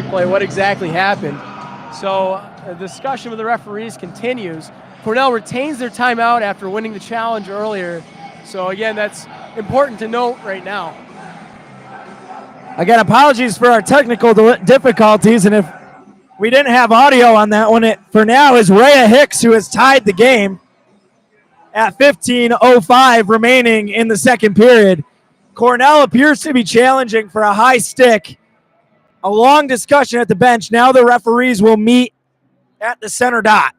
replay what exactly happened. So the discussion with the referees continues. Cornell retains their timeout after winning the challenge earlier. So again, that's important to note right now. Again, apologies for our technical difficulties, and if we didn't have audio on that one, it for now is Rhea Hicks who has tied the game at 15:05 remaining in the second period. Cornell appears to be challenging for a high stick. A long discussion at the bench. Now the referees will meet at the center dot.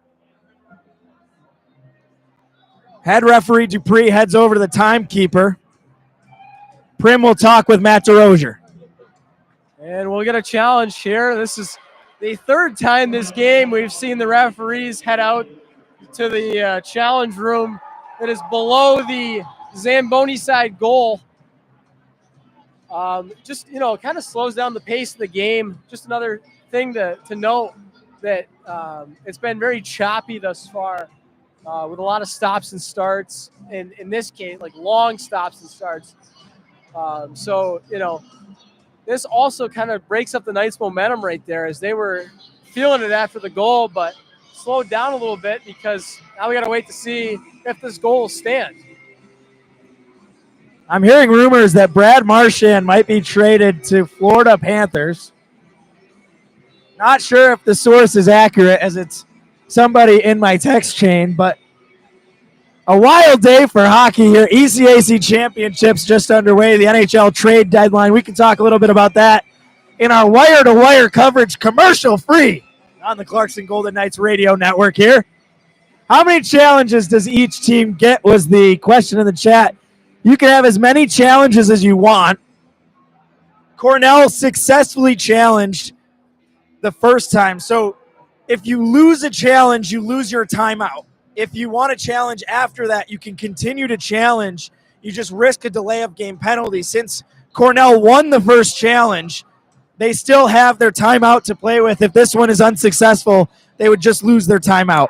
Head referee Dupree heads over to the timekeeper. Prim will talk with Matt DeRozier. And we'll get a challenge here. This is the third time this game we've seen the referees head out to the challenge room that is below the Zamboni side goal. Just, kind of slows down the pace of the game. Just another thing to note that it's been very choppy thus far with a lot of stops and starts. And in this case, like long stops and starts. This also kind of breaks up the Knights' momentum right there as they were feeling it after the goal, but slowed down a little bit because now we got to wait to see if this goal will stand. I'm hearing rumors that Brad Marchand might be traded to Florida Panthers. Not sure if the source is accurate as it's somebody in my text chain, but a wild day for hockey here. ECAC championships just underway. The NHL trade deadline. We can talk a little bit about that in our wire-to-wire coverage, commercial-free, on the Clarkson Golden Knights radio network here. How many challenges does each team get was the question in the chat. You can have as many challenges as you want. Cornell successfully challenged the first time. So if you lose a challenge, you lose your timeout. If you want to challenge after that, you can continue to challenge. You just risk a delay of game penalty. Since Cornell won the first challenge, they still have their timeout to play with. If this one is unsuccessful, they would just lose their timeout.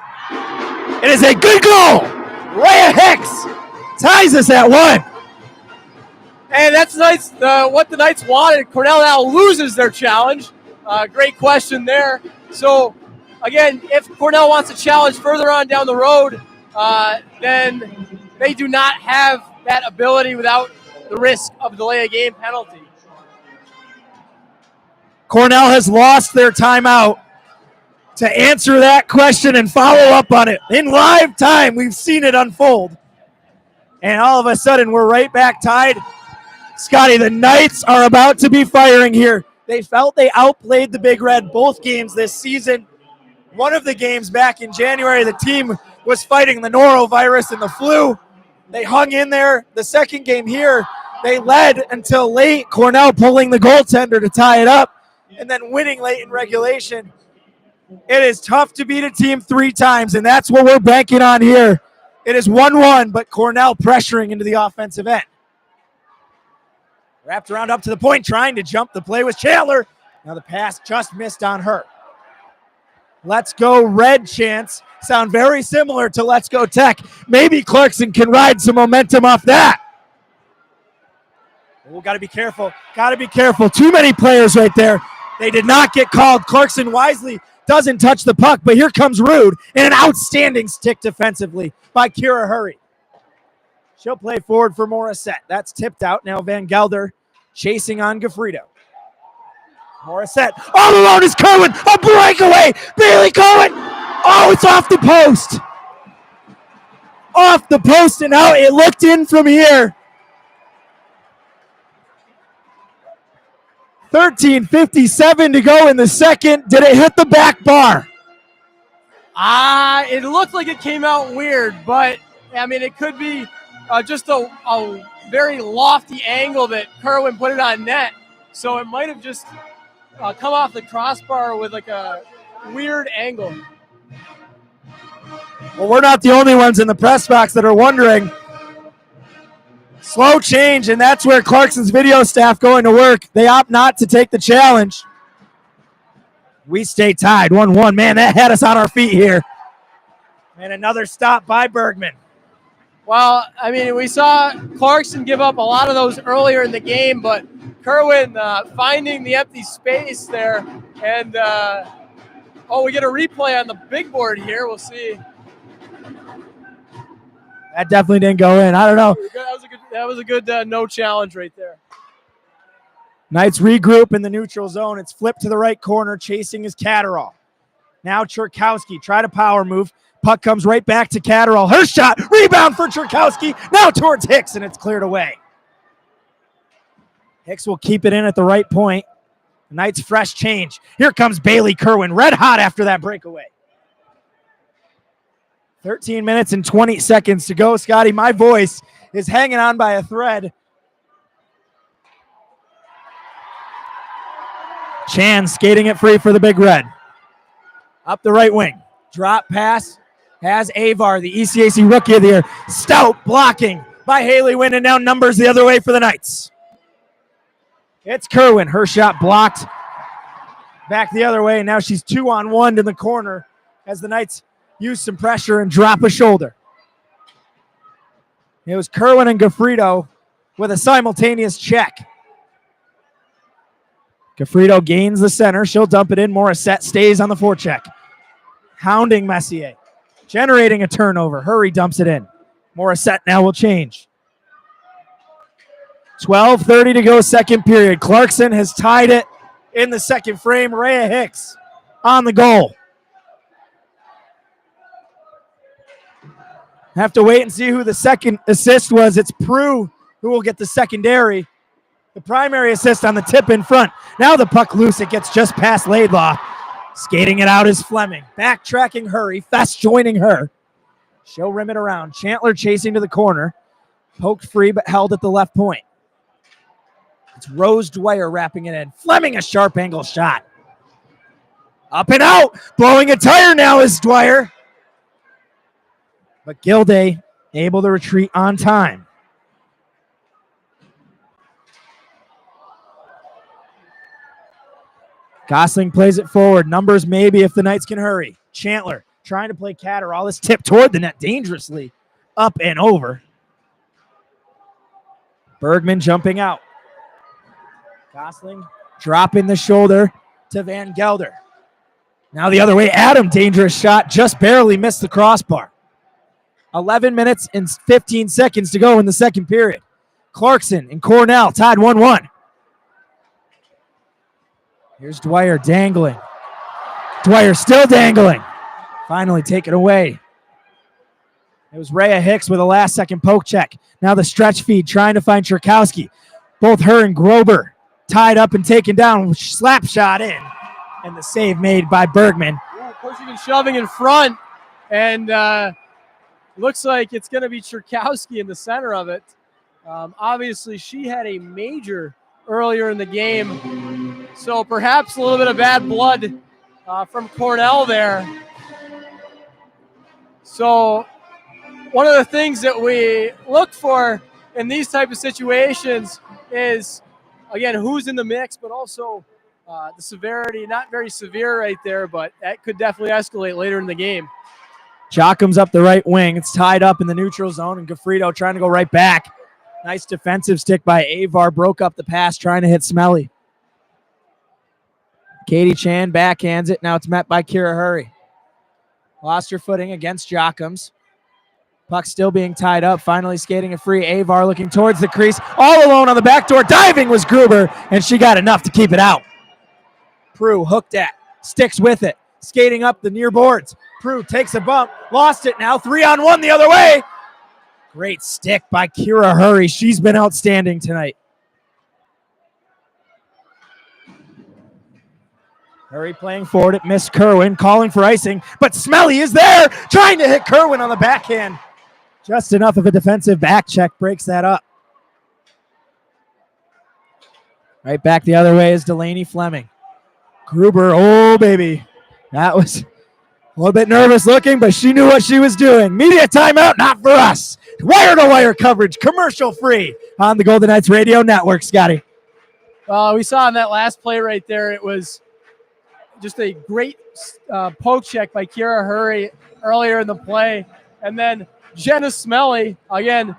It is a good goal. Rhea Hicks ties us at 1. And that's nice. What the Knights wanted. Cornell now loses their challenge. Great question there. So, again, if Cornell wants to challenge further on down the road, then they do not have that ability without the risk of delay of game penalty. Cornell has lost their timeout. To answer that question and follow up on it in live time, we've seen it unfold. And all of a sudden, we're right back tied. Scotty, the Knights are about to be firing here. They felt they outplayed the Big Red both games this season. One of the games back in January, the team was fighting the norovirus and the flu. They hung in there. The second game here, they led until late. Cornell pulling the goaltender to tie it up and then winning late in regulation. It is tough to beat a team 3 times, and that's what we're banking on here. It is 1-1, but Cornell pressuring into the offensive end. Wrapped around up to the point, trying to jump the play with Chandler. Now the pass just missed on her. Let's Go Red chants sound very similar to Let's Go Tech. Maybe Clarkson can ride some momentum off that. Oh, got to be careful. Got to be careful. Too many players right there. They did not get called. Clarkson wisely doesn't touch the puck, but here comes Rude and an outstanding stick defensively by Kira Hurry. She'll play forward for Morissette. That's tipped out. Now Van Gelder chasing on Gaffredo. Morissette all alone is Cohen. A breakaway. Bailey Cohen. Oh, it's off the post. Off the post and out. It looked in from here. 13:57 to go in the second. Did it hit the back bar? It looked like it came out weird, but it could be just a very lofty angle that Kerwin put it on net. So it might have just come off the crossbar with like a weird angle. Well, we're not the only ones in the press box that are wondering. Slow change, and that's where Clarkson's video staff going to work. They opt not to take the challenge. We stay tied, 1-1. Man, that had us on our feet here. And another stop by Bergman. Well, we saw Clarkson give up a lot of those earlier in the game, but Kerwin finding the empty space there. And, we get a replay on the big board here. We'll see. That definitely didn't go in. I don't know. That was a good no challenge right there. Knights regroup in the neutral zone. It's flipped to the right corner. Chasing is Catterall. Now Cherkowski, try to power move. Puck comes right back to Catterall. Her shot, rebound for Cherkowski. Now towards Hicks, and it's cleared away. Hicks will keep it in at the right point. The Knights fresh change. Here comes Bailey Kerwin, red hot after that breakaway. 13 minutes and 20 seconds to go. Scotty, my voice is hanging on by a thread. Chan skating it free for the Big Red. Up the right wing. Drop pass has Avar, the ECAC Rookie of the Year. Stout blocking by Haley Wynn, and now numbers the other way for the Knights. It's Kerwin. Her shot blocked back the other way, and now she's 2-on-1 in the corner as the Knights use some pressure and drop a shoulder. It was Kerwin and Gaffredo with a simultaneous check. Gaffredo gains the center. She'll dump it in. Morissette stays on the forecheck. Hounding Messier. Generating a turnover. Hurry dumps it in. Morissette now will change. 12:30 to go, second period. Clarkson has tied it in the second frame. Rhea Hicks on the goal. Have to wait and see who the second assist was. It's Prue who will get the secondary. The primary assist on the tip in front. Now the puck loose. It gets just past Laidlaw. Skating it out is Fleming. Backtracking Hurry. Fast joining her. She'll rim it around. Chandler chasing to the corner. Poked free but held at the left point. It's Rose Dwyer wrapping it in. Fleming a sharp angle shot. Up and out. Blowing a tire now is Dwyer. But Gilday able to retreat on time. Gosling plays it forward. Numbers maybe if the Knights can hurry. Chandler trying to play Catterall. This tip toward the net dangerously. Up and over. Bergman jumping out. Gosling dropping the shoulder to Van Gelder. Now the other way. Adam, dangerous shot. Just barely missed the crossbar. 11 minutes and 15 seconds to go in the second period. Clarkson and Cornell tied 1-1. Here's Dwyer dangling. Dwyer still dangling. Finally taken away. It was Rhea Hicks with a last-second poke check. Now the stretch feed trying to find Cherkowski. Both her and Grober tied up and taken down. Slap shot in. And the save made by Bergman. Yeah, pushing and shoving in front. And looks like it's going to be Cherkowski in the center of it. Obviously, she had a major earlier in the game. So perhaps a little bit of bad blood from Cornell there. So one of the things that we look for in these type of situations is, again, who's in the mix, but also the severity. Not very severe right there, but that could definitely escalate later in the game. Jockham's up the right wing. It's tied up in the neutral zone, and Gaffredo trying to go right back. Nice defensive stick by Avar. Broke up the pass, trying to hit Smelly. Katie Chan backhands it. Now it's met by Kira Hurry. Lost her footing against Jockham's. Puck still being tied up. Finally skating it free. Avar looking towards the crease. All alone on the back door. Diving was Gruber, and she got enough to keep it out. Prue hooked at. Sticks with it. Skating up the near boards. Prue takes a bump. Lost it now. 3-on-1 the other way. Great stick by Kira Hurry. She's been outstanding tonight. Hurry playing forward. It missed Kerwin. Calling for icing. But Smelly is there. Trying to hit Kerwin on the backhand. Just enough of a defensive back check breaks that up. Right back the other way is Delaney Fleming. Gruber, oh baby. That was a little bit nervous looking, but she knew what she was doing. Media timeout, not for us. Wire-to-wire coverage, commercial free on the Golden Knights Radio Network, Scotty. We saw in that last play right there, it was just a great poke check by Kira Hurry earlier in the play. And then Jenna Smelly, again,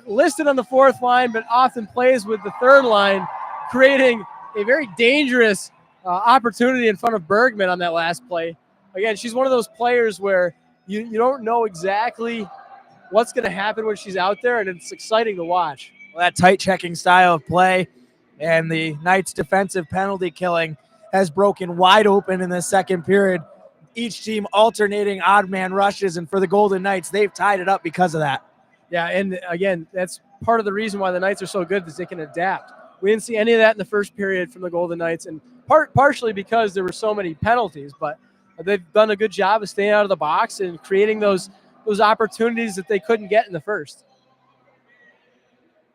listed on the fourth line, but often plays with the third line. creating a very dangerous opportunity in front of Bergman on that last play. Again, she's one of those players where you don't know exactly what's going to happen when she's out there, and it's exciting to watch. Well, that tight checking style of play and the Knights' defensive penalty killing has broken wide open in the second period. Each team alternating odd man rushes, and for the Golden Knights, they've tied it up because of that. Yeah, and again, that's part of the reason why the Knights are so good is they can adapt. We didn't see any of that in the first period from the Golden Knights, and partially because there were so many penalties, but they've done a good job of staying out of the box and creating those opportunities that they couldn't get in the first.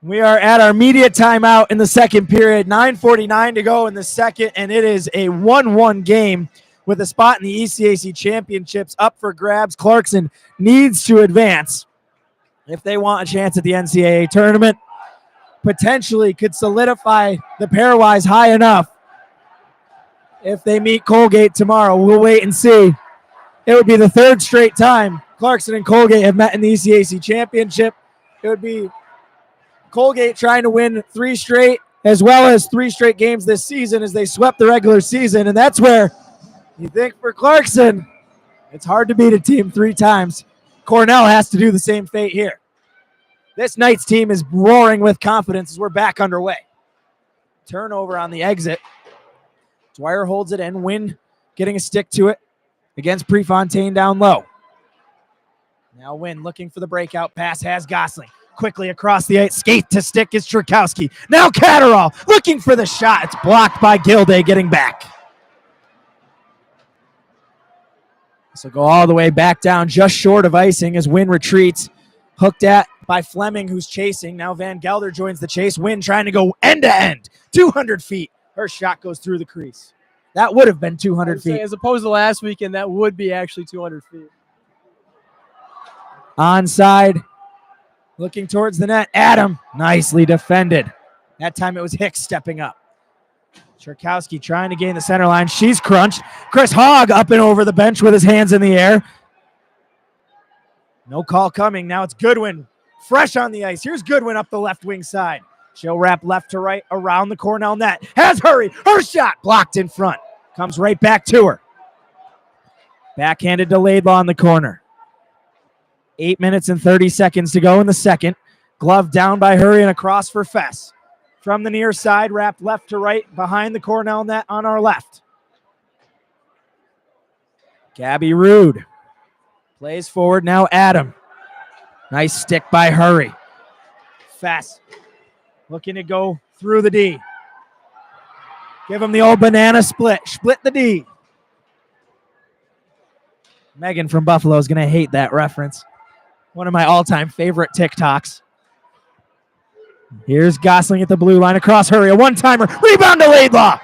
We are at our media timeout in the second period, 9:49 to go in the second, and it is a 1-1 game with a spot in the ECAC championships up for grabs. Clarkson needs to advance if they want a chance at the NCAA tournament. Potentially could solidify the pairwise high enough if they meet Colgate tomorrow. We'll wait and see. It would be the third straight time Clarkson and Colgate have met in the ECAC championship. It would be Colgate trying to win 3 straight, as well as 3 straight games this season as they swept the regular season. And that's where you think for Clarkson, it's hard to beat a team 3 times. Cornell has to do the same fate here. This Knights team is roaring with confidence as we're back underway. Turnover on the exit. Dwyer holds it in. Wynn getting a stick to it against Prefontaine down low. Now Wynn looking for the breakout pass, has Gosling. Quickly across the ice, skate to stick is Cherkowski. Now Catterall looking for the shot. It's blocked by Gilday, getting back. This will go all the way back down, just short of icing as Wynn retreats. Hooked at by Fleming, who's chasing. Now Van Gelder joins the chase. Wynn trying to go end-to-end, 200 feet. Her shot goes through the crease. That would have been 200 feet. As opposed to last weekend, that would be actually 200 feet. Onside. Looking towards the net. Adam, nicely defended. That time it was Hicks stepping up. Cherkowski trying to gain the center line. She's crunched. Chris Hogg up and over the bench with his hands in the air. No call coming. Now it's Goodwin. Fresh on the ice. Here's Goodwin up the left wing side. She'll wrap left to right around the Cornell net. Has Hurry. Her shot blocked in front. Comes right back to her. Backhanded to Laidlaw in the corner. 8 minutes and 30 seconds to go in the second. Glove down by Hurry and across for Fess. From the near side, wrapped left to right behind the Cornell net on our left. Gabby Rude plays forward. Now Adam. Nice stick by Hurry. Fess looking to go through the D. Give him the old banana split. Split the D. Megan from Buffalo is going to hate that reference. One of my all-time favorite TikToks. Here's Gosling at the blue line across Hurry. A one-timer. Rebound to Laidlaw.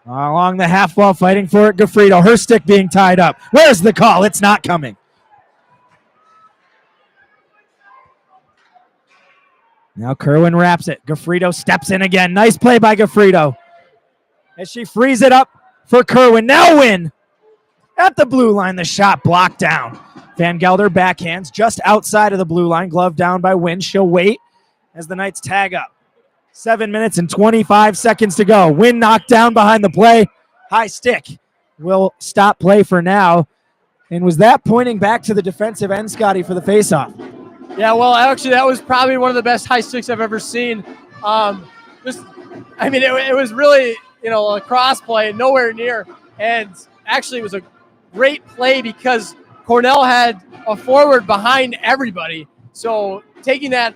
Along the half wall fighting for it. Gaffredo. Her stick being tied up. Where's the call? It's not coming. Now Kerwin wraps it. Gaffredo steps in again. Nice play by Gaffredo. As she frees it up for Kerwin. Now Wynn. At the blue line, the shot blocked down. Van Gelder backhands just outside of the blue line. Glove down by Wynn. She'll wait as the Knights tag up. 7 minutes and 25 seconds to go. Wynn knocked down behind the play. High stick will stop play for now. And was that pointing back to the defensive end, Scotty, for the faceoff? Yeah, well, actually, that was probably one of the best high sticks I've ever seen. It was really, a cross play, nowhere near. And actually, it was a great play because Cornell had a forward behind everybody. So taking that,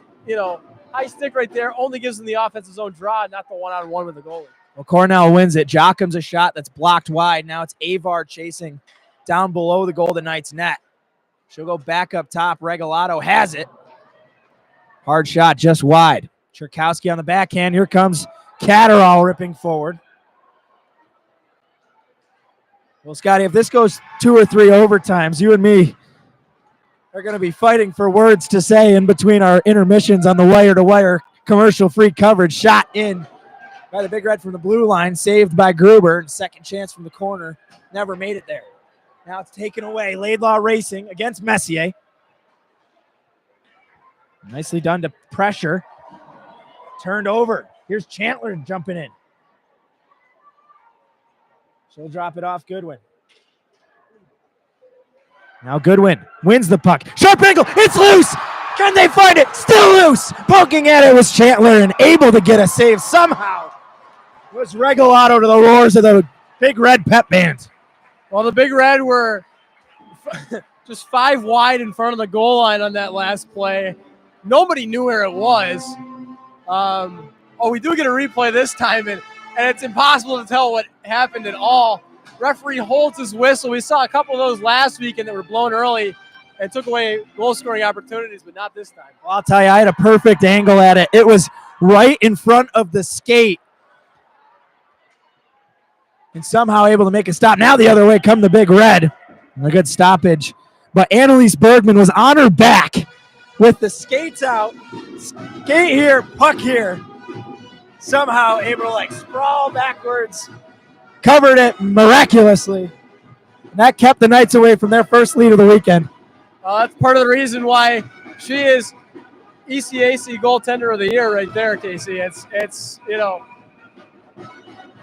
high stick right there only gives them the offensive zone draw, not the one-on-one with the goalie. Well, Cornell wins it. Jockham's a shot that's blocked wide. Now it's Avar chasing down below the Golden Knights net. She'll go back up top. Regalado has it. Hard shot just wide. Cherkowski on the backhand. Here comes Catterall ripping forward. Well, Scotty, if this goes 2 or 3 overtimes, you and me are going to be fighting for words to say in between our intermissions on the wire-to-wire commercial-free coverage. Shot in by the Big Red from the blue line, saved by Gruber. And second chance from the corner. Never made it there. Now it's taken away. Laidlaw racing against Messier. Nicely done to pressure. Turned over. Here's Chandler jumping in. She'll drop it off Goodwin. Now Goodwin wins the puck. Sharp angle. It's loose. Can they find it? Still loose. Poking at it was Chandler and able to get a save somehow. It was Regalado to the roars of the Big Red pep band. Well, the Big Red were just 5 wide in front of the goal line on that last play. Nobody knew where it was. We do get a replay this time, and it's impossible to tell what happened at all. Referee holds his whistle. We saw a couple of those last weekend that were blown early and took away goal-scoring opportunities, but not this time. Well, I'll tell you, I had a perfect angle at it. It was right in front of the skate. And somehow able to make a stop. Now the other way come the Big Red. A good stoppage. But Annalise Bergman was on her back with the skates out. Skate here, puck here. Somehow able to sprawl backwards. Covered it miraculously. And that kept the Knights away from their first lead of the weekend. That's part of the reason why she is ECAC goaltender of the year right there, Casey. It's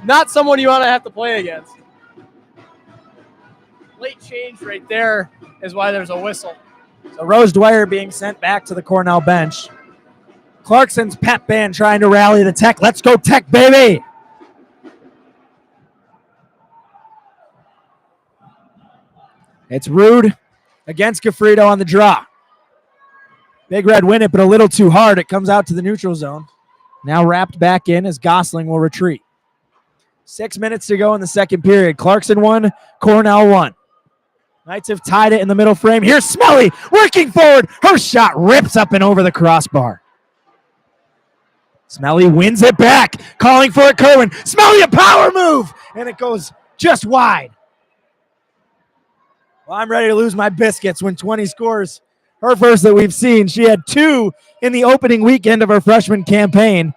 not someone you want to have to play against. Late change right there is why there's a whistle. So Rose Dwyer being sent back to the Cornell bench. Clarkson's pep band trying to rally the Tech. Let's go Tech, baby! It's Rude against Gafrito on the draw. Big Red win it, but a little too hard. It comes out to the neutral zone. Now wrapped back in as Gosling will retreat. 6 minutes to go in the second period. Clarkson won, Cornell won. Knights have tied it in the middle frame. Here's Smelly working forward. Her shot rips up and over the crossbar. Smelly wins it back, calling for it, Kerwin. Smelly, a power move, and it goes just wide. Well, I'm ready to lose my biscuits when 20 scores. Her first that we've seen. She had 2 in the opening weekend of her freshman campaign.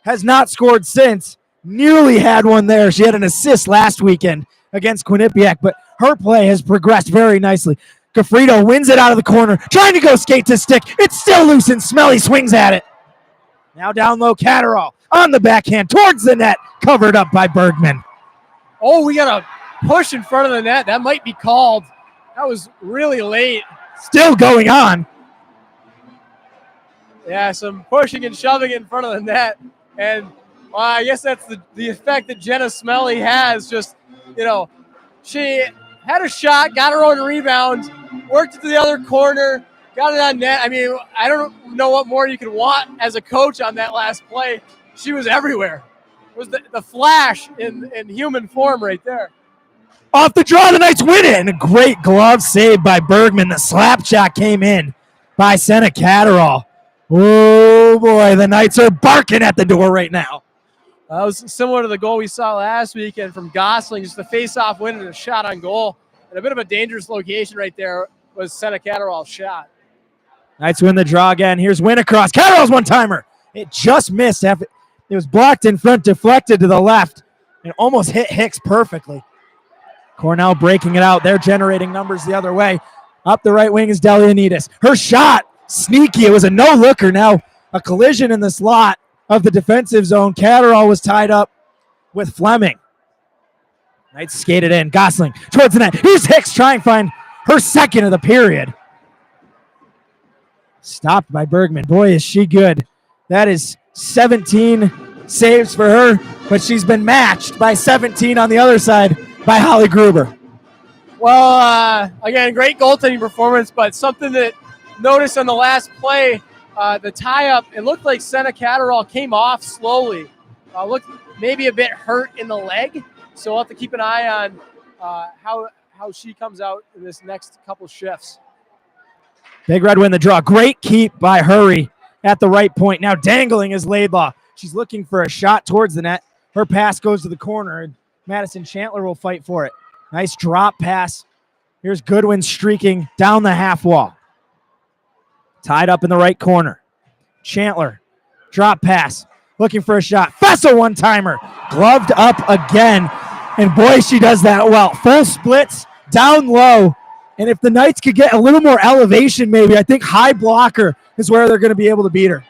Has not scored since. Nearly had one there. She had an assist last weekend against Quinnipiac, but her play has progressed very nicely. Gafrito wins it out of the corner, trying to go skate to stick. It's still loose, and Smelly swings at it. Now down low, Catterall on the backhand towards the net, covered up by Bergman. Oh, we got a push in front of the net. That might be called. That was really late. Still going on. Yeah, some pushing and shoving in front of the net. And I guess that's the effect that Jenna Smelly has. Just, she had a shot, got her own rebound, worked it to the other corner, got it on net. I mean, I don't know what more you could want as a coach on that last play. She was everywhere. It was the flash in human form right there. Off the draw, the Knights win it. And a great glove save by Bergman. The slap shot came in by Senna Catterall. Oh, boy, the Knights are barking at the door right now. That was similar to the goal we saw last weekend from Gosling. Just a face-off win and a shot on goal. And a bit of a dangerous location right there was Senna Catterall's shot. Knights win the draw again. Here's win across. Catterall's one-timer. It just missed. It was blocked in front, deflected to the left, and almost hit Hicks perfectly. Cornell breaking it out. They're generating numbers the other way. Up the right wing is Delianides. Her shot, sneaky. It was a no-looker. Now a collision in the slot of the defensive zone. Catterall was tied up with Fleming. Knights skated in. Gosling towards the net. Here's Hicks trying to find her second of the period. Stopped by Bergman. Boy, is she good. That is 17 saves for her, but she's been matched by 17 on the other side by Holly Gruber. Well, again, great goaltending performance, but something that noticed on the last play, the tie-up, it looked like Senna Catterall came off slowly. Looked maybe a bit hurt in the leg, so we'll have to keep an eye on how she comes out in this next couple shifts. Big Red win the draw. Great keep by Hurry at the right point. Now dangling is Laidlaw. She's looking for a shot towards the net. Her pass goes to the corner, and Madison Chandler will fight for it. Nice drop pass. Here's Goodwin streaking down the half wall. Tied up in the right corner. Chandler, drop pass, looking for a shot. Fessel one-timer, gloved up again. And boy, she does that well. Full splits, down low. And if the Knights could get a little more elevation maybe, I think high blocker is where they're going to be able to beat her.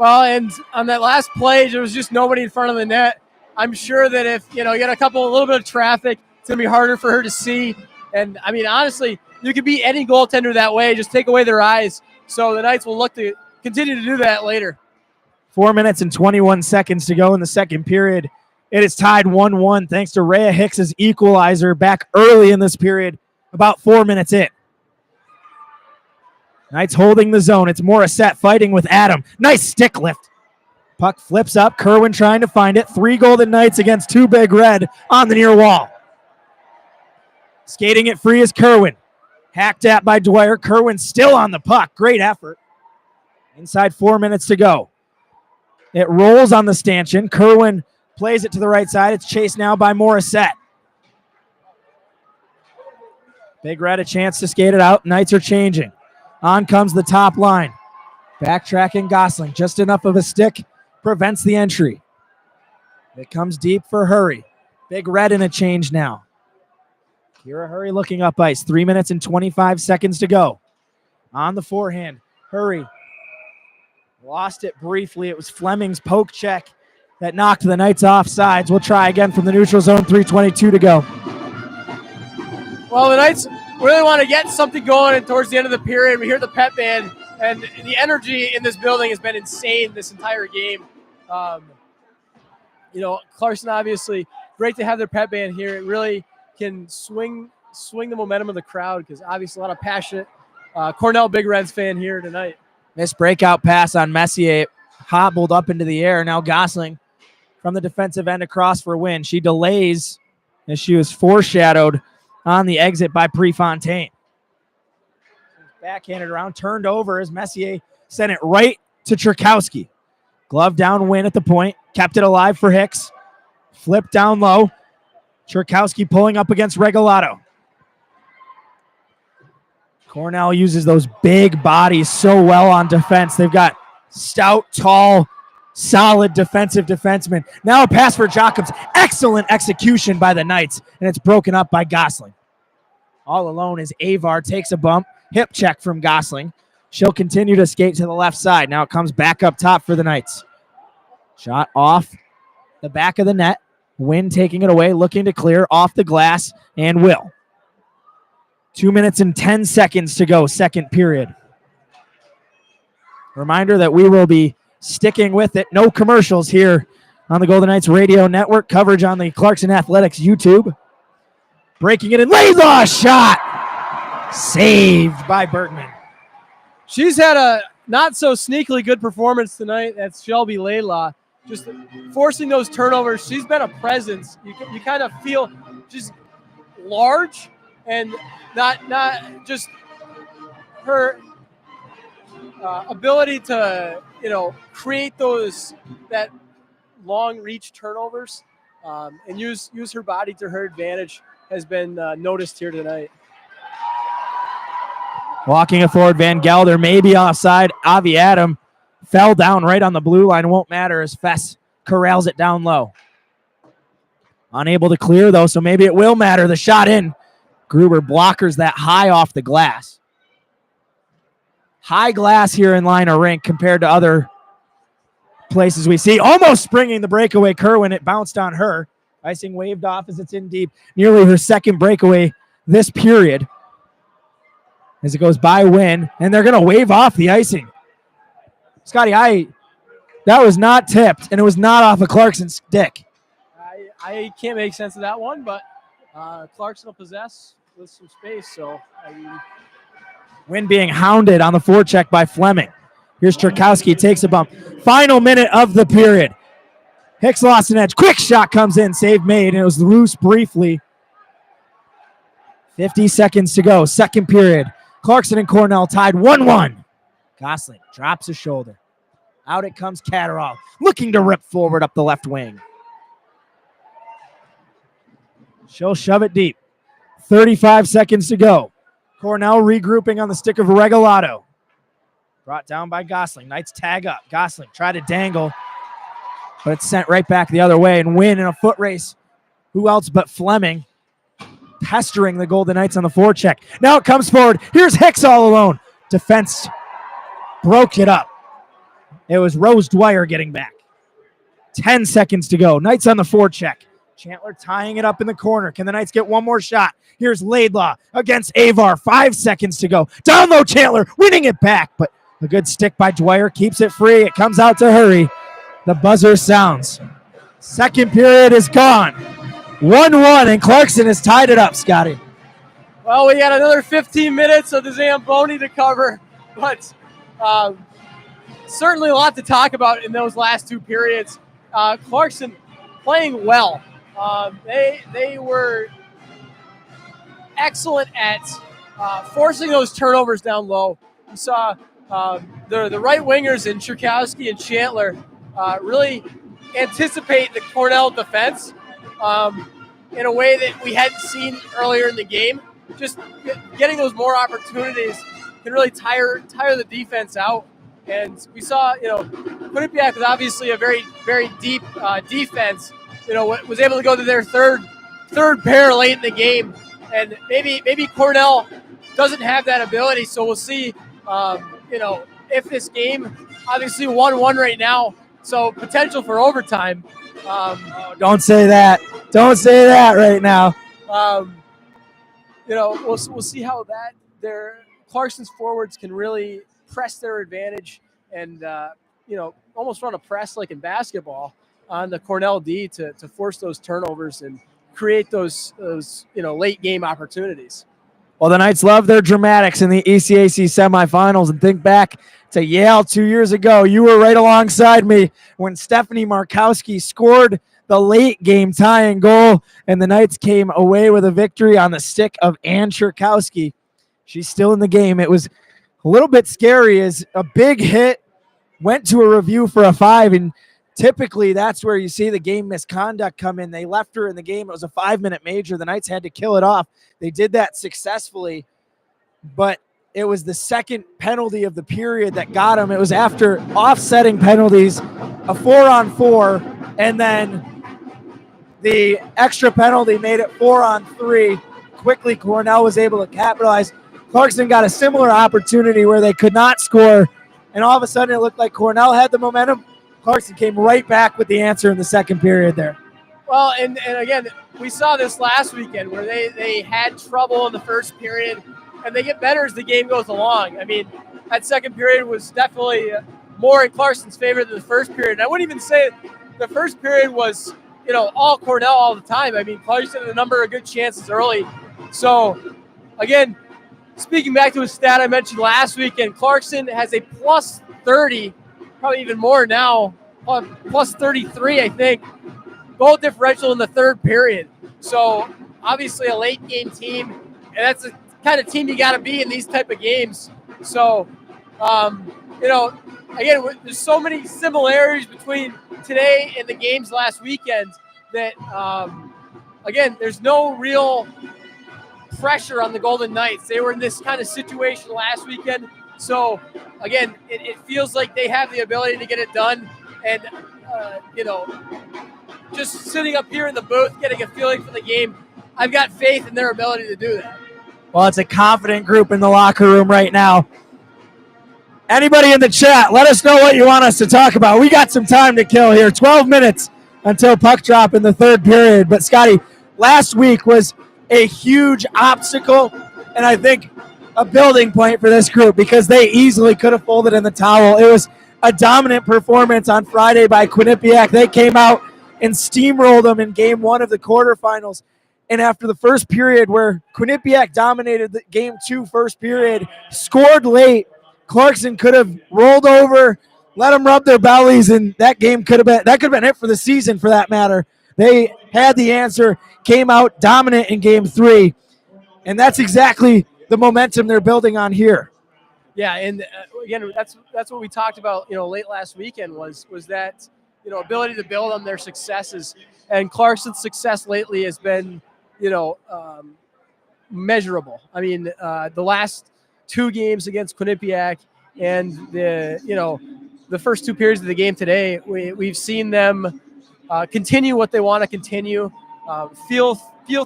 Well, and on that last play, there was just nobody in front of the net. I'm sure that if you get a little bit of traffic, it's gonna be harder for her to see. And I mean, honestly, you could beat any goaltender that way. Just take away their eyes. So the Knights will look to continue to do that later. 4 minutes and 21 seconds to go in the second period. It is tied 1-1 thanks to Rhea Hicks's equalizer back early in this period, about 4 minutes in. Knights holding the zone. It's Morissette fighting with Adam. Nice stick lift. Puck flips up. Kerwin trying to find it. 3 Golden Knights against 2 Big Red on the near wall. Skating it free is Kerwin. Hacked at by Dwyer. Kerwin still on the puck. Great effort. Inside 4 minutes to go. It rolls on the stanchion. Kerwin plays it to the right side. It's chased now by Morissette. Big Red a chance to skate it out. Knights are changing. On comes the top line. Backtracking Gosling. Just enough of a stick prevents the entry. It comes deep for Hurry. Big Red in a change now. Kira Hurry looking up ice. 3 minutes and 25 seconds to go. On the forehand. Hurry lost it briefly. It was Fleming's poke check that knocked the Knights off sides. We'll try again from the neutral zone. 3:22 to go. Well, the Knights really want to get something going towards the end of the period. We hear the pep band, and the energy in this building has been insane this entire game. Clarkson, obviously, great to have their pep band here. It really can swing the momentum of the crowd because obviously a lot of passionate Cornell Big Reds fan here tonight. Missed breakout pass on Messier. Hobbled up into the air. Now Gosling from the defensive end across for a win. She delays as she was foreshadowed on the exit by Prefontaine. Backhanded around, turned over as Messier sent it right to Cherkowski. Glove down win at the point. Kept it alive for Hicks. Flipped down low. Cherkowski pulling up against Regalado. Cornell uses those big bodies so well on defense. They've got stout, tall, solid defensive defensemen. Now a pass for Jacobs. Excellent execution by the Knights, and it's broken up by Gosling. All alone as Avar takes a bump. Hip check from Gosling. She'll continue to skate to the left side. Now it comes back up top for the Knights. Shot off the back of the net. Wynn taking it away, looking to clear off the glass, and will. 2 minutes and 10 seconds to go, second period. Reminder that we will be sticking with it. No commercials here on the Golden Knights Radio Network. Coverage on the Clarkson Athletics YouTube. Breaking it in. Laidlaw shot! Saved by Bergman. She's had a not so sneakily good performance tonight. That's Shelby Laidlaw. Just forcing those turnovers. She's been a presence. You kind of feel just large and not just her ability to create that long reach turnovers and use her body to her advantage has been noticed here tonight. Walking it forward, Van Gelder may be offside. Avi Adam fell down right on the blue line. Won't matter as Fess corrals it down low. Unable to clear, though, so maybe it will matter. The shot in. Gruber blockers that high off the glass. High glass here in Liner Rink compared to other places we see. Almost springing the breakaway. Kerwin, it bounced on her. Icing waved off as it's in deep. Nearly her second breakaway this period. As it goes by Wynn, and they're going to wave off the icing. Scotty, that was not tipped, and it was not off of Clarkson's stick. I can't make sense of that one, but Clarkson will possess with some space. So Wynn being hounded on the forecheck by Fleming. Here's Cherkowski, takes a bump. Final minute of the period. Hicks lost an edge. Quick shot comes in, save made, and it was loose briefly. 50 seconds to go, second period. Clarkson and Cornell tied 1-1. Gosling drops his shoulder. Out it comes Catterall, looking to rip forward up the left wing. She'll shove it deep. 35 seconds to go. Cornell regrouping on the stick of Regalado. Brought down by Gosling. Knights tag up. Gosling try to dangle, but it's sent right back the other way and win in a foot race. Who else but Fleming pestering the Golden Knights on the forecheck. Now it comes forward. Here's Hicks all alone. Defense broke it up. It was Rose Dwyer getting back. 10 seconds to go. Knights on the forecheck. Chandler tying it up in the corner. Can the Knights get one more shot? Here's Laidlaw against Avar. 5 seconds to go. Down low, Chandler winning it back, but a good stick by Dwyer keeps it free. It comes out to Hurry. The buzzer sounds. Second period is gone. 1-1, and Clarkson has tied it up, Scotty. Well, we got another 15 minutes of the Zamboni to cover, but certainly a lot to talk about in those last two periods. Clarkson playing well. They were excellent at forcing those turnovers down low. We saw the right wingers in Cherkowski and Chandler really anticipate the Cornell defense in a way that we hadn't seen earlier in the game. Just getting those more opportunities can really tire the defense out. And we saw, Quinnipiac was obviously a very, very deep defense. Was able to go to their third pair late in the game, and maybe Cornell doesn't have that ability. So we'll see. If this game, obviously 1-1 right now, so potential for overtime. Don't say that. Don't say that right now. We'll see how Clarkson's forwards can really press their advantage and almost run a press like in basketball on the Cornell D to force those turnovers and create those late game opportunities. Well, the Knights love their dramatics in the ECAC semifinals, and think back to Yale 2 years ago. You were right alongside me when Stephanie Markowski scored the late game tying goal, and the Knights came away with a victory on the stick of Ann Cherkowski. She's still in the game. It was a little bit scary as a big hit went to a review for a 5, and typically that's where you see the game misconduct come in. They left her in the game. It was a 5-minute major. The Knights had to kill it off. They did that successfully, but it was the second penalty of the period that got them. It was after offsetting penalties, a 4-on-4, and then the extra penalty made it 4-on-3. Quickly, Cornell was able to capitalize. Clarkson got a similar opportunity where they could not score, and all of a sudden it looked like Cornell had the momentum. Clarkson came right back with the answer in the second period there. Well, and again, we saw this last weekend where they had trouble in the first period, and they get better as the game goes along. I mean, that second period was definitely more in Clarkson's favor than the first period. And I wouldn't even say the first period was, all Cornell all the time. I mean, Clarkson had a number of good chances early. So, again, speaking back to a stat I mentioned last weekend, Clarkson has a plus 30, probably even more now, plus 33, I think, goal differential in the third period. So obviously a late game team, and that's the kind of team you got to be in these type of games. So, again, there's so many similarities between today and the games last weekend that, again, there's no real pressure on the Golden Knights. They were in this kind of situation last weekend. So, again, it feels like they have the ability to get it done. And, just sitting up here in the booth, getting a feeling for the game, I've got faith in their ability to do that. Well, it's a confident group in the locker room right now. Anybody in the chat, let us know what you want us to talk about. We got some time to kill here. 12 minutes until puck drop in the third period. But, Scotty, last week was a huge obstacle, and I think a building point for this group because they easily could have folded in the towel. It was a dominant performance on Friday by Quinnipiac. They came out and steamrolled them in game one of the quarterfinals. And after the first period where Quinnipiac dominated the game 2 first period, scored late, Clarkson could have rolled over, let them rub their bellies, and that could have been it for the season for that matter. They had the answer, came out dominant in game 3, and that's exactly the momentum they're building on here. Yeah, and again, that's what we talked about, late last weekend was that, ability to build on their successes. And Clarkson's success lately has been, measurable. I mean, the last 2 games against Quinnipiac and the first 2 periods of the game today, we've seen them continue what they want to continue, feel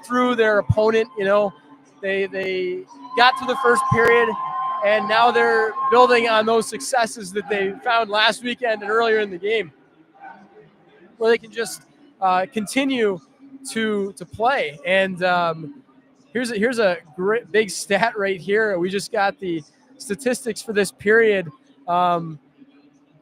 through their opponent. They got through the first period and now they're building on those successes that they found last weekend and earlier in the game, where they can just continue to play. And here's a great big stat right here. We just got the statistics for this period.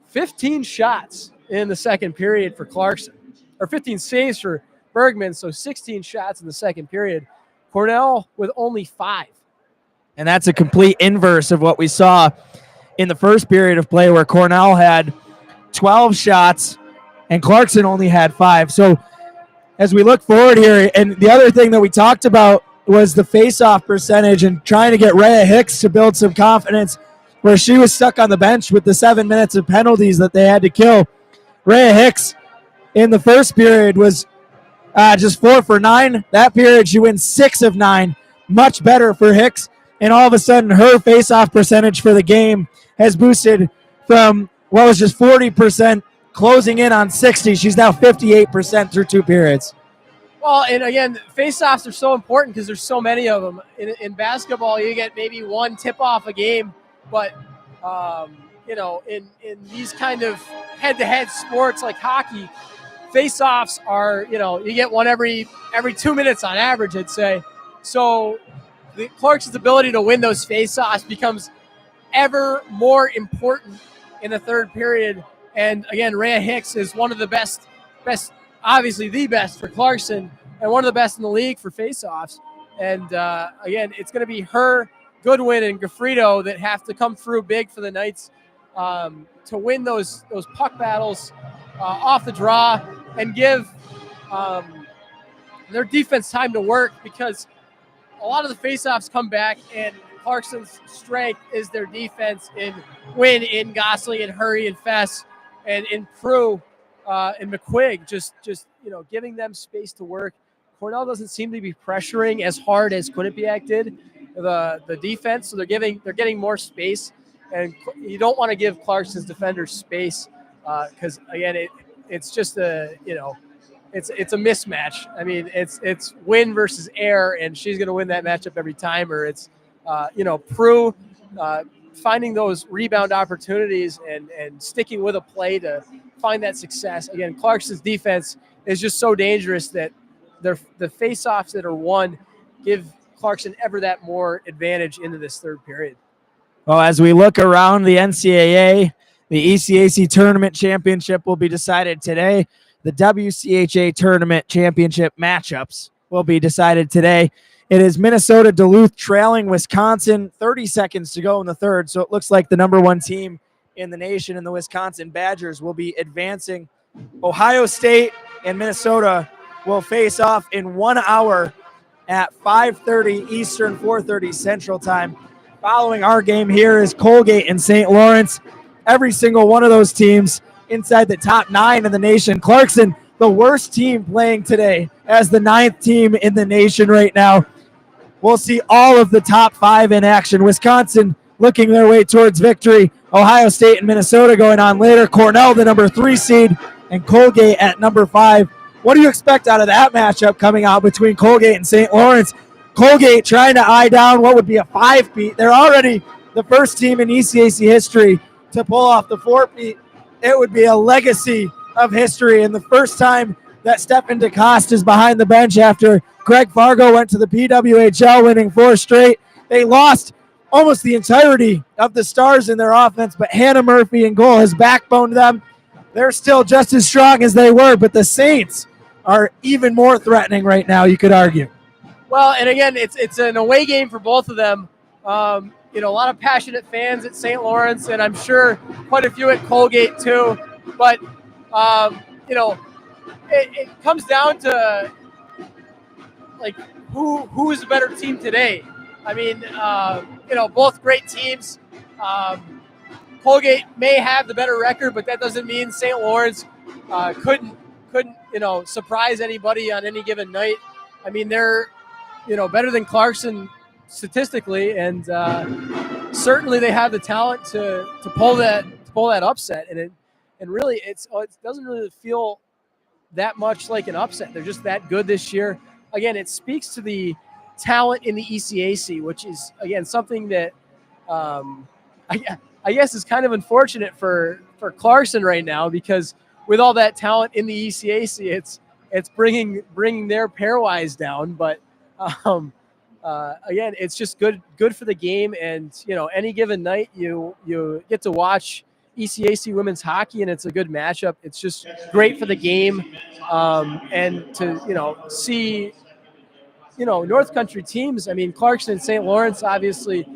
15 shots in the second period for Clarkson, or 15 saves for Bergman, so 16 shots in the second period. Cornell with only 5. And that's a complete inverse of what we saw in the first period of play, where Cornell had 12 shots and Clarkson only had 5. So as we look forward here, and the other thing that we talked about was the face-off percentage and trying to get Rhea Hicks to build some confidence, where she was stuck on the bench with the 7 minutes of penalties that they had to kill. Rhea Hicks in the first period was just 4 for 9. That period she wins 6 of 9. Much better for Hicks. And all of a sudden her face-off percentage for the game has boosted from what was just 40%, closing in on 60. She's now 58% through 2 periods. Well, and again, face-offs are so important because there's so many of them. In basketball, you get maybe one tip-off a game, but in these kind of head-to-head sports like hockey, face-offs are, you get one every 2 minutes on average, I'd say. So the Clarkson's ability to win those face-offs becomes ever more important in the third period. And again, Rhea Hicks is one of the best, obviously the best for Clarkson, and one of the best in the league for face-offs. And again, it's going to be her, Goodwin, and Gaffredo that have to come through big for the Knights to win those puck battles off the draw and give their defense time to work, because a lot of the face-offs come back, and Clarkson's strength is their defense in Wynn, in Gosling, in Hurry, and Fess, and in Prue and McQuigg, just giving them space to work. Cornell doesn't seem to be pressuring as hard as Quinnipiac did the defense, so they're getting more space, and you don't want to give Clarkson's defenders space because again, it's just it's a mismatch. I mean, it's Win versus Air, and she's going to win that matchup every time. Or it's Prue finding those rebound opportunities and sticking with a play to find that success. Again, Clarkson's defense is just so dangerous that the face-offs that are won give Clarkson ever that more advantage into this third period. Well, as we look around the NCAA, the ECAC tournament championship will be decided today. The WCHA tournament championship matchups will be decided today. It is Minnesota Duluth trailing Wisconsin, 30 seconds to go in the third. So it looks like the number 1 team in the nation and the Wisconsin Badgers will be advancing. Ohio State and Minnesota will face off in 1 hour at 5:30 Eastern, 4:30 Central Time. Following our game here is Colgate and St. Lawrence. Every single one of those teams inside the top 9 in the nation. Clarkson, the worst team playing today, as the 9th team in the nation right now. We'll see all of the top 5 in action. Wisconsin looking their way towards victory. Ohio State and Minnesota going on later. Cornell, the number 3 seed, and Colgate at number 5. What do you expect out of that matchup coming out between Colgate and St. Lawrence? Colgate trying to eye down what would be a 5-peat. They're already the first team in ECAC history to pull off the 4-peat. It would be a legacy of history, and the first time that Stefan DeCoste is behind the bench after Greg Fargo went to the PWHL, winning 4 straight. They lost almost the entirety of the stars in their offense, but Hannah Murphy in goal has backboned them. They're still just as strong as they were, but the Saints are even more threatening right now, you could argue. Well, and again, it's an away game for both of them. A lot of passionate fans at St. Lawrence, and I'm sure quite a few at Colgate too. But it comes down to like who is a better team today. I mean, both great teams. Colgate may have the better record, but that doesn't mean St. Lawrence couldn't surprise anybody on any given night. I mean, they're better than Clarkson statistically, and certainly they have the talent to pull that upset. And really, it doesn't really feel that much like an upset. They're just that good this year. Again, it speaks to the talent in the ECAC, which is again something that I guess is kind of unfortunate for Clarkson right now, because with all that talent in the ECAC, it's bringing their pairwise down. But again, it's just good for the game, and any given night you get to watch ECAC women's hockey, and it's a good matchup. It's just great for the game, and to see North Country teams. I mean, Clarkson and St. Lawrence, obviously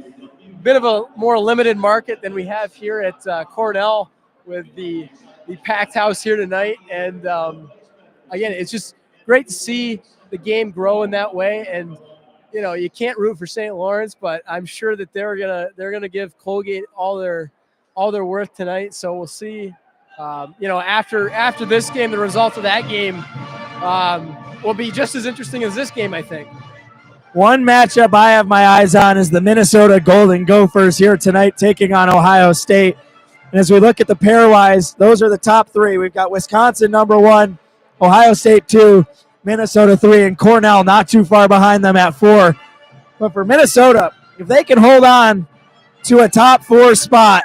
bit of a more limited market than we have here at Cornell, with the packed house here tonight. And again, it's just great to see the game grow in that way. And you can't root for St. Lawrence, but I'm sure that they're gonna give Colgate all their worth tonight. So we'll see. After this game, the result of that game will be just as interesting as this game, I think. One matchup I have my eyes on is the Minnesota Golden Gophers here tonight taking on Ohio State. And as we look at the pairwise, those are the top three. We've got Wisconsin number 1, Ohio State 2, Minnesota 3, and Cornell not too far behind them at 4. But for Minnesota, if they can hold on to a top 4 spot,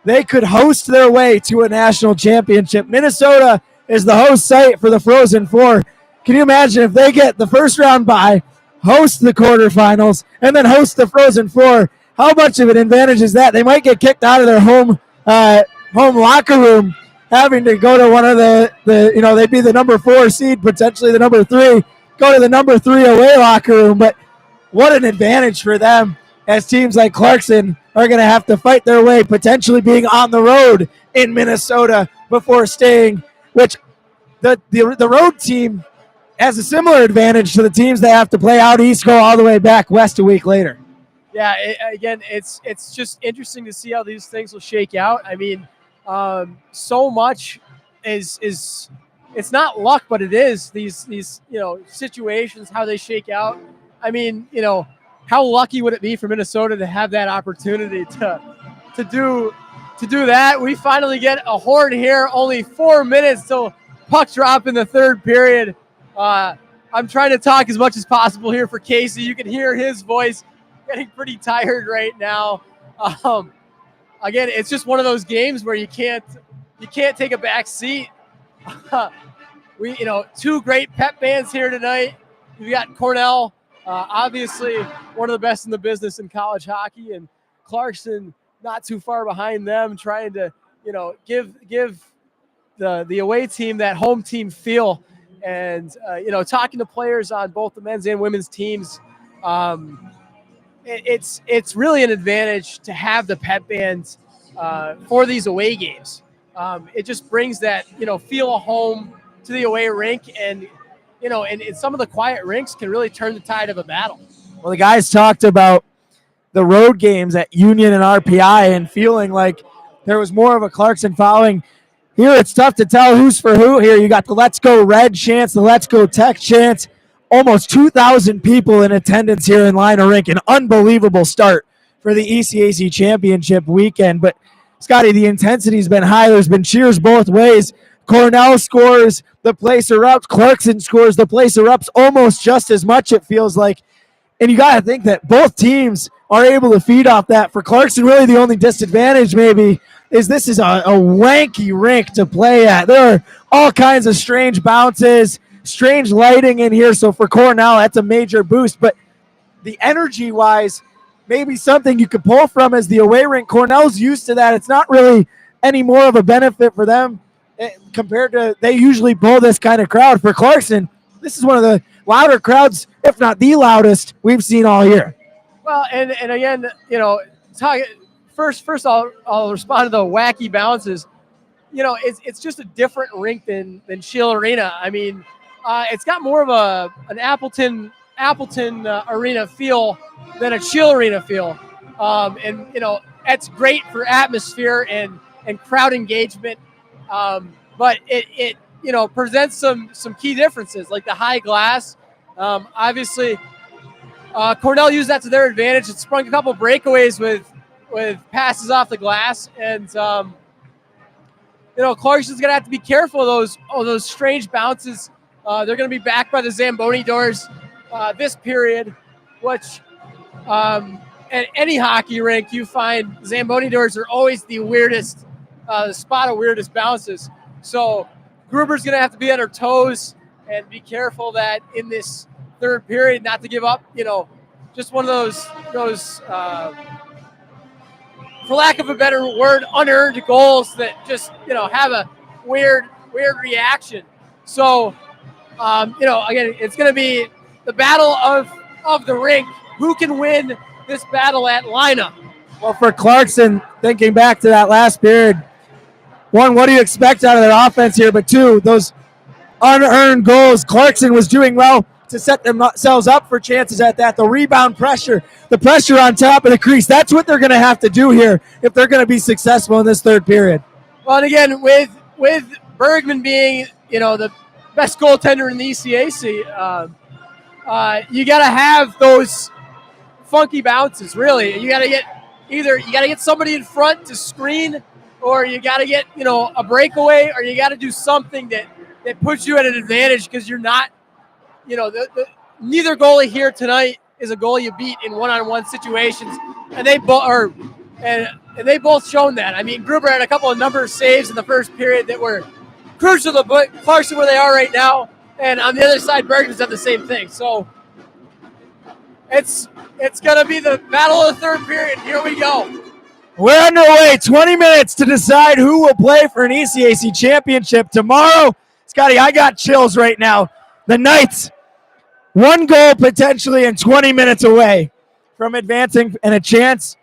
they could host their way to a national championship. Minnesota is the host site for the Frozen Four. Can you imagine if they get the first round bye, host the quarterfinals, and then host the Frozen Four? How much of an advantage is that? They might get kicked out of their home locker room, having to go to one of they'd be the number 4 seed, potentially the number 3, go to the number 3 away locker room. But what an advantage for them, as teams like Clarkson are going to have to fight their way, potentially being on the road in Minnesota before staying, which the road team has a similar advantage to the teams that have to play out east, go all the way back west a week later. Yeah, it's just interesting to see how these things will shake out. I mean, so much is it's not luck, but it is these situations, how they shake out. I mean, how lucky would it be for Minnesota to have that opportunity to do that? We finally get a horn here. Only 4 minutes till puck drop in the third period. I'm trying to talk as much as possible here for Casey. You can hear his voice getting pretty tired right now. Again, it's just one of those games where you can't take a back seat. We 2 great pep bands here tonight. We've got Cornell, obviously one of the best in the business in college hockey, and Clarkson not too far behind them, trying to give the away team that home team feel. And talking to players on both the men's and women's teams, it's really an advantage to have the pep bands for these away games. It just brings that feel of home to the away rink, and and some of the quiet rinks can really turn the tide of a battle. Well, the guys talked about the road games at Union and RPI and feeling like there was more of a Clarkson following. Here it's tough to tell who's for who here. You got the Let's Go Red chants, the Let's Go Tech chants. Almost 2,000 people in attendance here in Liner Rink. An unbelievable start for the ECAC championship weekend. But, Scotty, the intensity's been high. There's been cheers both ways. Cornell scores, the place erupts. Clarkson scores, the place erupts almost just as much, it feels like. And you got to think that both teams are able to feed off that. For Clarkson, really the only disadvantage maybe is this is a wanky rink to play at. There are all kinds of strange bounces, strange lighting in here. So for Cornell, that's a major boost. But the energy-wise, maybe something you could pull from as the away rink. Cornell's used to that. It's not really any more of a benefit for them compared to they usually pull this kind of crowd. For Clarkson, this is one of the louder crowds, if not the loudest, we've seen all year. Well, and again, First, I'll respond to the wacky bounces. It's just a different rink than Shield Arena. I mean, it's got more of an Appleton Arena feel than a Shield Arena feel, and that's great for atmosphere and crowd engagement. But it presents some key differences, like the high glass. Obviously, Cornell used that to their advantage. It sprung a couple breakaways with passes off the glass, and Clarkson's gonna have to be careful of those strange bounces. They're gonna be backed by the Zamboni doors this period, which at any hockey rink, you find Zamboni doors are always the weirdest, the spot of weirdest bounces. So Gruber's going to have to be on her toes and be careful that in this third period not to give up, just one of those for lack of a better word, unearned goals that just, have a weird reaction. So, again, it's going to be the battle of the rink. Who can win this battle at lineup? Well, for Clarkson, thinking back to that last period, one, what do you expect out of their offense here? But two, those unearned goals, Clarkson was doing well to set themselves up for chances at that. The rebound pressure, the pressure on top of the crease, that's what they're going to have to do here if they're going to be successful in this third period. Well, and again, with Bergman being, the best goaltender in the ECAC, you got to have those funky bounces, really. You got to get somebody in front to screen, or you got to get, a breakaway, or you got to do something that puts you at an advantage because you're not, neither goalie here tonight is a goalie you beat in one-on-one situations, and they both shown that. I mean, Gruber had a couple of number of saves in the first period that were crucial to put Clarkson where they are right now, and on the other side, Bergen's done the same thing. So it's going to be the battle of the third period. Here we go. We're underway. 20 minutes to decide who will play for an ECAC championship tomorrow. Scotty, I got chills right now. The Knights, one goal potentially in 20 minutes away from advancing and a chance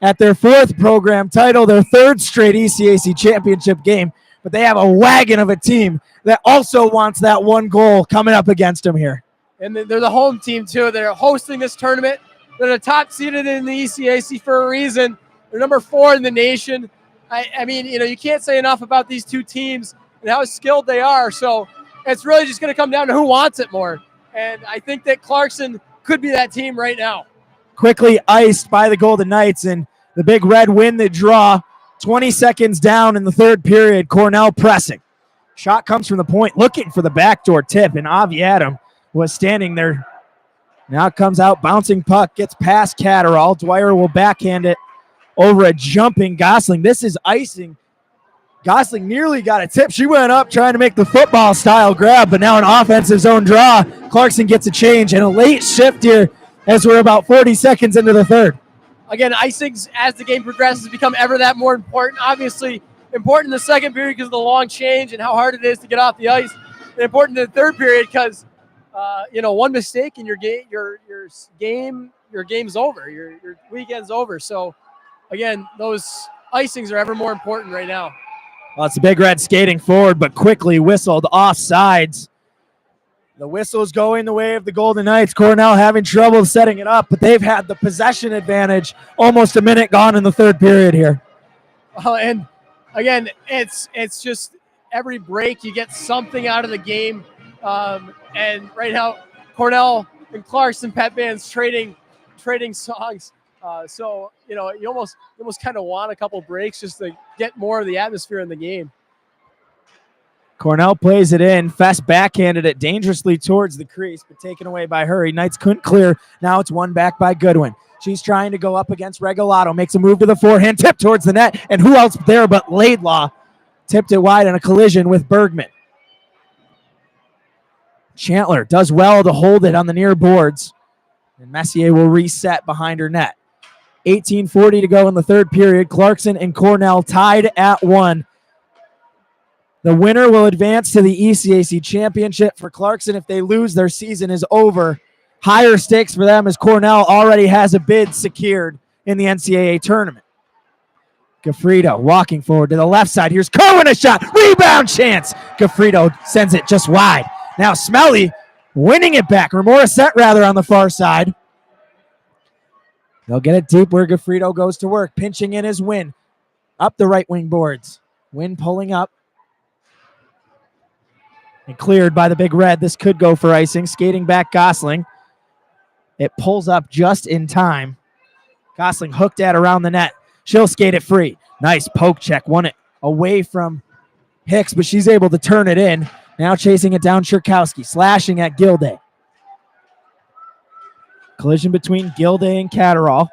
at their fourth program title, their third straight ECAC championship game. But they have a wagon of a team that also wants that one goal coming up against them here. And they're the home team, too. They're hosting this tournament. They're the top seeded in the ECAC for a reason. They're number 4 in the nation. I mean, you can't say enough about these two teams and how skilled they are. So it's really just going to come down to who wants it more. And I think that Clarkson could be that team right now. Quickly iced by the Golden Knights, and the Big Red win the draw. 20 seconds down in the third period. Cornell pressing. Shot comes from the point, looking for the backdoor tip, and Avi Adam was standing there. Now it comes out, bouncing puck, gets past Catterall. Dwyer will backhand it over a jumping Gosling. This is icing. Gosling nearly got a tip. She went up trying to make the football style grab, but now an offensive zone draw. Clarkson gets a change and a late shift here as we're about 40 seconds into the third. Again, icings as the game progresses become ever that more important. Obviously important in the second period because of the long change and how hard it is to get off the ice. And important in the third period because one mistake in your game, your game's over. Your weekend's over. So again, those icings are ever more important right now. Well, it's the Big Red skating forward, but quickly whistled off sides. The whistle's going the way of the Golden Knights. Cornell having trouble setting it up, but they've had the possession advantage. Almost a minute gone in the third period here. And again, it's just every break you get something out of the game. And right now, Cornell and Clarkson pet bands trading songs. So you almost kind of want a couple breaks just to get more of the atmosphere in the game. Cornell plays it in. Fest backhanded it dangerously towards the crease, but taken away by Hurry. Knights couldn't clear. Now it's won back by Goodwin. She's trying to go up against Regalado. Makes a move to the forehand, tip towards the net. And who else there but Laidlaw? Tipped it wide in a collision with Bergman. Chandler does well to hold it on the near boards. And Messier will reset behind her net. 18:40 to go in the third period. Clarkson and Cornell tied at 1. The winner will advance to the ECAC championship. For Clarkson, if they lose, their season is over. Higher stakes for them as Cornell already has a bid secured in the NCAA tournament. Gaffredo walking forward to the left side. Here's Cohen, a shot. Rebound chance. Gaffredo sends it just wide. Now Smelly winning it back, or Morissette rather, on the far side. They'll get it deep where Gaffredo goes to work. Pinching in his Win. Up the right wing boards. Win pulling up. And cleared by the Big Red. This could go for icing. Skating back Gosling. It pulls up just in time. Gosling hooked at around the net. She'll skate it free. Nice poke check. Won it away from Hicks, but she's able to turn it in. Now chasing it down Cherkowski. Slashing at Gilday. Collision between Gilday and Catterall.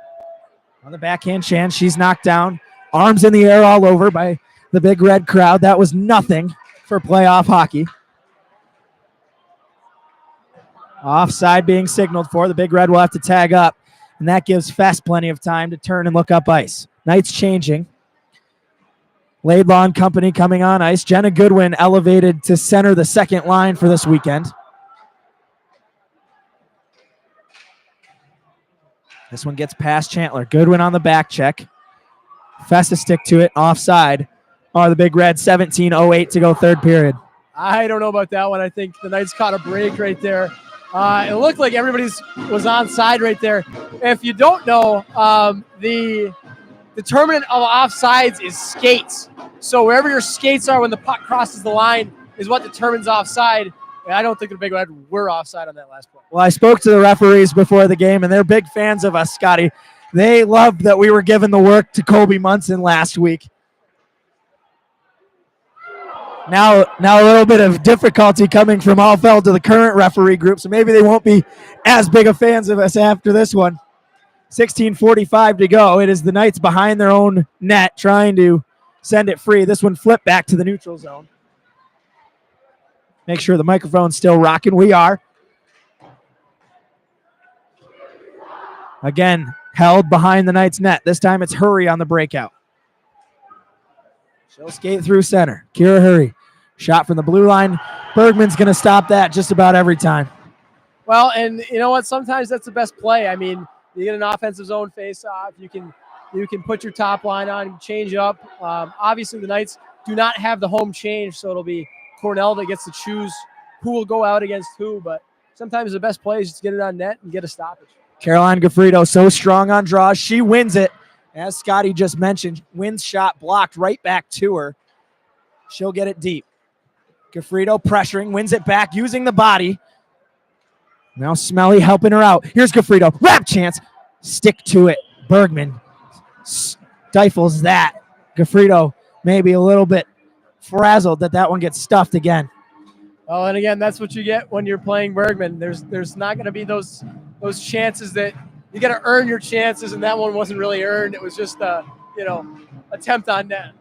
On the backhand, Chan, she's knocked down. Arms in the air all over by the big red crowd. That was nothing for playoff hockey. Offside being signaled for. The big red will have to tag up, and that gives Fest plenty of time to turn and look up ice. Knights changing. Laidlaw and company coming on ice. Jenna Goodwin elevated to center the second line for this weekend. This one gets past Chandler. Goodwin on the back check. Fest to stick to it. Offside. The big red. 17:08 to go third period. I don't know about that one. I think the Knights caught a break right there. It looked like everybody was onside right there. If you don't know, the determinant of offsides is skates. So wherever your skates are when the puck crosses the line is what determines offside. And I don't think the Big Red were offside on that last play. Well, I spoke to the referees before the game, and they're big fans of us, Scotty. They loved that we were giving the work to Kobe Munson last week. Now a little bit of difficulty coming from Allfeld to the current referee group, so maybe they won't be as big of fans of us after this one. 16:45 to go. It is the Knights behind their own net trying to send it free. This one flipped back to the neutral zone. Make sure the microphone's still rocking. We are. Again, held behind the Knights net. This time it's Hurry on the breakout. She'll skate through center. Kira Hurry. Shot from the blue line. Bergman's going to stop that just about every time. Well, and you know what? Sometimes that's the best play. I mean, you get an offensive zone face-off. You can put your top line on, change up. Obviously, the Knights do not have the home change, so it'll be Cornell that gets to choose who will go out against who. But sometimes the best play is just get it on net and get a stoppage. Caroline Gaffredo so strong on draws. She wins it. As Scotty just mentioned, wins shot blocked right back to her. She'll get it deep. Gaffredo pressuring, wins it back, using the body. Now Smelly helping her out. Here's Gaffredo. Wrap chance. Stick to it. Bergman stifles that. Gaffredo maybe a little bit frazzled that one gets stuffed again. Well, and again, that's what you get when you're playing Bergman. There's not going to be those chances that you got to earn your chances, and that one wasn't really earned. It was just a attempt on net.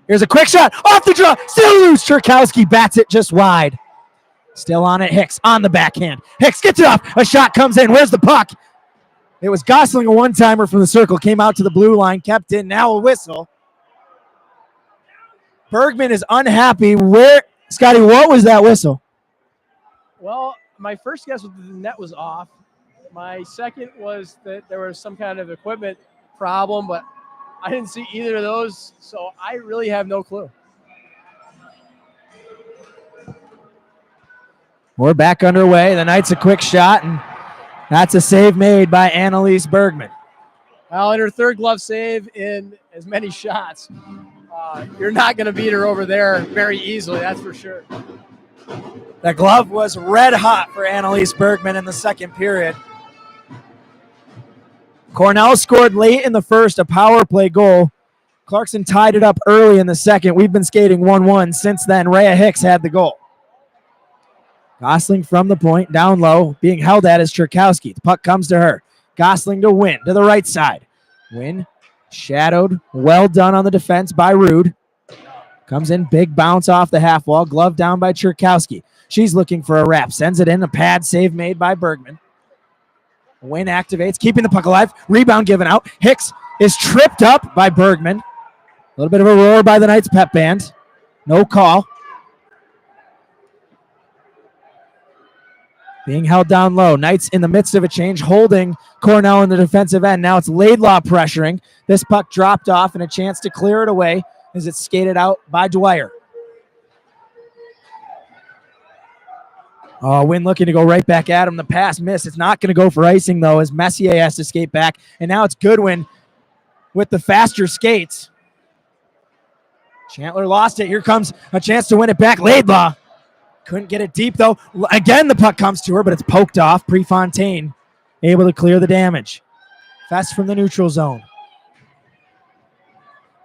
Here's a quick shot off the draw. Still loose. Cherkowski bats it just wide. Still on it. Hicks on the backhand. Hicks gets it off. A shot comes in. Where's the puck? It was Gosling, a one-timer from the circle. Came out to the blue line. Kept in. Now a whistle. Bergman is unhappy. Scotty, what was that whistle? Well, my first guess was the net was off. My second was that there was some kind of equipment problem, but I didn't see either of those, so I really have no clue. We're back underway. The Knights a quick shot, and that's a save made by Annalise Bergman. Well, in her third glove save in as many shots, you're not going to beat her over there very easily, that's for sure. The glove was red hot for Annalise Bergman in the second period. Cornell scored late in the first, a power play goal. Clarkson tied it up early in the second. We've been skating 1-1 since then. Rhea Hicks had the goal. Gosling from the point, down low, being held at is Cherkowski. The puck comes to her. Gosling to Wynn, to the right side. Wynn shadowed, well done on the defense by Rude. Comes in, big bounce off the half wall, glove down by Cherkowski. She's looking for a wrap, sends it in, a pad save made by Bergman. Wynn activates, keeping the puck alive. Rebound given out. Hicks is tripped up by Bergman. A little bit of a roar by the Knights pep band. No call. Being held down low. Knights in the midst of a change, holding Cornell in the defensive end. Now it's Laidlaw pressuring. This puck dropped off and a chance to clear it away as it's skated out by Dwyer. Wynn looking to go right back at him. The pass missed. It's not going to go for icing, though, as Messier has to skate back. And now it's Goodwin with the faster skates. Chandler lost it. Here comes a chance to win it back. Laidlaw couldn't get it deep, though. Again, the puck comes to her, but it's poked off. Prefontaine able to clear the damage. Fest from the neutral zone.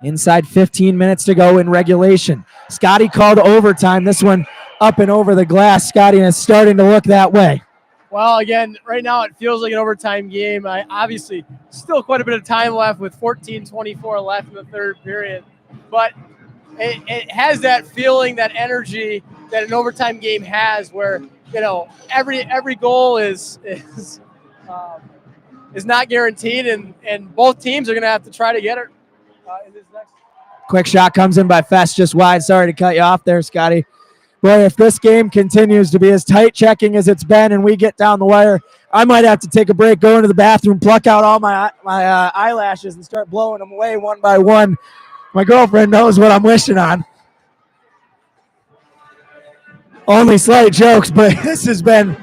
Inside 15 minutes to go in regulation. Scotty called overtime. This one up and over the glass. Scotty, and it's starting to look that way. Well, again, right now it feels like an overtime game. Obviously, still quite a bit of time left with 14:24 left in the third period. But it has that feeling, that energy that an overtime game has where, every goal is not guaranteed, and both teams are going to have to try to get it in this next. Quick shot comes in by Fest just wide. Sorry to cut you off there, Scotty. Boy, if this game continues to be as tight checking as it's been and we get down the wire, I might have to take a break, go into the bathroom, pluck out all my eyelashes and start blowing them away one by one. My girlfriend knows what I'm wishing on. Only slight jokes, but this has been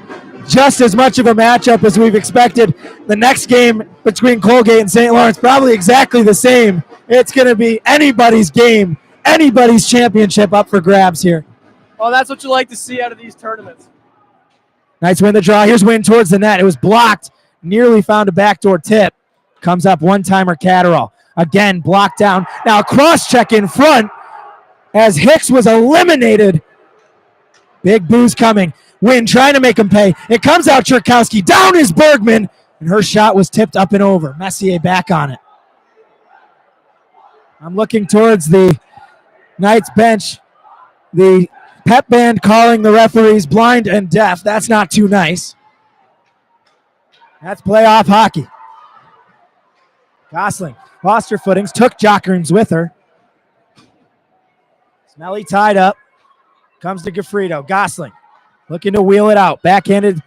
just as much of a matchup as we've expected. The next game between Colgate and St. Lawrence, probably exactly the same. It's going to be anybody's game, anybody's championship up for grabs here. Well, that's what you like to see out of these tournaments. Knights win the draw. Here's Wynn towards the net. It was blocked. Nearly found a backdoor tip. Comes up one-timer Catterall. Again, blocked down. Now a cross-check in front as Hicks was eliminated. Big booze coming. Wynn trying to make him pay. It comes out Cherkowski. Down is Bergman. And her shot was tipped up and over. Messier back on it. I'm looking towards the Knights bench. The pep band calling the referees blind and deaf. That's not too nice. That's playoff hockey. Gosling lost her footings, took Jockerings with her. Smelly tied up. Comes to Gaffredo. Gosling looking to wheel it out. Backhanded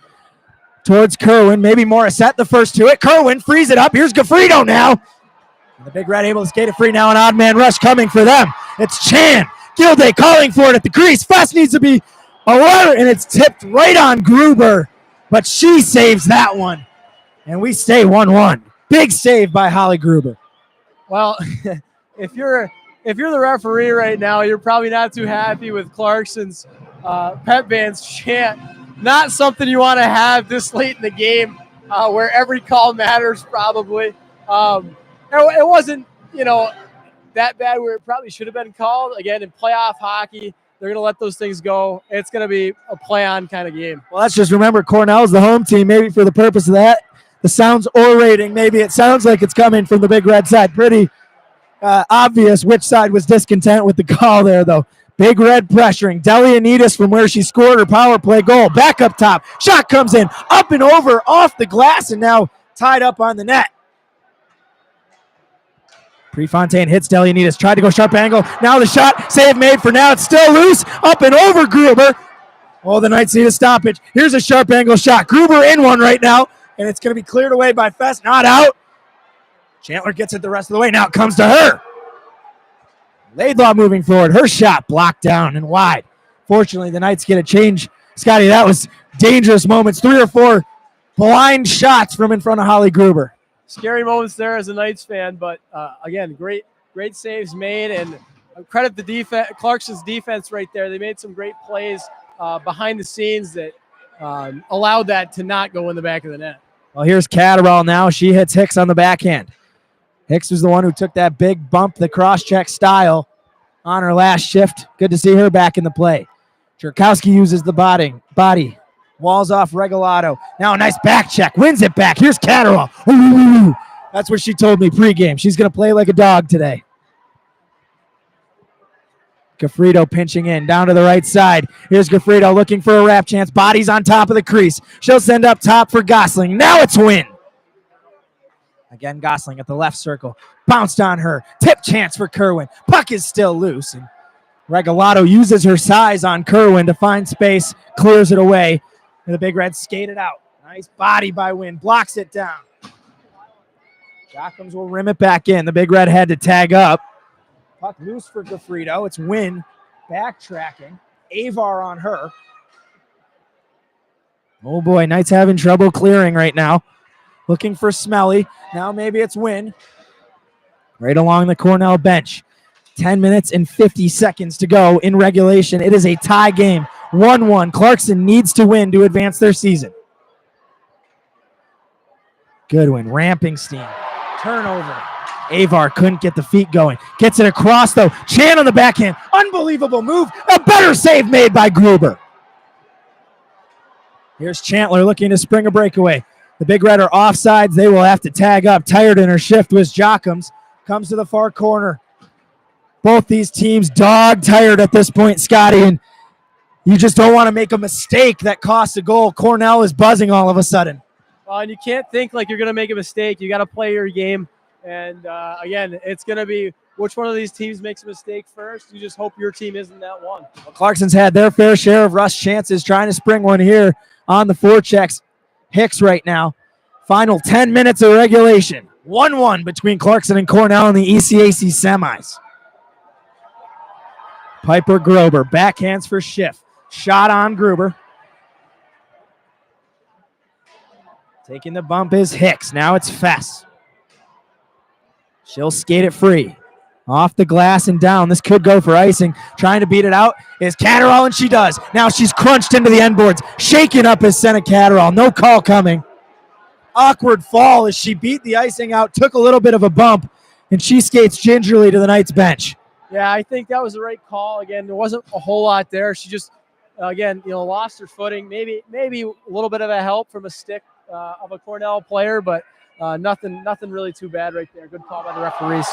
towards Kerwin. Maybe Morissette the first to it. Kerwin frees it up. Here's Gaffredo now. And the Big Red able to skate it free now. An odd man rush coming for them. It's Chan. Gilday calling for it at the crease. Fest needs to be alert, and it's tipped right on Gruber. But she saves that one. And we stay 1-1. Big save by Holly Gruber. Well, if you're the referee right now, you're probably not too happy with Clarkson's pep band's chant. Not something you want to have this late in the game where every call matters probably. It wasn't, that bad where it probably should have been called. Again, in playoff hockey, they're going to let those things go. It's going to be a play-on kind of game. Well, let's just remember Cornell's the home team. Maybe for the purpose of that, the sounds orating, maybe it sounds like it's coming from the Big Red side. Pretty obvious which side was discontent with the call there, though. Big Red pressuring. Delianides from where she scored her power play goal. Back up top. Shot comes in. Up and over off the glass and now tied up on the net. Prefontaine hits Delianides. Tried to go sharp angle. Now the shot. Save made for now. It's still loose. Up and over Gruber. Oh, the Knights need a stoppage. Here's a sharp angle shot. Gruber in one right now. And it's going to be cleared away by Fest. Not out. Chandler gets it the rest of the way. Now it comes to her. Laidlaw moving forward. Her shot blocked down and wide. Fortunately, the Knights get a change. Scotty, that was dangerous moments. 3 or 4 blind shots from in front of Holly Gruber. Scary moments there as a Knights fan, but again, great saves made, and credit the defense, Clarkson's defense right there. They made some great plays behind the scenes that allowed that to not go in the back of the net. Well, here's Catterall now. She hits Hicks on the backhand. Hicks was the one who took that big bump, the cross-check style, on her last shift. Good to see her back in the play. Cherkowski uses the body. Walls off Regalado. Now a nice back check. Wins it back. Here's Catterall. Ooh, that's what she told me pregame. She's going to play like a dog today. Gaffredo pinching in. Down to the right side. Here's Gaffredo looking for a wrap chance. Body's on top of the crease. She'll send up top for Gosling. Now it's Wynn. Again, Gosling at the left circle. Bounced on her. Tip chance for Kerwin. Puck is still loose. And Regalado uses her size on Kerwin to find space. Clears it away. And the Big Reds skate it out. Nice body by Wynn. Blocks it down. Jockums will rim it back in. The Big Red had to tag up. Puck loose for Gaffredo. It's Wynn backtracking. Avar on her. Oh boy, Knights having trouble clearing right now. Looking for Smelly. Now maybe it's Wynn. Right along the Cornell bench. 10 minutes and 50 seconds to go in regulation. It is a tie game. 1-1. Clarkson needs to win to advance their season. Goodwin, ramping steam. Turnover. Avar couldn't get the feet going. Gets it across, though. Chan on the backhand. Unbelievable move. A better save made by Gruber. Here's Chandler looking to spring a breakaway. The Big Red are offsides. They will have to tag up. Tired in her shift was Jockums. Comes to the far corner. Both these teams dog tired at this point, Scotty, and you just don't want to make a mistake that costs a goal. Cornell is buzzing all of a sudden. Well, and you can't think like you're going to make a mistake. You got to play your game. And again, it's going to be which one of these teams makes a mistake first. You just hope your team isn't that one. Well, Clarkson's had their fair share of rush chances, trying to spring one here on the forechecks. Hicks right now. Final 10 minutes of regulation. 1-1 between Clarkson and Cornell in the ECAC semis. Piper Grober, backhands for Schiff. Shot on Gruber. Taking the bump is Hicks. Now it's Fess. She'll skate it free. Off the glass and down. This could go for icing. Trying to beat it out is Catterall, and she does. Now she's crunched into the end boards. Shaking up is Senna Catterall. No call coming. Awkward fall as she beat the icing out. Took a little bit of a bump, and she skates gingerly to the Knights bench. Yeah, I think that was the right call. Again, there wasn't a whole lot there. She just, again, lost her footing. Maybe a little bit of a help from a stick of a Cornell player, but nothing really too bad right there. Good call by the referees.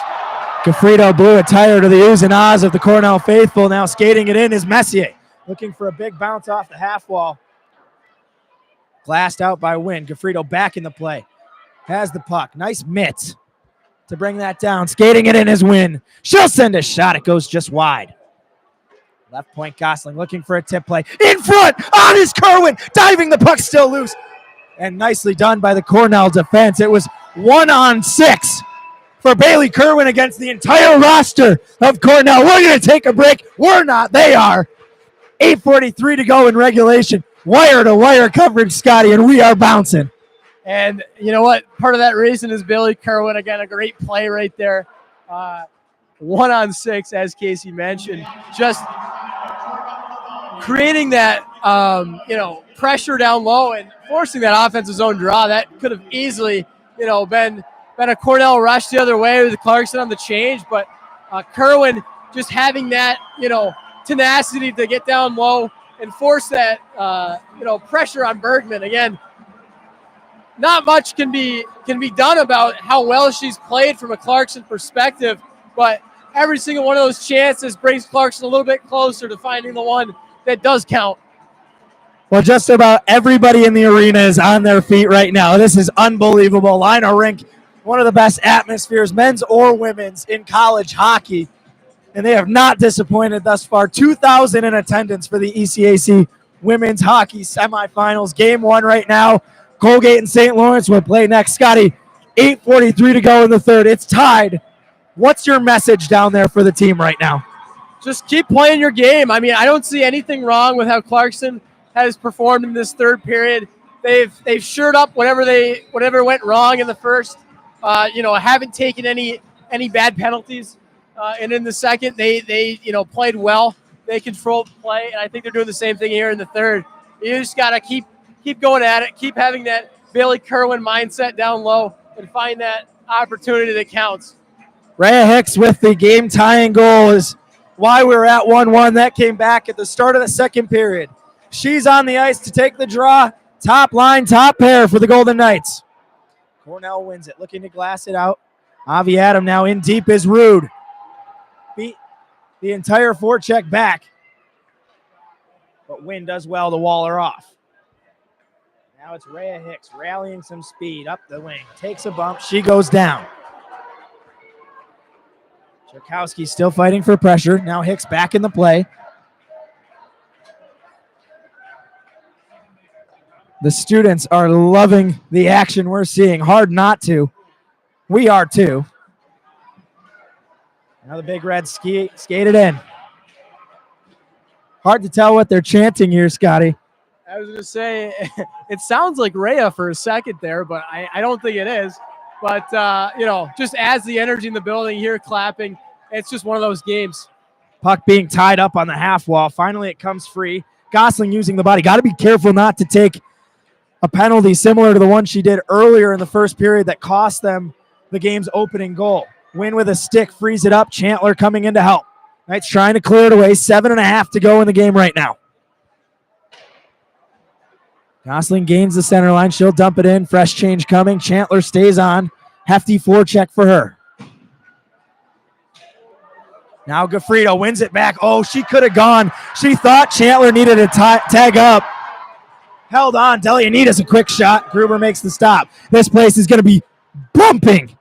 Gafrito blew a tire to the oohs and ahs of the Cornell faithful. Now skating it in is Messier, looking for a big bounce off the half wall. Glassed out by Wynn. Gafrito back in the play. Has the puck. Nice mitt to bring that down. Skating it in is Wynn. She'll send a shot. It goes just wide. Left point Gosling looking for a tip play. In front on is Kerwin. Diving, the puck still loose. And nicely done by the Cornell defense. It was 1-on-6 for Bailey Kerwin against the entire roster of Cornell. We're going to take a break. We're not. They are. 8:43 to go in regulation. Wire-to-wire coverage, Scotty, and we are bouncing. And you know what? Part of that reason is Bailey Kerwin. Again, a great play right there. 1-on-6, as Casey mentioned. Just creating that, pressure down low and forcing that offensive zone draw. That could have easily, been a Cornell rush the other way with Clarkson on the change. But Kerwin just having that, tenacity to get down low and force that, pressure on Bergman. Again, not much can be done about how well she's played from a Clarkson perspective, but every single one of those chances brings Clarkson a little bit closer to finding the one that does count. Well, just about everybody in the arena is on their feet right now. This is unbelievable. Liner Rink, one of the best atmospheres, men's or women's, in college hockey. And they have not disappointed thus far. 2,000 in attendance for the ECAC women's hockey semifinals. Game 1 right now. Colgate and St. Lawrence will play next. Scotty, 8:43 to go in the third. It's tied. What's your message down there for the team right now? Just keep playing your game. I mean, I don't see anything wrong with how Clarkson has performed in this third period. They've shored up whatever went wrong in the first. Haven't taken any bad penalties. And in the second, they played well. They controlled the play, and I think they're doing the same thing here in the third. You just got to keep going at it, keep having that Bailey Kerwin mindset down low, and find that opportunity that counts. Rhea Hicks with the game-tying goal is why we're at 1-1. That came back at the start of the second period. She's on the ice to take the draw. Top line, top pair for the Golden Knights. Cornell wins it, looking to glass it out. Avi Adam now in deep is Rude. Beat the entire forecheck back. But Wynn does well to wall her off. Now it's Rhea Hicks rallying some speed up the wing. Takes a bump. She goes down. Czerkowski still fighting for pressure. Now Hicks back in the play. The students are loving the action we're seeing. Hard not to. We are too. Now the Big Reds skated in. Hard to tell what they're chanting here, Scotty. I was going to say, it sounds like Rhea for a second there, but I don't think it is. But, just as the energy in the building here clapping, it's just one of those games. Puck being tied up on the half wall. Finally, it comes free. Gosling using the body. Got to be careful not to take a penalty similar to the one she did earlier in the first period that cost them the game's opening goal. Win with a stick, frees it up. Chandler coming in to help. Knights trying to clear it away. 7.5 to go in the game right now. Gosling gains the center line. She'll dump it in. Fresh change coming. Chandler stays on. Hefty forecheck for her. Now Gaffredo wins it back. Oh, she could have gone. She thought Chandler needed to tag up. Held on. Delia needs a quick shot. Gruber makes the stop. This place is going to be bumping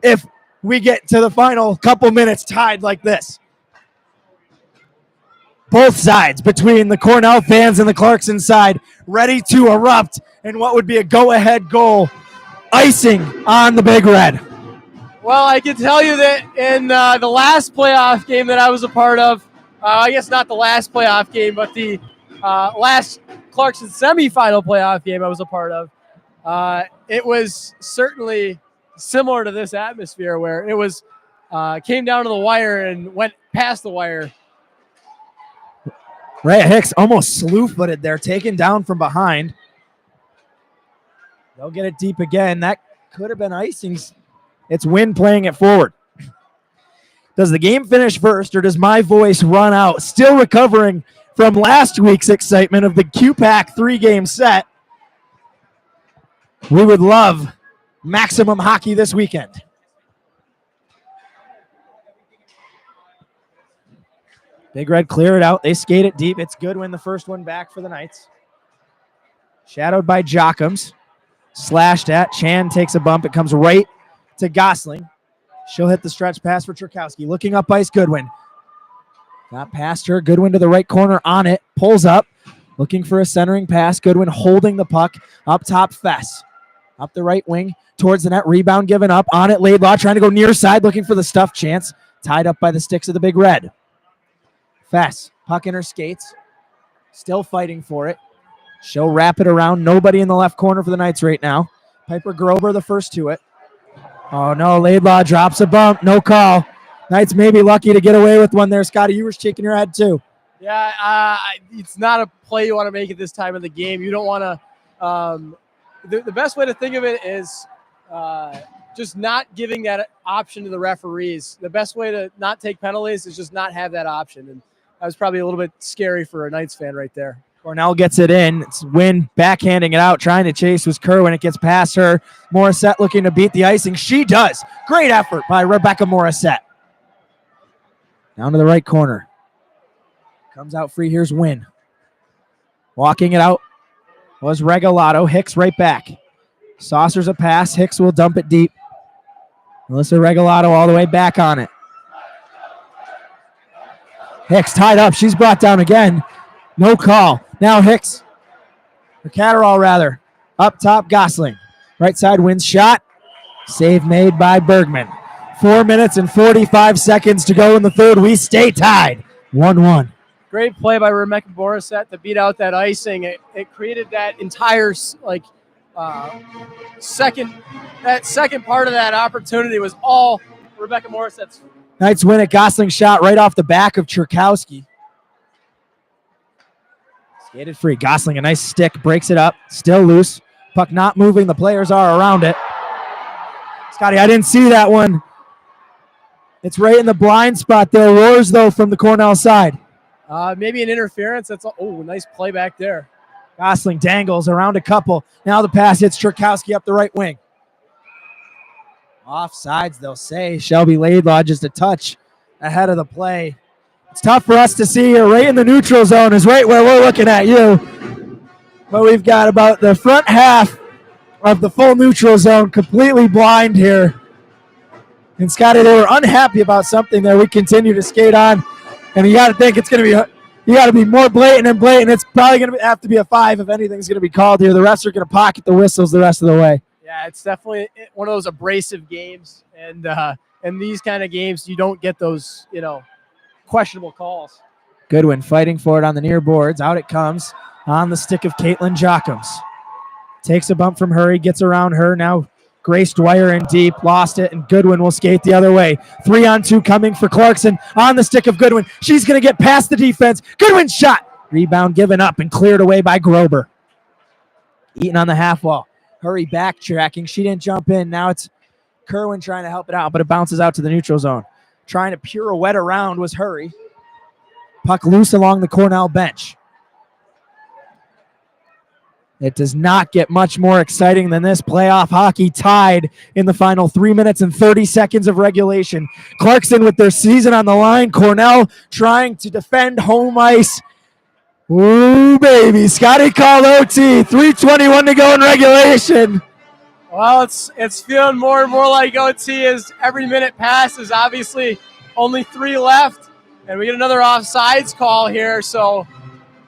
if we get to the final couple minutes tied like this. Both sides between the Cornell fans and the Clarkson side ready to erupt in what would be a go-ahead goal. Icing on the Big Red. Well, I can tell you that in the last playoff game that I was a part of, I guess not the last playoff game, but the last Clarkson semifinal playoff game I was a part of, it was certainly similar to this atmosphere where it was came down to the wire and went past the wire. Rhea Hicks almost slew-footed there, taken down from behind. They'll get it deep again. That could have been icing. It's Wynn playing it forward. Does the game finish first, or does my voice run out? Still recovering from last week's excitement of the QPAC 3-game set. We would love maximum hockey this weekend. Big Red clear it out. They skate it deep. It's Goodwin, the first one back for the Knights. Shadowed by Jockums. Slashed at. Chan takes a bump. It comes right to Gosling. She'll hit the stretch pass for Czerkowski. Looking up ice, Goodwin. Got past her. Goodwin to the right corner on it. Pulls up. Looking for a centering pass. Goodwin holding the puck. Up top, Fess. Up the right wing. Towards the net. Rebound given up. On it, Laidlaw trying to go near side. Looking for the stuff chance. Tied up by the sticks of the Big Red. Fess. Puck in her skates. Still fighting for it. She'll wrap it around. Nobody in the left corner for the Knights right now. Piper Grober the first to it. Oh, no. Laidlaw drops a bump. No call. Knights may be lucky to get away with one there. Scotty, you were shaking your head too. Yeah, it's not a play you want to make at this time of the game. You don't want to the best way to think of it is just not giving that option to the referees. The best way to not take penalties is just not have that option. And that was probably a little bit scary for a Knights fan right there. Cornell gets it in. It's Wynn backhanding it out. Trying to chase was Kerwin. It gets past her. Morissette looking to beat the icing. She does. Great effort by Rebecca Morissette. Down to the right corner. Comes out free. Here's Wynn. Walking it out was Regalado. Hicks right back. Saucers a pass. Hicks will dump it deep. Melissa Regalado all the way back on it. Hicks tied up. She's brought down again. No call. Now Hicks. Or Catterall rather. Up top, Gosling. Right side wins shot. Save made by Bergman. 4 minutes and 45 seconds to go in the third. We stay tied. 1-1. Great play by Rebecca Morissette to beat out that icing. It created that entire second part of that opportunity was all Rebecca Morissette's. Knights win it. Gosling shot right off the back of Czerkowski. Skated free. Gosling, a nice stick, breaks it up. Still loose. Puck not moving. The players are around it. Scotty, I didn't see that one. It's right in the blind spot there. Roars, though, from the Cornell side. Maybe an interference. That's nice play back there. Gosling dangles around a couple. Now the pass hits Czerkowski up the right wing. Offsides, they'll say. Shelby Laidlaw just a touch ahead of the play. It's tough for us to see here. Right in the neutral zone is right where we're looking at you. But we've got about the front half of the full neutral zone completely blind here. And Scotty, they were unhappy about something there. We continue to skate on. And you got to think it's going to be, you got to be more blatant and blatant. It's probably going to have to be a 5 if anything's going to be called here. The refs are going to pocket the whistles the rest of the way. Yeah, it's definitely one of those abrasive games. And in these kind of games, you don't get those, questionable calls. Goodwin fighting for it on the near boards. Out it comes on the stick of Caitlin Jockums. Takes a bump from Hurry, gets around her. Now Grace Dwyer in deep, lost it, and Goodwin will skate the other way. 3-on-2 coming for Clarkson on the stick of Goodwin. She's going to get past the defense. Goodwin's shot. Rebound given up and cleared away by Grober. Eaton on the half wall. Hurry backtracking. She didn't jump in. Now it's Kerwin trying to help it out, but it bounces out to the neutral zone. Trying to pirouette around was Hurry. Puck loose along the Cornell bench. It does not get much more exciting than this. Playoff hockey tied in the final 3 minutes and 30 seconds of regulation. Clarkson with their season on the line. Cornell trying to defend home ice. Ooh, baby. Scotty called OT. 3:21 to go in regulation. Well, it's feeling more and more like OT as every minute passes. Obviously, only 3 left, and we get another offsides call here, so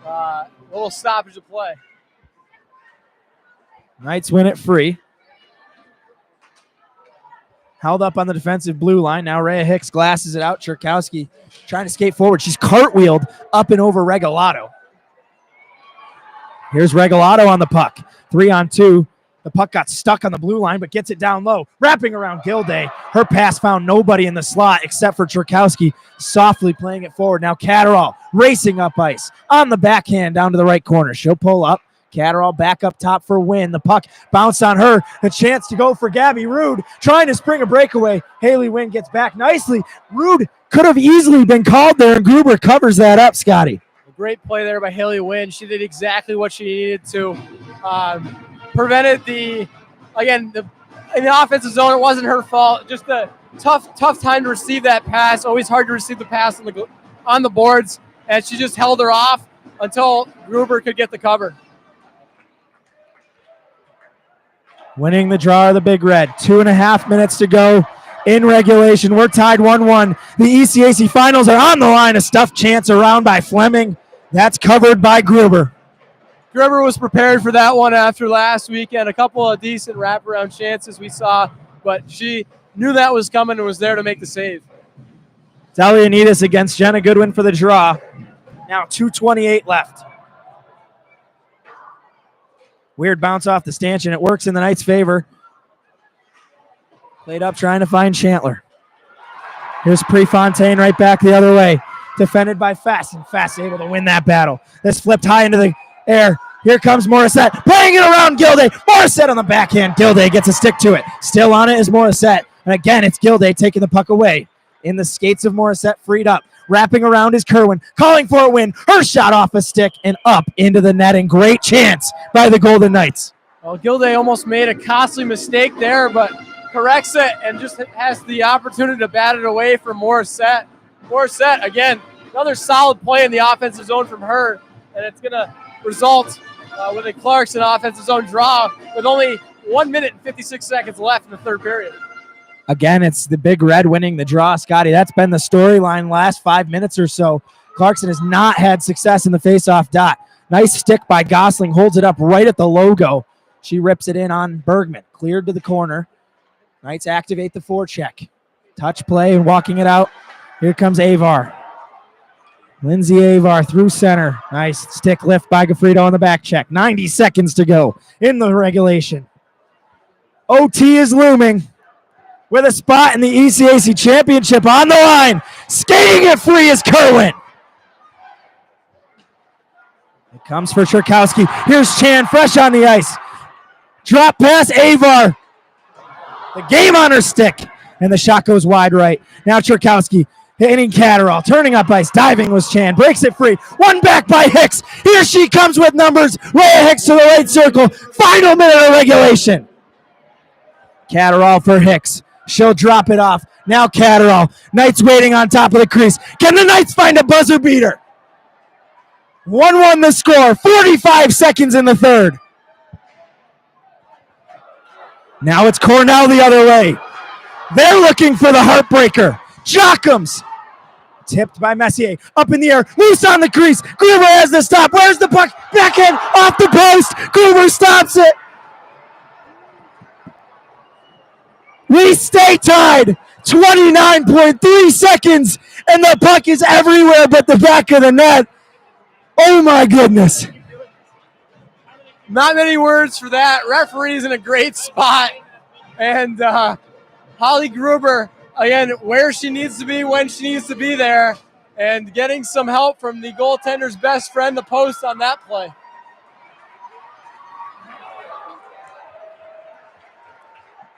a little stoppage of play. Knights win it free. Held up on the defensive blue line. Now Rhea Hicks glasses it out. Cherkowski trying to skate forward. She's cartwheeled up and over Regalado. Here's Regalado on the puck. 3-on-2. The puck got stuck on the blue line, but gets it down low. Wrapping around Gilday. Her pass found nobody in the slot except for Cherkowski, softly playing it forward. Now Catterall racing up ice. On the backhand down to the right corner. She'll pull up. Catterall back up top for Wynn. The puck bounced on her. A chance to go for Gabby Rude. Trying to spring a breakaway. Haley Wynn gets back nicely. Rude could have easily been called there, and Gruber covers that up, Scotty. A great play there by Haley Wynn. She did exactly what she needed to. Prevented in the offensive zone. It wasn't her fault. Just a tough time to receive that pass. Always hard to receive the pass on the boards. And she just held her off until Gruber could get the cover. Winning the draw of the Big Red. 2.5 minutes to go in regulation. We're tied 1-1. The ECAC finals are on the line. A stuffed chance around by Fleming. That's covered by Gruber. Gruber was prepared for that one after last weekend. A couple of decent wraparound chances we saw, but she knew that was coming and was there to make the save. Delianides against Jenna Goodwin for the draw. Now 2:28 left. Weird bounce off the stanchion. It works in the Knights' favor. Played up trying to find Chantler. Here's Prefontaine right back the other way. Defended by Fass, and Fass able to win that battle. This flipped high into the air. Here comes Morissette. Playing it around Gilday. Morissette on the backhand. Gilday gets a stick to it. Still on it is Morissette. And again, it's Gilday taking the puck away. In the skates of Morissette, freed up. Wrapping around is Kerwin, calling for a win. Her shot off a stick and up into the net, and great chance by the Golden Knights. Well, Gilday almost made a costly mistake there, but corrects it and just has the opportunity to bat it away from Morissette. Morissette, again, another solid play in the offensive zone from her, and it's going to result with a Clarkson offensive zone draw with only 1 minute and 56 seconds left in the third period. Again, it's the Big Red winning the draw, Scotty. That's been the storyline last 5 minutes or so. Clarkson has not had success in the faceoff dot. Nice stick by Gosling, holds it up right at the logo. She rips it in on Bergman, cleared to the corner. Knights activate the forecheck. Touch play and walking it out. Here comes Avar. Lindsay Avar through center. Nice stick lift by Gaffredo on the back check. 90 seconds to go in the regulation. OT is looming with a spot in the ECAC championship on the line. Skating it free is Kerwin. It comes for Cherkowski. Here's Chan fresh on the ice. Drop pass Avar. The game on her stick. And the shot goes wide right. Now Cherkowski hitting Catterall. Turning up ice. Diving was Chan. Breaks it free. One back by Hicks. Here she comes with numbers. Rhea Hicks to the right circle. Final minute of regulation. Catterall for Hicks. She'll drop it off. Now Catterall. Knights waiting on top of the crease. Can the Knights find a buzzer beater? 1-1 the score. 45 seconds in the third. Now it's Cornell the other way. They're looking for the heartbreaker. Jockums. Tipped by Messier. Up in the air. Loose on the crease. Gruber has the stop. Where's the puck? Backhand off the post. Gruber stops it. We stay tied. 29.3 seconds. And the puck is everywhere but the back of the net. Oh my goodness. Not many words for that. Referee's in a great spot. And Holly Gruber, again, where she needs to be, when she needs to be there. And getting some help from the goaltender's best friend, the post, on that play.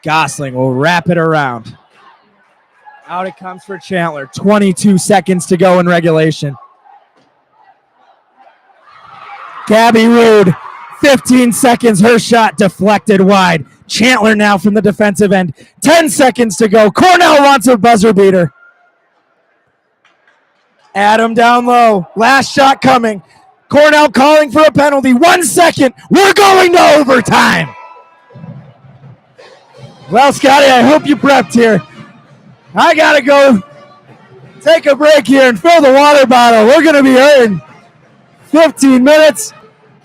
Gosling will wrap it around. Out it comes for Chandler. 22 seconds to go in regulation. Gabby Rude 15 seconds, her shot deflected wide. Chandler now from the defensive end. 10 seconds to go. Cornell wants a buzzer beater. Adam down low. Last shot coming. Cornell calling for a penalty. 1 second. We're going to overtime. Well, Scotty, I hope you prepped here. I got to go take a break here and fill the water bottle. We're going to be hurting. 15 minutes.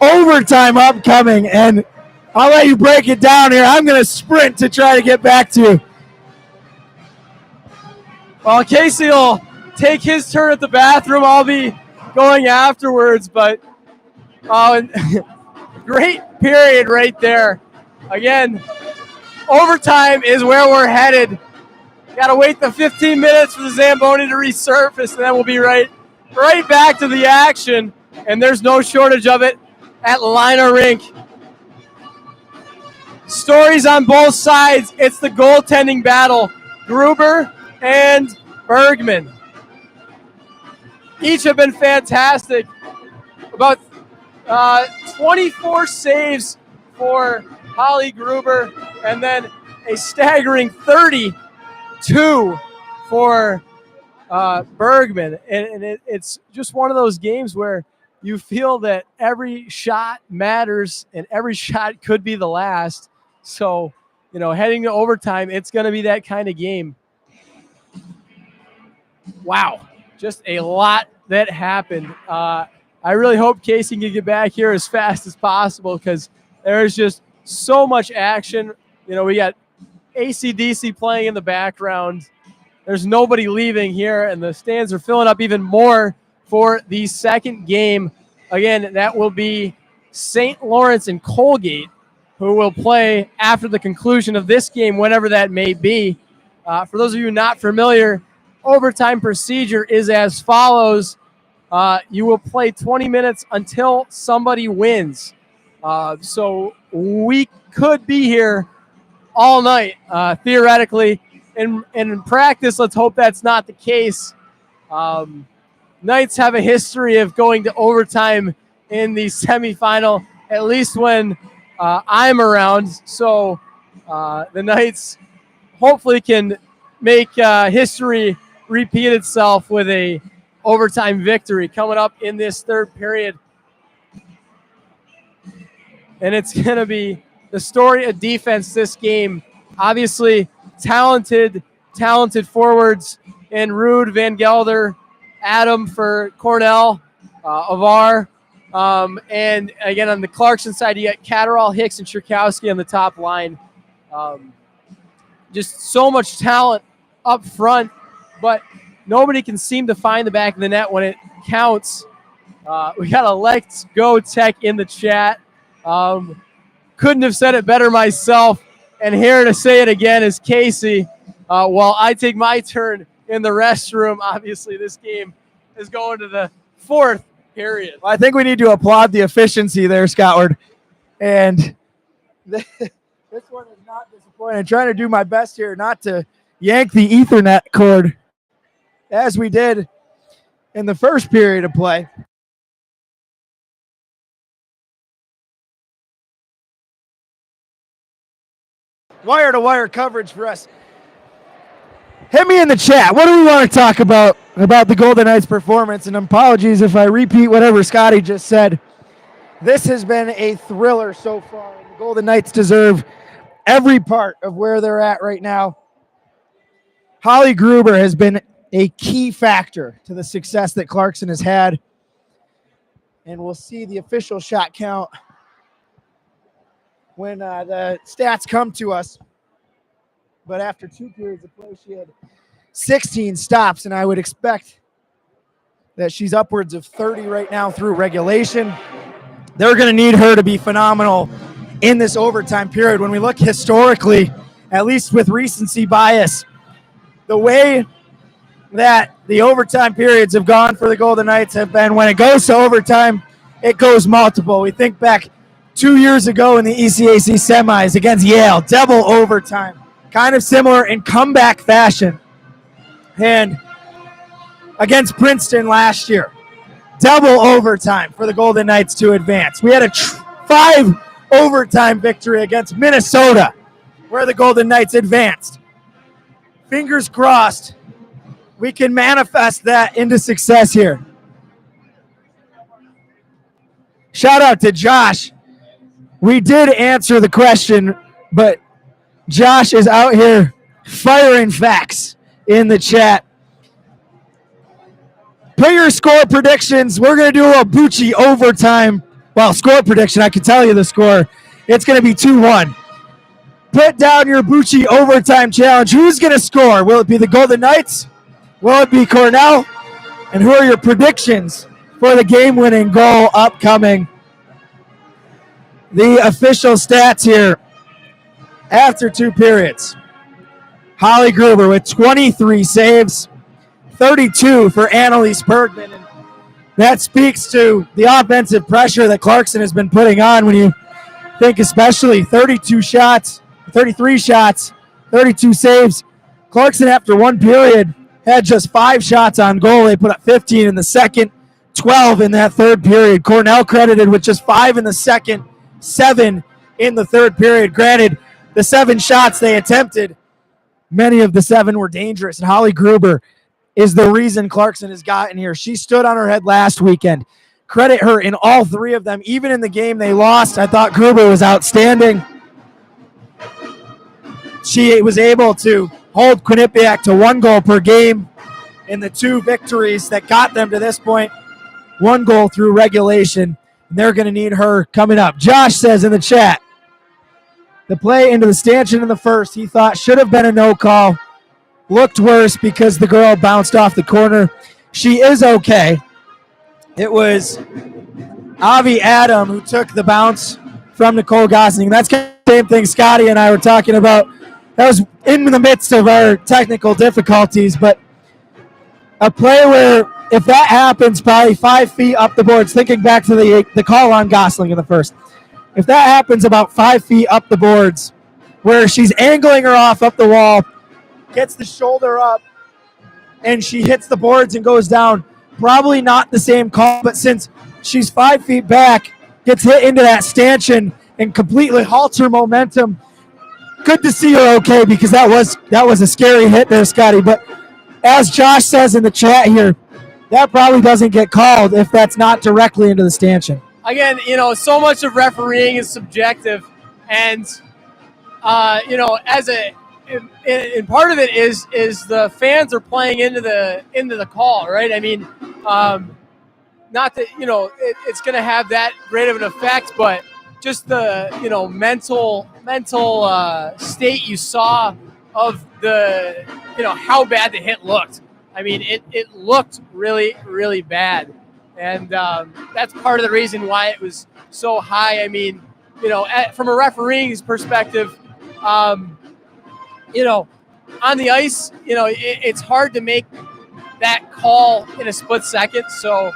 Overtime upcoming, and I'll let you break it down here. I'm going to sprint to try to get back to you. Well, Casey will take his turn at the bathroom. I'll be going afterwards, but great period right there. Again, overtime is where we're headed. Got to wait the 15 minutes for the Zamboni to resurface, and then we'll be right back to the action, and there's no shortage of it at Liner Rink. Stories on both sides. It's the goaltending battle. Gruber and Bergman. Each have been fantastic. About 24 saves for Holly Gruber, and then a staggering 32 for Bergman. And it's just one of those games where you feel that every shot matters and every shot could be the last. So, heading to overtime, it's going to be that kind of game. Wow. Just a lot that happened. I really hope Casey can get back here as fast as possible because there's just so much action. We got AC/DC playing in the background. There's nobody leaving here, and the stands are filling up even more for the second game. Again, that will be St. Lawrence and Colgate, who will play after the conclusion of this game, whenever that may be. For those of you not familiar, overtime procedure is as follows. You will play 20 minutes until somebody wins. So we could be here all night, theoretically. And in practice, let's hope that's not the case. Knights have a history of going to overtime in the semifinal, at least when I'm around. So the Knights hopefully can make history repeat itself with a overtime victory coming up in this third period. And it's going to be the story of defense this game. Obviously, talented forwards in Rude, Van Gelder, Adam for Cornell, Avar. And again, on the Clarkson side, you got Catterall, Hicks, and Cherkowski on the top line. Just so much talent up front, but nobody can seem to find the back of the net when it counts. We got a Let's Go Tech in the chat. Couldn't have said it better myself. And here to say it again is Casey. While I take my turn in the restroom, obviously this game is going to the fourth period. Well, I think we need to applaud the efficiency there, Scottward. And this one is not disappointing. I'm trying to do my best here not to yank the Ethernet cord as we did in the first period of play. Wire-to-wire coverage for us. Hit me in the chat. What do we want to talk about the Golden Knights' performance? And apologies if I repeat whatever Scotty just said. This has been a thriller so far. The Golden Knights deserve every part of where they're at right now. Holly Gruber has been a key factor to the success that Clarkson has had. And we'll see the official shot count when the stats come to us. But after 2 periods of play, she had 16 stops, and I would expect that she's upwards of 30 right now through regulation. They're going to need her to be phenomenal in this overtime period. When we look historically, at least with recency bias, the way that the overtime periods have gone for the Golden Knights have been when it goes to overtime, it goes multiple. We think back 2 years ago in the ECAC semis against Yale, double overtime. Kind of similar in comeback fashion. And against Princeton last year, double overtime for the Golden Knights to advance. We had a 5 overtime victory against Minnesota, where the Golden Knights advanced. Fingers crossed we can manifest that into success here. Shout out to Josh. We did answer the question, but Josh is out here firing facts in the chat. Put your score predictions. We're going to do a Bucci overtime. Well, score prediction, I can tell you the score. It's going to be 2-1. Put down your Bucci overtime challenge. Who's going to score? Will it be the Golden Knights? Will it be Cornell? And who are your predictions for the game-winning goal upcoming? The official stats here after 2 periods. Holly Gruber with 23 saves, 32 for Annalise Bergman. And that speaks to the offensive pressure that Clarkson has been putting on when you think especially 33 shots, 32 saves. Clarkson, after 1 period, had just 5 shots on goal. They put up 15 in the second, 12 in that third period. Cornell credited with just 5 in the second, 7 in the third period. Granted, the 7 shots they attempted, many of the 7 were dangerous. And Holly Gruber is the reason Clarkson has gotten here. She stood on her head last weekend. Credit her in all 3 of them. Even in the game they lost, I thought Gruber was outstanding. She was able to hold Quinnipiac to 1 goal per game in the 2 victories that got them to this point. 1 goal through regulation. And they're going to need her coming up. Josh says in the chat, the play into the stanchion in the first, he thought should have been a no call. Looked worse because the girl bounced off the corner. She is okay. It was Avi Adam who took the bounce from Nicole Gosling. That's kind of the same thing Scotty and I were talking about. That was in the midst of our technical difficulties, but a play where if that happens probably 5 feet up the boards, thinking back to the call on Gosling in the first, if that happens about 5 feet up the boards where she's angling her off up the wall, gets the shoulder up, and she hits the boards and goes down, probably not the same call, but since she's 5 feet back, gets hit into that stanchion and completely halts her momentum, good to see her okay because that was a scary hit there, Scotty. But as Josh says in the chat here, that probably doesn't get called if that's not directly into the stanchion. Again, so much of refereeing is subjective, and as and part of it is the fans are playing into the call, right? I mean, not that it's going to have that great of an effect, but just the mental state you saw of the how bad the hit looked. I mean, it looked really, really bad. And that's part of the reason why it was so high. I mean, from a refereeing's perspective, on the ice, it's hard to make that call in a split second. So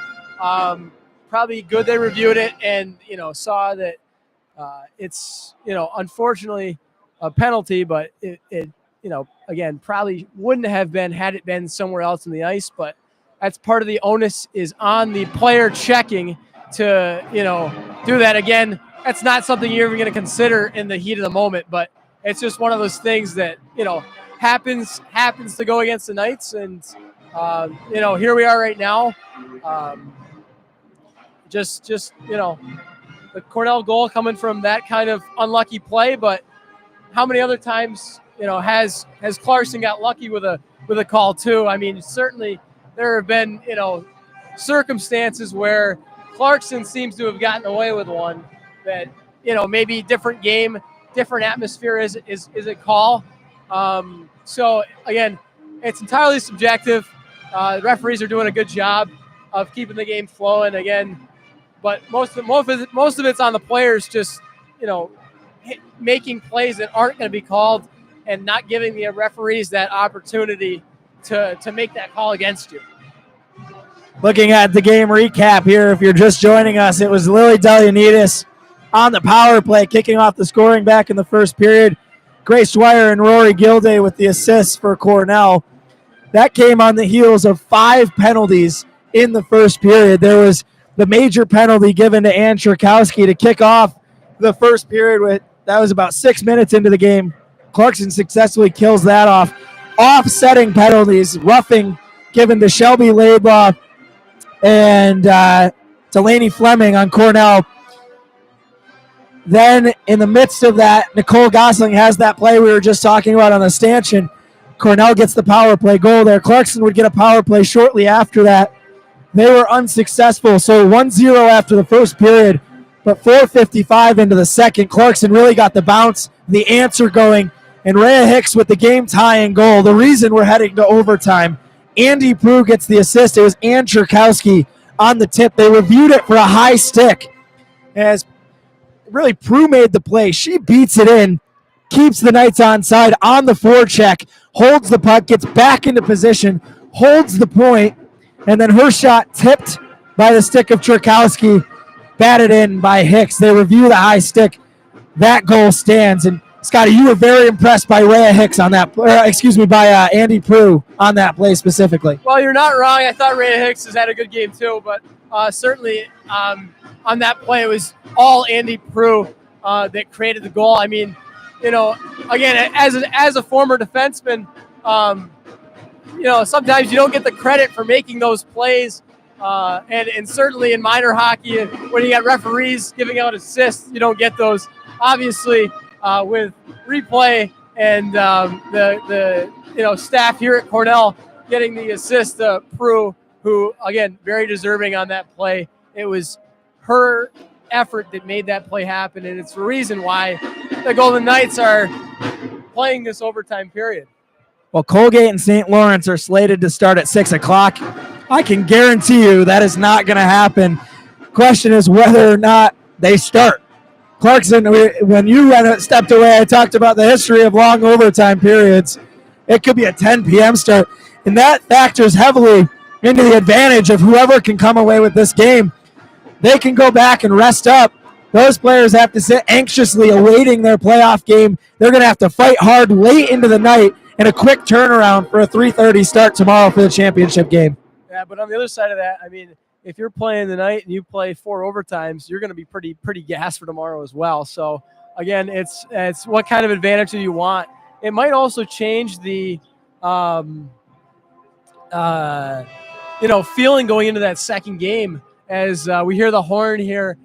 probably good they reviewed it and, saw that it's, unfortunately a penalty, but it again, probably wouldn't have been had it been somewhere else in the ice, but that's part of the onus is on the player checking to, do that. Again, that's not something you're even going to consider in the heat of the moment, but it's just one of those things that, happens to go against the Knights. And, here we are right now. Just the Cornell goal coming from that kind of unlucky play, but how many other times, has Clarkson got lucky with a call too? I mean, certainly there have been, circumstances where Clarkson seems to have gotten away with one that, maybe different game, different atmosphere is a call. So again, it's entirely subjective. The referees are doing a good job of keeping the game flowing again, but most of it's on the players just, making plays that aren't going to be called and not giving the referees that opportunity to make that call against you. Looking at the game recap here, if you're just joining us, it was Lily Delianidis on the power play, kicking off the scoring back in the first period. Grace Dwyer and Rory Gilday with the assists for Cornell. That came on the heels of 5 penalties in the first period. There was the major penalty given to Ann Cherkowski to kick off the first period. That was about 6 minutes into the game. Clarkson successfully kills that off. Offsetting penalties, roughing given to Shelby Laidlaw and Delaney Fleming on Cornell. Then in the midst of that, Nicole Gosling has that play we were just talking about on the stanchion. Cornell gets the power play goal there. Clarkson would get a power play shortly after that. They were unsuccessful, so 1-0 after the first period, but 4:55 into the second. Clarkson really got the bounce, the answer going, and Rhea Hicks with the game-tying goal. The reason we're heading to overtime. Andy Prue gets the assist. It was Ann Cherkowski on the tip. They reviewed it for a high stick. As really Prue made the play. She beats it in, keeps the Knights onside on the forecheck, holds the puck, gets back into position, holds the point, and then her shot tipped by the stick of Cherkowski, batted in by Hicks. They review the high stick. That goal stands. And Scotty, you were very impressed by Rhea Hicks on that, by Andy Prue on that play specifically. Well, you're not wrong. I thought Rhea Hicks has had a good game too, but certainly on that play, it was all Andy Prue that created the goal. I mean, again, as a former defenseman, sometimes you don't get the credit for making those plays. And certainly in minor hockey, when you got referees giving out assists, you don't get those. Obviously, with replay and the staff here at Cornell getting the assist to Prue, who, again, very deserving on that play. It was her effort that made that play happen, and it's the reason why the Golden Knights are playing this overtime period. Well, Colgate and St. Lawrence are slated to start at 6 o'clock. I can guarantee you that is not going to happen. Question is whether or not they start. Clarkson, when you stepped away, I talked about the history of long overtime periods. It could be a 10 p.m. start, and that factors heavily into the advantage of whoever can come away with this game. They can go back and rest up. Those players have to sit anxiously awaiting their playoff game. They're going to have to fight hard late into the night and a quick turnaround for a 3:30 start tomorrow for the championship game. Yeah, but on the other side of that, I mean, if you're playing tonight and you play 4 overtimes, you're going to be pretty gassed for tomorrow as well. So, again, it's what kind of advantage do you want? It might also change the feeling going into that second game as we hear the horn here.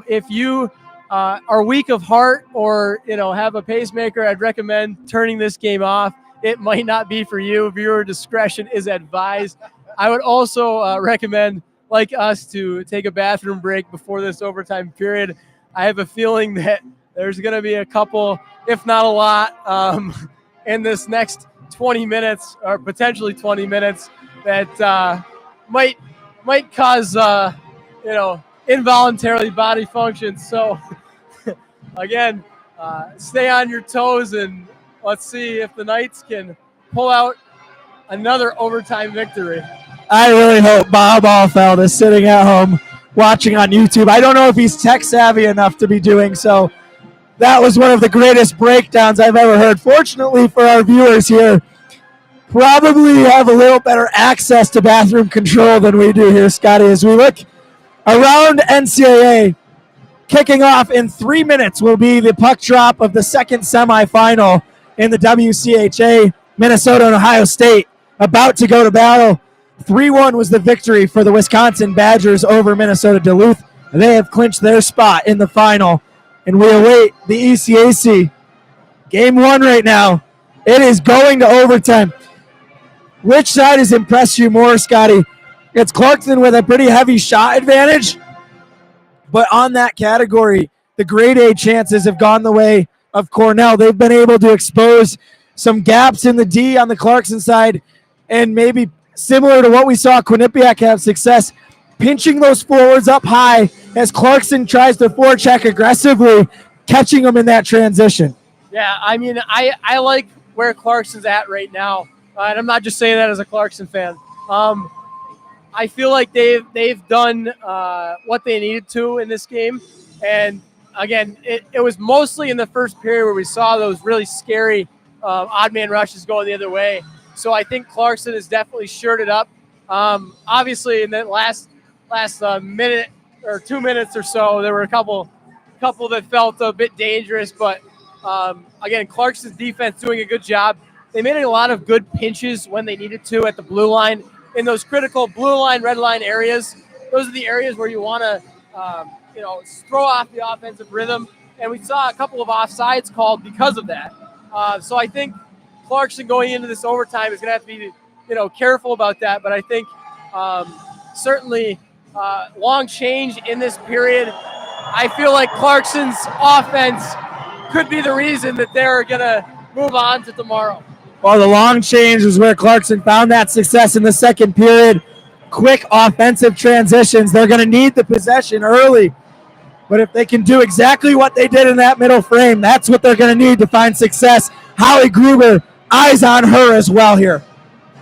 If you are weak of heart or have a pacemaker, I'd recommend turning this game off. It might not be for you. Viewer discretion is advised. I would also recommend, like us, to take a bathroom break before this overtime period. I have a feeling that there's going to be a couple, if not a lot, in this next 20 minutes or potentially 20 minutes that might cause involuntary body functions. So again, stay on your toes and let's see if the Knights can pull out another overtime victory. I really hope Bob Allfeld is sitting at home watching on YouTube. I don't know if he's tech savvy enough to be doing so. That was one of the greatest breakdowns I've ever heard. Fortunately for our viewers here, probably have a little better access to bathroom control than we do here, Scotty, as we look around NCAA. Kicking off in 3 minutes will be the puck drop of the second semifinal in the WCHA. Minnesota and Ohio State about to go to battle. 3-1 was the victory for the Wisconsin Badgers over Minnesota Duluth. They have clinched their spot in the final, and we await the ECAC. Game 1 right now. It is going to overtime. Which side has impressed you more, Scotty? It's Clarkson with a pretty heavy shot advantage, but on that category, the grade A chances have gone the way of Cornell. They've been able to expose some gaps in the D on the Clarkson side, and maybe similar to what we saw Quinnipiac have success, pinching those forwards up high as Clarkson tries to forecheck aggressively, catching them in that transition. Yeah, I mean, I like where Clarkson's at right now, and I'm not just saying that as a Clarkson fan. I feel like they've done what they needed to in this game, and again, it was mostly in the first period where we saw those really scary odd man rushes going the other way. So I think Clarkson has definitely shirted up. Obviously, in that last minute or 2 minutes or so, there were a couple couple that felt a bit dangerous, but again, Clarkson's defense doing a good job. They made a lot of good pinches when they needed to at the blue line in those critical blue line, red line areas. Those are the areas where you want to, throw off the offensive rhythm. And we saw a couple of offsides called because of that. So I think Clarkson going into this overtime is going to have to be, careful about that. But I think certainly long change in this period. I feel like Clarkson's offense could be the reason that they're going to move on to tomorrow. Well, the long change is where Clarkson found that success in the second period. Quick offensive transitions. They're going to need the possession early. But if they can do exactly what they did in that middle frame, that's what they're going to need to find success. Holly Gruber, eyes on her as well here.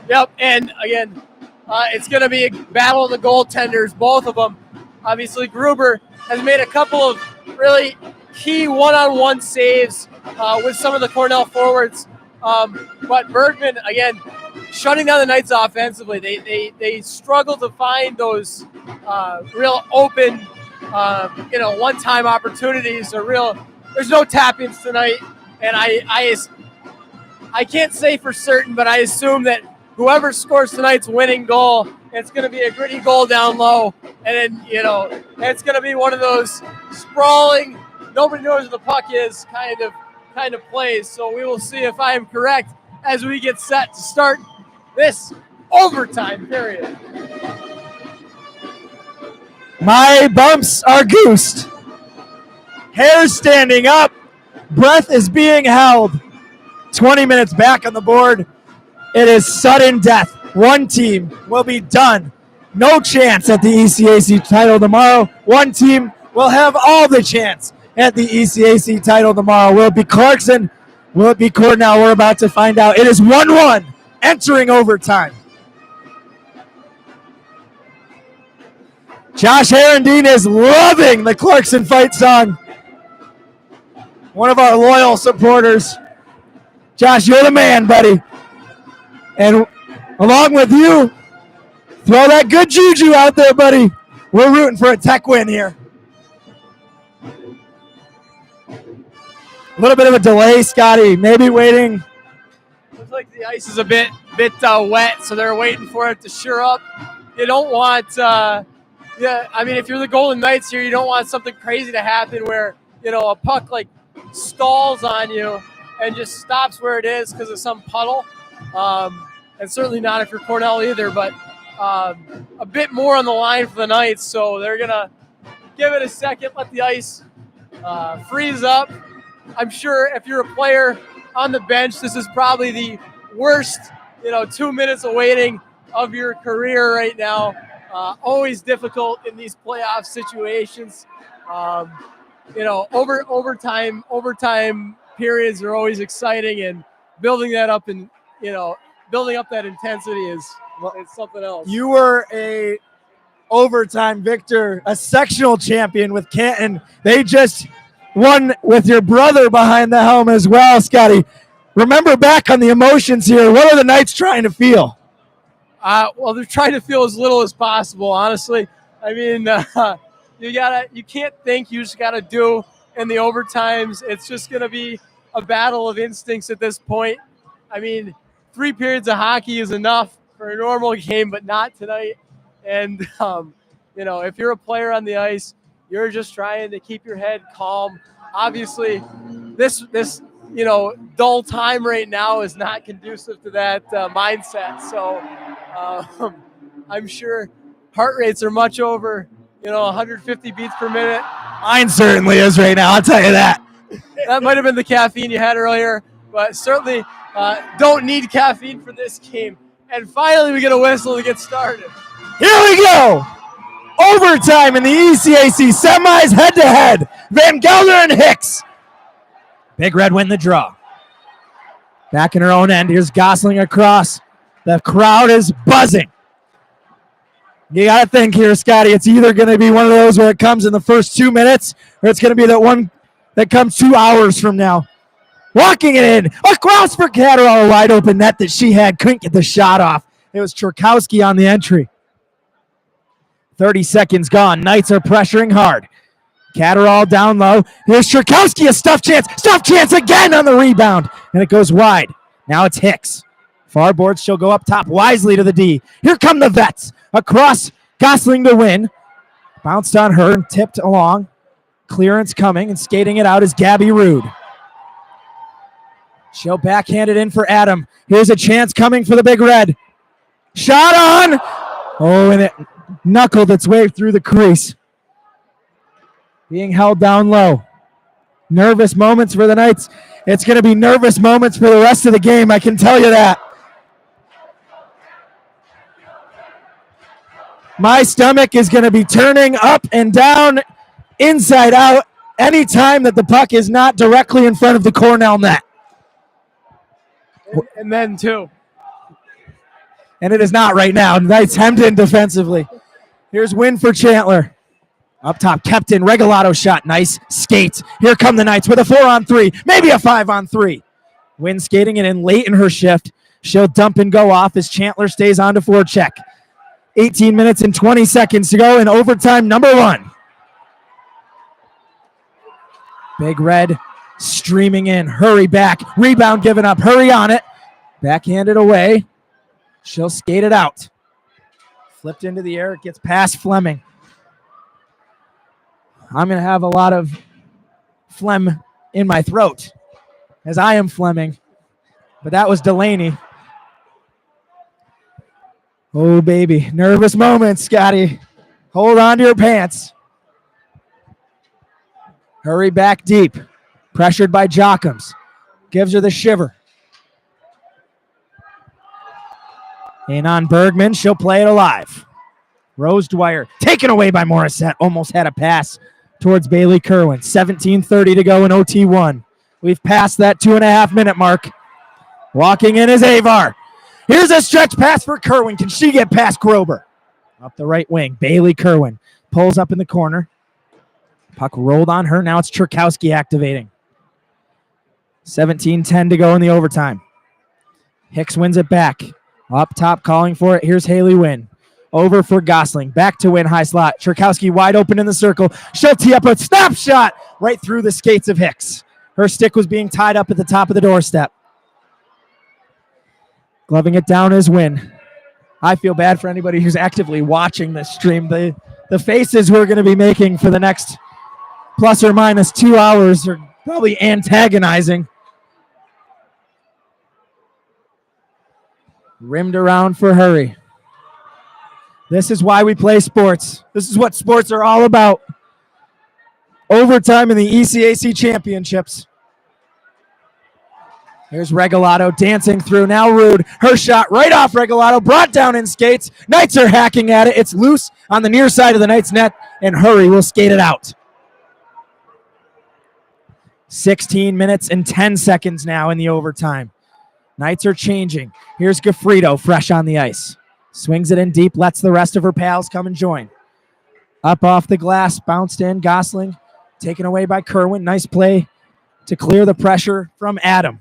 Yep, and again, it's going to be a battle of the goaltenders, both of them. Obviously, Gruber has made a couple of really key one-on-one saves with some of the Cornell forwards. But Bergman, again, shutting down the Knights offensively. They struggle to find those real open, one-time opportunities. There's no tap-ins tonight, and I can't say for certain, but I assume that whoever scores tonight's winning goal, it's going to be a gritty goal down low, and then it's going to be one of those sprawling, nobody knows where the puck is kind of plays. So we will see if I am correct as we get set to start this overtime period. My bumps are goosed. Hair standing up. Breath is being held. 20 minutes back on the board. It is sudden death. One team will be done. No chance at the ECAC title tomorrow. One team will have all the chance at the ECAC title tomorrow. Will it be Clarkson? Will it be Cornell? We're about to find out. It is 1-1 entering overtime. Josh Herendine is loving the Clarkson fight song. One of our loyal supporters. Josh, you're the man, buddy. And along with you, throw that good juju out there, buddy. We're rooting for a Tech win here. A little bit of a delay, Scotty. Maybe waiting. Looks like the ice is a bit wet, so they're waiting for it to sure up. You don't want, if you're the Golden Knights here, you don't want something crazy to happen where, a puck like stalls on you and just stops where it is because of some puddle. And certainly not if you're Cornell either, but a bit more on the line for the Knights. So they're going to give it a second, let the ice freeze up. I'm sure if you're a player on the bench, this is probably the worst, 2 minutes of waiting of your career right now. Always difficult in these playoff situations. Overtime periods are always exciting, and building that up and, building up that intensity is something else. You were a overtime victor, a sectional champion with Canton. They just won with your brother behind the helm as well, Scotty. Remember back on the emotions here. What are the Knights trying to feel? Well, they're trying to feel as little as possible, honestly. I mean, you can't think, you just gotta do in the overtimes. It's just gonna be a battle of instincts at this point. I mean, 3 periods of hockey is enough for a normal game, but not tonight. And if you're a player on the ice, you're just trying to keep your head calm. Obviously, this dull time right now is not conducive to that mindset. So I'm sure heart rates are much over, 150 beats per minute. Mine certainly is right now, I'll tell you that. That might have been the caffeine you had earlier, but certainly don't need caffeine for this game. And finally, we get a whistle to get started. Here we go. Overtime in the ECAC semis head-to-head. Van Gelder and Hicks. Big Red win the draw. Back in her own end. Here's Gosling across. The crowd is buzzing. You got to think here, Scotty. It's either going to be one of those where it comes in the first 2 minutes, or it's going to be that one that comes 2 hours from now. Walking it in. Across for Catterall. A wide open net that she had. Couldn't get the shot off. It was Churkowski on the entry. 30 seconds gone. Knights are pressuring hard. Catterall down low. Here's Cherkowski, a stuff chance. Stuff chance again on the rebound. And it goes wide. Now it's Hicks. Far boards, she'll go up top wisely to the D. Here come the Vets. Across, Gosling to win. Bounced on her and tipped along. Clearance coming and skating it out is Gabby Rude. She'll backhand it in for Adam. Here's a chance coming for the Big Red. Shot on! Oh, and it knuckled its way through the crease. Being held down low. Nervous moments for the Knights. It's going to be nervous moments for the rest of the game, I can tell you that. My stomach is going to be turning up and down, inside out, anytime that the puck is not directly in front of the Cornell net. And then, too. And it is not right now. Knights hemmed in defensively. Here's Wynn for Chandler. Up top, kept in. Regalado shot. Nice skate. Here come the Knights with a 4-on-3. Maybe a 5-on-3. Wynn skating it in late in her shift. She'll dump and go off as Chandler stays on to forecheck. 18 minutes and 20 seconds to go in overtime number 1. Big Red streaming in. Hurry back. Rebound given up. Hurry on it. Backhanded away. She'll skate it out. Flipped into the air. It gets past Fleming. I'm going to have a lot of phlegm in my throat as I am Fleming. But that was Delaney. Oh, baby. Nervous moments, Scotty. Hold on to your pants. Hurry back deep. Pressured by Jockums. Gives her the shiver. In on Bergman. She'll play it alive. Rose Dwyer. Taken away by Morissette. Almost had a pass towards Bailey Kerwin. 17:30 to go in OT1. We've passed that 2.5-minute mark. Walking in is Avar. Here's a stretch pass for Kerwin. Can she get past Grober? Up the right wing. Bailey Kerwin pulls up in the corner. Puck rolled on her. Now it's Cherkowski activating. 17:10 to go in the overtime. Hicks wins it back. Up top calling for it. Here's Haley Wynn. Over for Gosling. Back to Wynn, high slot. Cherkowski wide open in the circle. She'll tee up a snapshot right through the skates of Hicks. Her stick was being tied up at the top of the doorstep. Gloving it down is Wynn. I feel bad for anybody who's actively watching this stream. The faces we're going to be making for the next plus or minus 2 hours are probably antagonizing. Rimmed around for Hurry. This is why we play sports. This is what sports are all about. Overtime in the ECAC championships. Here's Regalado dancing through. Now Rude. Her shot right off Regalado. Brought down in skates. Knights are hacking at it. It's loose on the near side of the Knights net. And Hurry will skate it out. 16 minutes and 10 seconds now in the overtime. Knights are changing. Here's Gaffredo fresh on the ice. Swings it in deep. Lets the rest of her pals come and join. Up off the glass. Bounced in. Gosling taken away by Kerwin. Nice play to clear the pressure from Adam.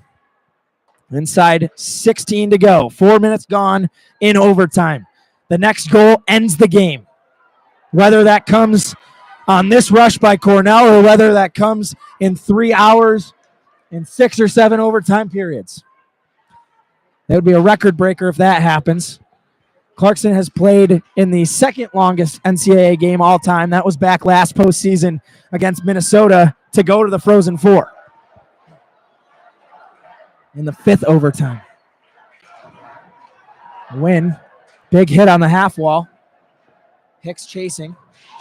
Inside 16 to go. 4 minutes gone in overtime. The next goal ends the game. Whether that comes on this rush by Cornell or whether that comes in 3 hours in 6 or 7 overtime periods. That would be a record breaker if that happens. Clarkson has played in the second longest NCAA game all time. That was back last postseason against Minnesota to go to the Frozen Four. In the 5th overtime. Win. Big hit on the half wall. Hicks chasing.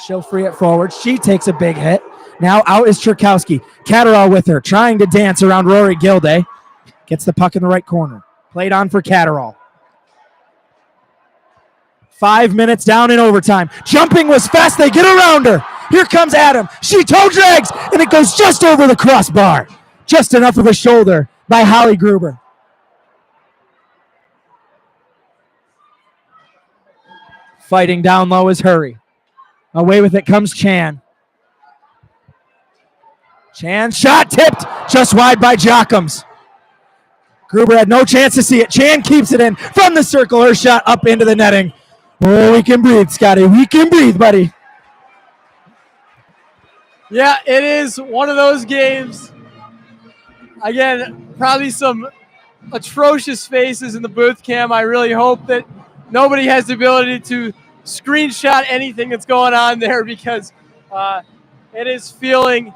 She'll free it forward. She takes a big hit. Now out is Cherkowski. Catterall with her, trying to dance around Rory Gilday. Gets the puck in the right corner. Played on for Catterall. 5 minutes down in overtime. Jumping was fast. They get around her. Here comes Adam. She toe drags, and it goes just over the crossbar. Just enough of a shoulder by Holly Gruber. Fighting down low is Hurry. Away with it comes Chan. Chan shot tipped just wide by Jockums. Gruber had no chance to see it. Chan keeps it in from the circle. Her shot up into the netting. Oh, we can breathe, Scotty. We can breathe, buddy. Yeah, it is one of those games. Again, probably some atrocious faces in the booth cam. I really hope that nobody has the ability to screenshot anything that's going on there, because it is feeling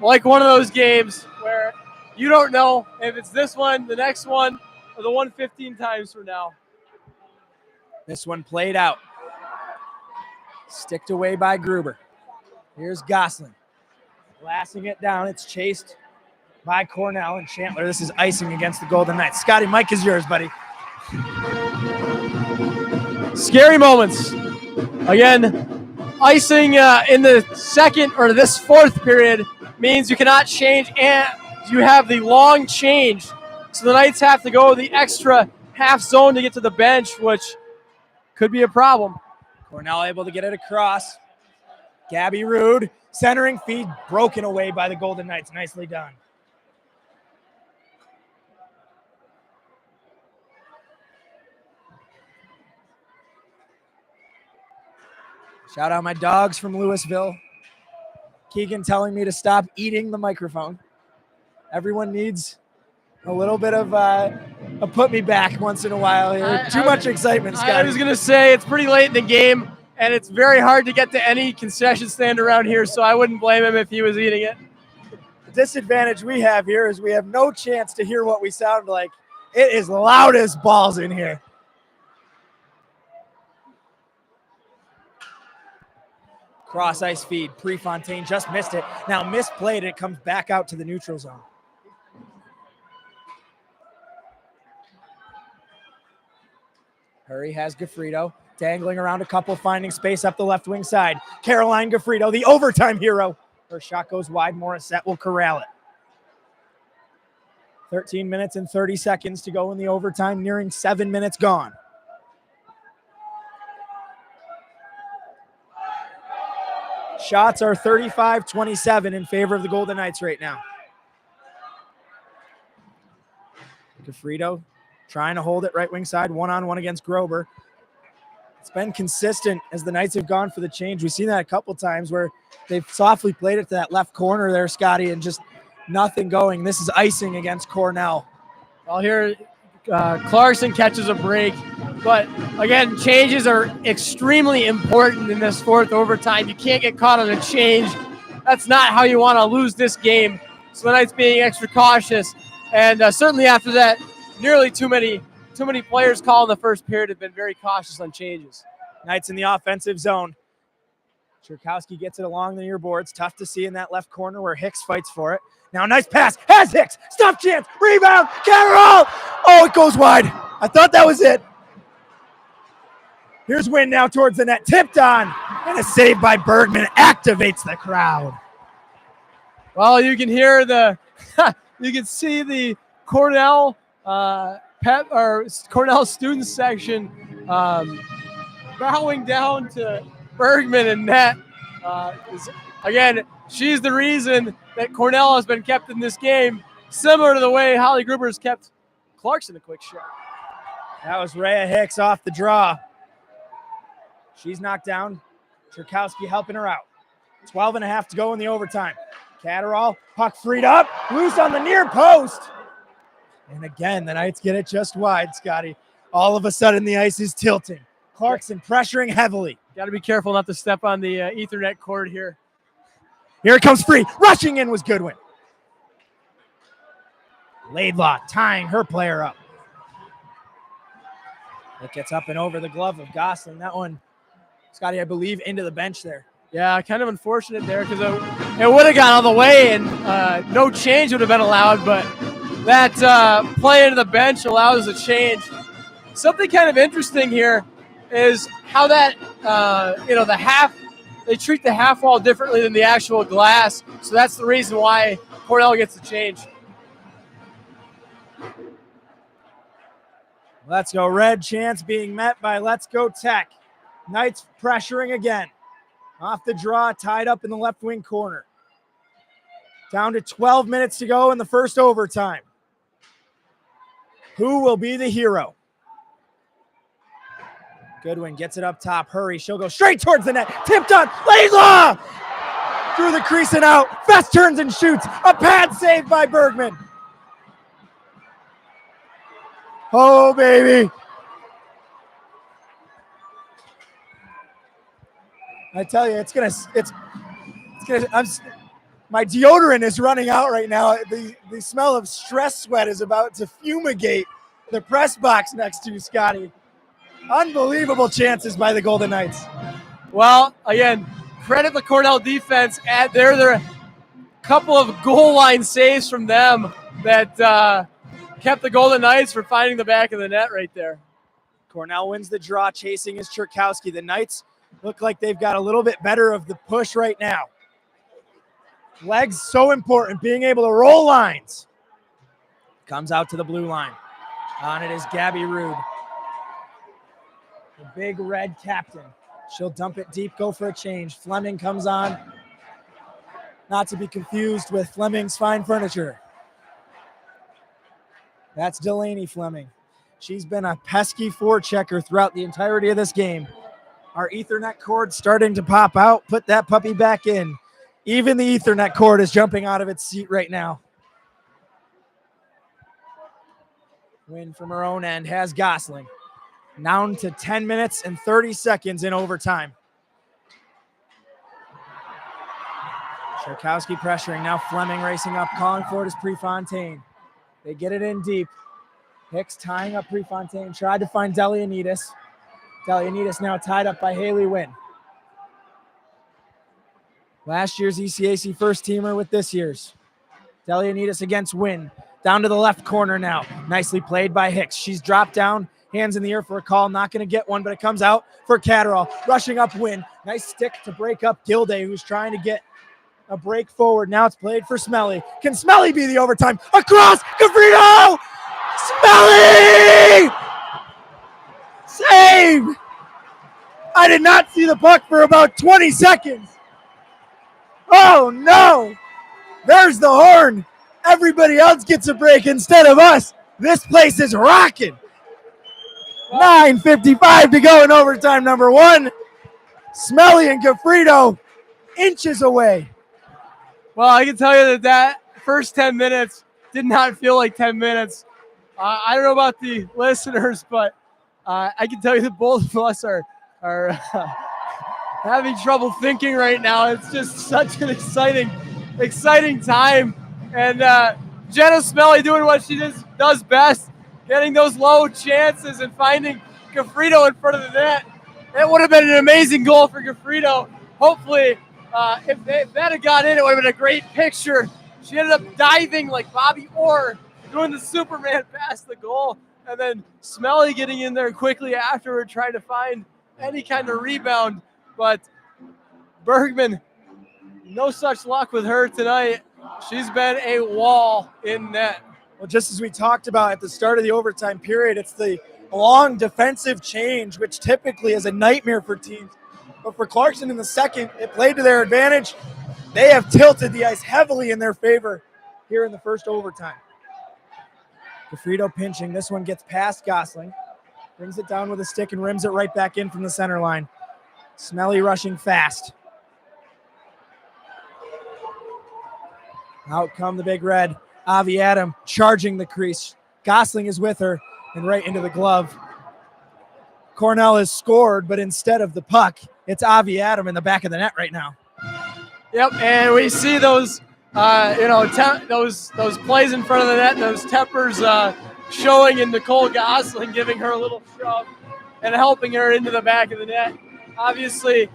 like one of those games where you don't know if it's this one, the next one, or the one 15 times from now. This one played out. Sticked away by Gruber. Here's Gosling. Blasting it down. It's chased by Cornell and Chandler. This is icing against the Golden Knights. Scotty, mic is yours, buddy. Scary moments. Again, icing in the second or this fourth period means you cannot change, and you have the long change. So the Knights have to go the extra half zone to get to the bench, which could be a problem. Cornell able to get it across. Gabby Rude, centering feed, broken away by the Golden Knights. Nicely done. Shout out my dogs from Louisville. Keegan telling me to stop eating the microphone. Everyone needs a little bit of a put me back once in a while here. Too much excitement, Scott. I was going to say it's pretty late in the game, and it's very hard to get to any concession stand around here, so I wouldn't blame him if he was eating it. The disadvantage we have here is we have no chance to hear what we sound like. It is loud as balls in here. Cross ice feed. Prefontaine just missed it. Now misplayed it. Comes back out to the neutral zone. Hurry has Gaffredo. Dangling around a couple, finding space up the left wing side. Caroline Gaffredo, the overtime hero. Her shot goes wide. Morissette will corral it. 13 minutes and 30 seconds to go in the overtime, nearing 7 minutes gone. Shots are 35-27 in favor of the Golden Knights right now. Gaffredo trying to hold it right wing side, one-on-one against Grober. It's been consistent as the Knights have gone for the change. We've seen that a couple times where they've softly played it to that left corner there, Scotty, and just nothing going. This is icing against Cornell. Well, here Clarkson catches a break, but again, changes are extremely important in this fourth overtime. You can't get caught on a change. That's not how you want to lose this game. So the Knights being extra cautious, and certainly after that, nearly too many players called in the first period have been very cautious on changes. Knights in the offensive zone. Cherkowski gets it along the near boards. Tough to see in that left corner where Hicks fights for it. Now nice pass. Has Hicks. Stop chance. Rebound. Carroll. Oh, it goes wide. I thought that was it. Here's Wynn now towards the net. Tipped on. And a save by Bergman activates the crowd. Well, you can hear you can see the Cornell Cornell student section bowing down to Bergman and net. Again, she's the reason that Cornell has been kept in this game, similar to the way Holly Gruber has kept Clarkson a quick shot. That was Rhea Hicks off the draw. She's knocked down. Cherkowski helping her out. 12 and a half to go in the overtime. Catterall, puck freed up, loose on the near post. And again, the Knights get it just wide, Scotty. All of a sudden, the ice is tilting. Clarkson pressuring heavily. Got to be careful not to step on the Ethernet cord here. Here it comes free. Rushing in was Goodwin. Laidlaw tying her player up. It gets up and over the glove of Gosling. That one, Scotty, I believe, into the bench there. Yeah, kind of unfortunate there because it would have gone all the way and no change would have been allowed, but that play into the bench allows a change. Something kind of interesting here is how that, the half, they treat the half wall differently than the actual glass. So that's the reason why Cornell gets the change. Let's Go Red chance being met by Let's Go Tech. Knights pressuring again. Off the draw, tied up in the left wing corner. Down to 12 minutes to go in the first overtime. Who will be the hero? Goodwin gets it up top. Hurry. She'll go straight towards the net. Tipped on. Laidlaw! through the crease and out. Fest turns and shoots. A pad save by Bergman. Oh, baby. I tell you, my deodorant is running out right now. The smell of stress sweat is about to fumigate the press box next to you, Scotty. Unbelievable chances by the Golden Knights. Well, again, credit the Cornell defense. There are a couple of goal line saves from them that kept the Golden Knights from finding the back of the net right there. Cornell wins the draw, chasing is Cherkowski. The Knights look like they've got a little bit better of the push right now. Legs so important, being able to roll lines. Comes out to the blue line. On it is Gabby Rude. The big red captain. She'll dump it deep, go for a change. Fleming comes on. Not to be confused with Fleming's Fine Furniture. That's Delaney Fleming. She's been a pesky forechecker throughout the entirety of this game. Our Ethernet cord starting to pop out. Put that puppy back in. Even the Ethernet cord is jumping out of its seat right now. Win from her own end has Gosling. Down to 10 minutes and 30 seconds in overtime. Cherkowski pressuring. Now Fleming racing up. Calling for it is Prefontaine. They get it in deep. Hicks tying up Prefontaine. Tried to find Delianides. Delianides now tied up by Haley Wynn. Last year's ECAC first teamer with this year's. Delianides against Wynn. Down to the left corner now. Nicely played by Hicks. She's dropped down. Hands in the air for a call. Not going to get one, but it comes out for Catterall. Rushing up Wynn. Nice stick to break up Gilday, who's trying to get a break forward. Now it's played for Smelly. Can Smelly be the overtime? Across! Gafrino! Smelly! Save! I did not see the puck for about 20 seconds. Oh, no! There's the horn. Everybody else gets a break instead of us. This place is rocking. 9:55 to go in overtime number one. Smelly and Gafrino inches away. Well, I can tell you that first 10 minutes did not feel like 10 minutes. I don't know about the listeners, but I can tell you that both of us are having trouble thinking right now. It's just such an exciting time. And Jenna Smelly doing what she does best, getting those low chances and finding Gafrino in front of the net. It would have been an amazing goal for Gafrino. Hopefully, if that had got in, it would have been a great picture. She ended up diving like Bobby Orr, doing the Superman past the goal, and then Smelly getting in there quickly afterward, trying to find any kind of rebound. But Bergman, no such luck with her tonight. She's been a wall in net. Well, just as we talked about at the start of the overtime period, it's the long defensive change, which typically is a nightmare for teams. But for Clarkson in the second, it played to their advantage. They have tilted the ice heavily in their favor here in the first overtime. Gafrino pinching. This one gets past Gosling. Brings it down with a stick and rims it right back in from the center line. Smelly rushing fast. Out come the big red. Avi Adam charging the crease. Gosling is with her and right into the glove. Cornell has scored, but instead of the puck, it's Avi Adam in the back of the net right now. Yep, and we see those, those plays in front of the net, those tempers showing in Nicole Gosling, giving her a little shove and helping her into the back of the net. Obviously,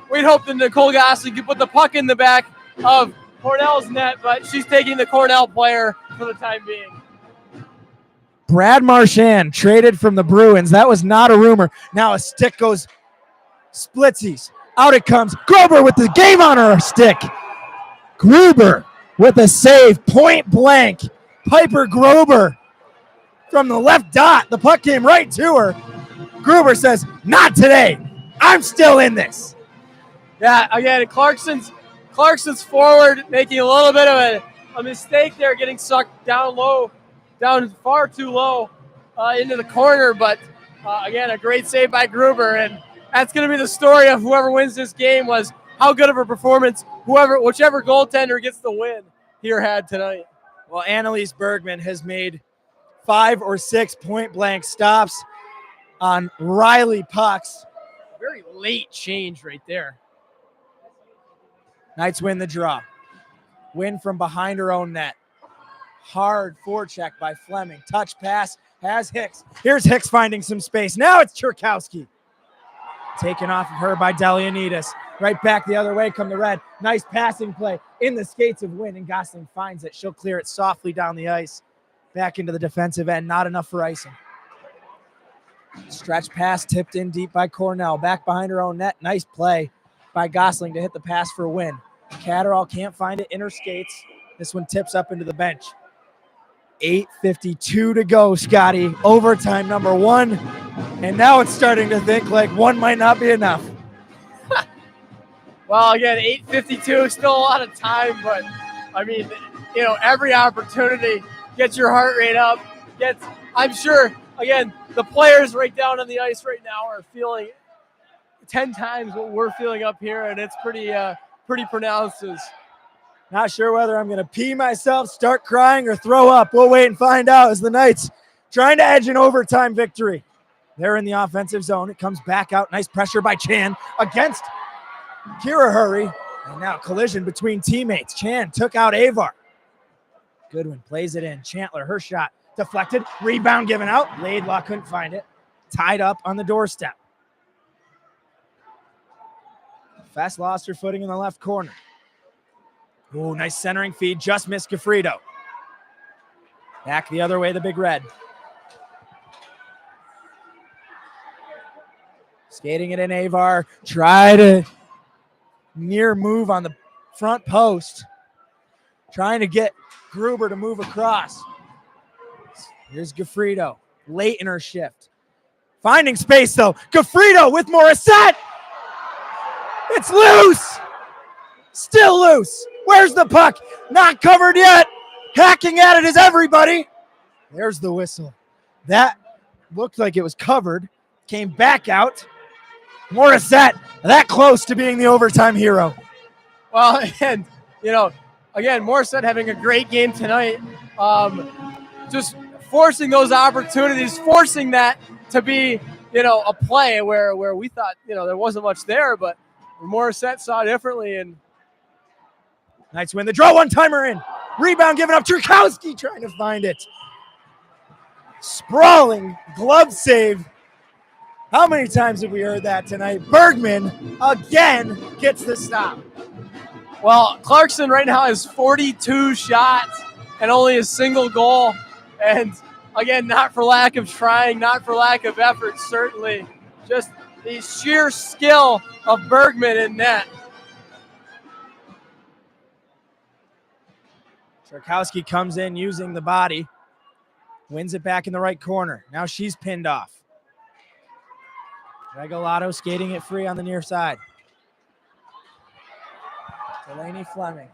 we'd hope that Nicole Gosling could put the puck in the back of Cornell's net, but she's taking the Cornell player for the time being. Brad Marchand traded from the Bruins. That was not a rumor. Now a stick goes splitsies. Out it comes. Grober with the game on her stick. Gruber with a save. Point blank. Piper Grober from the left dot. The puck came right to her. Gruber says, not today. I'm still in this. Yeah, again, Clarkson's forward, making a little bit of a mistake there, getting sucked down far too low into the corner. But again, a great save by Gruber, and that's going to be the story of whoever wins this game was how good of a performance whichever goaltender gets the win here had tonight. Well, Annalise Bergman has made 5 or 6 point-blank stops on Riley pucks. Very late change right there. Knights win the draw. Win from behind her own net. Hard forecheck by Fleming. Touch pass has Hicks. Here's Hicks finding some space. Now it's Cherkowski. Taken off of her by Delianides. Right back the other way come the Red. Nice passing play in the skates of Wynn, and Gosling finds it. She'll clear it softly down the ice. Back into the defensive end. Not enough for icing. Stretch pass tipped in deep by Cornell. Back behind her own net. Nice play by Gosling to hit the pass for Wynn. Catterall can't find it in her skates. This one tips up into the bench. 8:52 to go, Scotty. Overtime number 1. And now it's starting to think like 1 might not be enough. Well, again, 8:52, still a lot of time, but I mean, every opportunity gets your heart rate up. I'm sure, again, the players right down on the ice right now are feeling 10 times what we're feeling up here, and it's pretty pronounced. Not sure whether I'm going to pee myself, start crying, or throw up. We'll wait and find out as the Knights trying to edge an overtime victory. They're in the offensive zone. It comes back out. Nice pressure by Chan against Kira Hurry. And now collision between teammates. Chan took out Avar. Goodwin plays it in. Chantler, her shot deflected. Rebound given out. Laidlaw couldn't find it. Tied up on the doorstep. Fest lost her footing in the left corner. Oh, nice centering feed. Just missed Gaffredo. Back the other way, the Big Red. Skating it in Avar. Try to near move on the front post. Trying to get Gruber to move across. Here's Gaffredo. Late in her shift. Finding space, though. Gaffredo with Morissette. It's loose. Still loose. Where's the puck? Not covered yet. Hacking at it is everybody. There's the whistle. That looked like it was covered. Came back out. Morissette, that close to being the overtime hero. Well, and, again, Morissette having a great game tonight. Just forcing those opportunities, forcing that to be, a play where we thought, there wasn't much there, but Morissette saw differently, and Knights win the draw. One-timer in. Rebound given up. Cherkowski trying to find it. Sprawling glove save. How many times have we heard that tonight? Bergman again gets the stop. Well, Clarkson right now has 42 shots and only a single goal. And again, not for lack of trying, not for lack of effort, certainly. Just the sheer skill of Bergman in net. Cherkowski comes in using the body. Wins it back in the right corner. Now she's pinned off. Regalado skating it free on the near side. Delaney Fleming.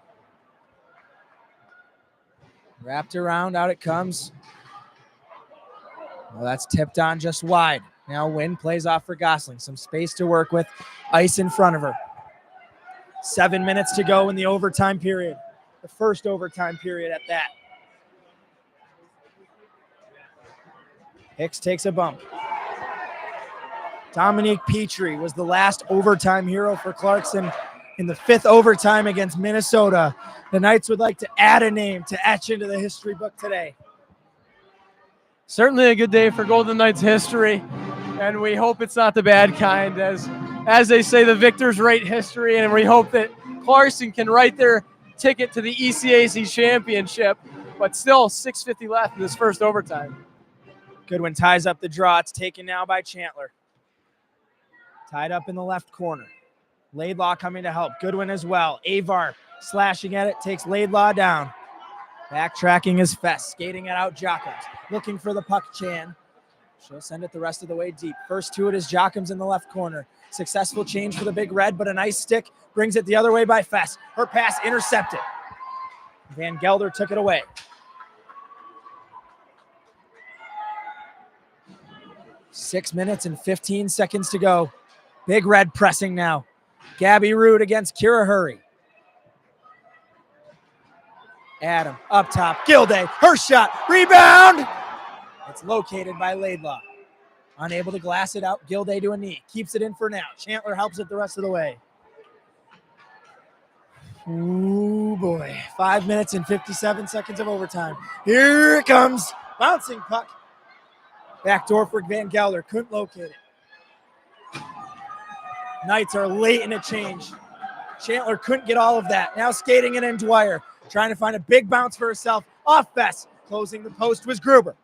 Wrapped around, out it comes. Well, that's tipped on just wide. Now Wynn plays off for Gosling. Some space to work with. Ice in front of her. 7 minutes to go in the overtime period. The first overtime period at that. Hicks takes a bump. Dominique Petrie was the last overtime hero for Clarkson in the 5th overtime against Minnesota. The Knights would like to add a name to etch into the history book today. Certainly a good day for Golden Knights history, and we hope it's not the bad kind. As they say, the victors write history, and we hope that Clarkson can write their ticket to the ECAC championship, but still 6:50 left in this first overtime. Goodwin ties up the draw. It's taken now by Chantler. Tied up in the left corner. Laidlaw coming to help. Goodwin as well. Avar slashing at it, takes Laidlaw down. Backtracking is Fest, skating it out Jockums. Looking for the puck, Chan. She'll send it the rest of the way deep. First to it is Jockums in the left corner. Successful change for the Big Red, but a nice stick brings it the other way by Fest. Her pass intercepted. Van Gelder took it away. 6 minutes and 15 seconds to go. Big Red pressing now. Gabby Rude against Kira Hurry. Adam up top. Gilday, her shot. Rebound. It's located by Laidlaw. Unable to glass it out. Gilday to a knee. Keeps it in for now. Chandler helps it the rest of the way. Ooh, boy. 5 minutes and 57 seconds of overtime. Here it comes. Bouncing puck. Backdoor for Van Gelder. Couldn't locate it. Knights are late in a change. Chandler couldn't get all of that. Now skating it in Dwyer. Trying to find a big bounce for herself. Off Bess. Closing the post was Gruber.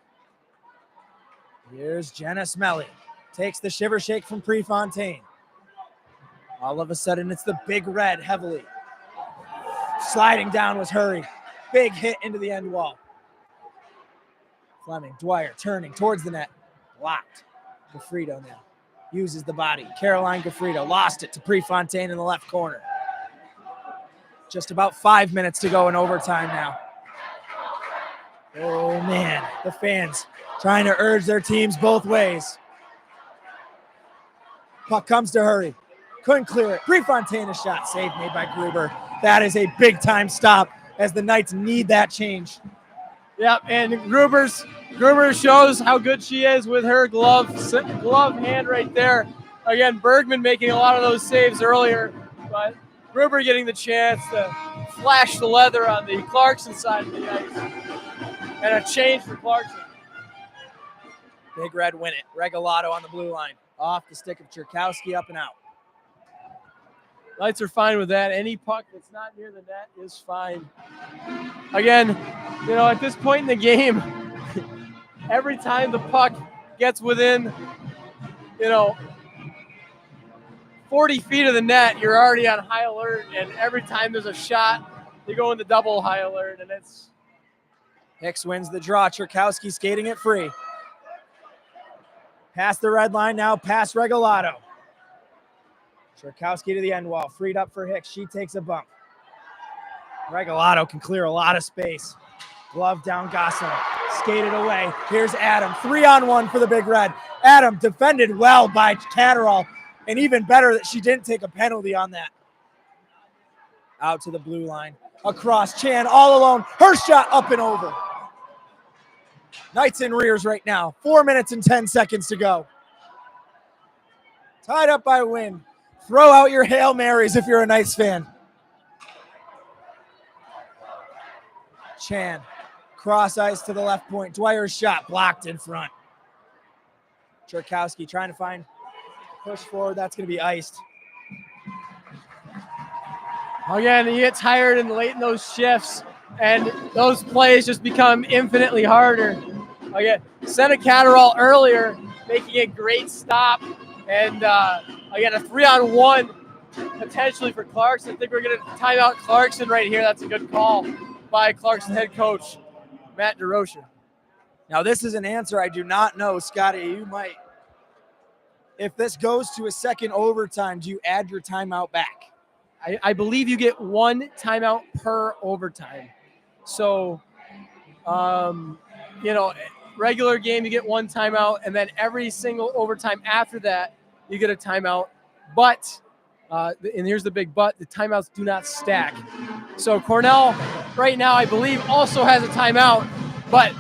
Here's Jenna Smelly. Takes the shiver shake from Prefontaine. All of a sudden, it's the Big Red heavily. Sliding down was Hurry. Big hit into the end wall. Fleming, Dwyer turning towards the net. Blocked. Gaffredo now uses the body. Caroline Gaffredo lost it to Prefontaine in the left corner. Just about 5 minutes to go in overtime now. Oh, man. The fans trying to urge their teams both ways. Puck comes to Hurry. Couldn't clear it. Prefontaine a shot. Save made by Gruber. That is a big-time stop as the Knights need that change. Yep, and Gruber shows how good she is with her glove hand right there. Again, Bergman making a lot of those saves earlier, but Gruber getting the chance to flash the leather on the Clarkson side of the ice. And a change for Clarkson. Big Red win it. Regalado on the blue line. Off the stick of Cherkowski, up and out. Knights are fine with that. Any puck that's not near the net is fine. Again, at this point in the game, every time the puck gets within, 40 feet of the net, you're already on high alert. And every time there's a shot, you go into double high alert. And it's... Hicks wins the draw. Cherkowski skating it free. Past the red line now, past Regalado. Cherkowski to the end wall, freed up for Hicks. She takes a bump. Regalado can clear a lot of space. Glove down Gosselin. Skated away. Here's Adam. 3-on-1 for the Big Red. Adam defended well by Catterall, and even better that she didn't take a penalty on that. Out to the blue line. Across, Chan all alone. Her shot up and over. Knights in rears right now. 4 minutes and 10 seconds to go. Tied up by Wynn. Throw out your Hail Marys if you're a Knights fan. Chan, cross ice to the left point. Dwyer's shot blocked in front. Cherkowski trying to find push forward. That's going to be iced. Again, you get tired and late in those shifts, and those plays just become infinitely harder. Again, sent a Catterall earlier, making a great stop. And again, a 3-on-1 potentially for Clarkson. I think we're going to time out Clarkson right here. That's a good call by Clarkson head coach, Matt DeRocher. Now, this is an answer I do not know. Scotty, you might. If this goes to a second overtime, do you add your timeout back? I believe you get one timeout per overtime. So, regular game, you get one timeout, and then every single overtime after that, you get a timeout. But, and here's the big but, the timeouts do not stack. So Cornell right now, I believe, also has a timeout, but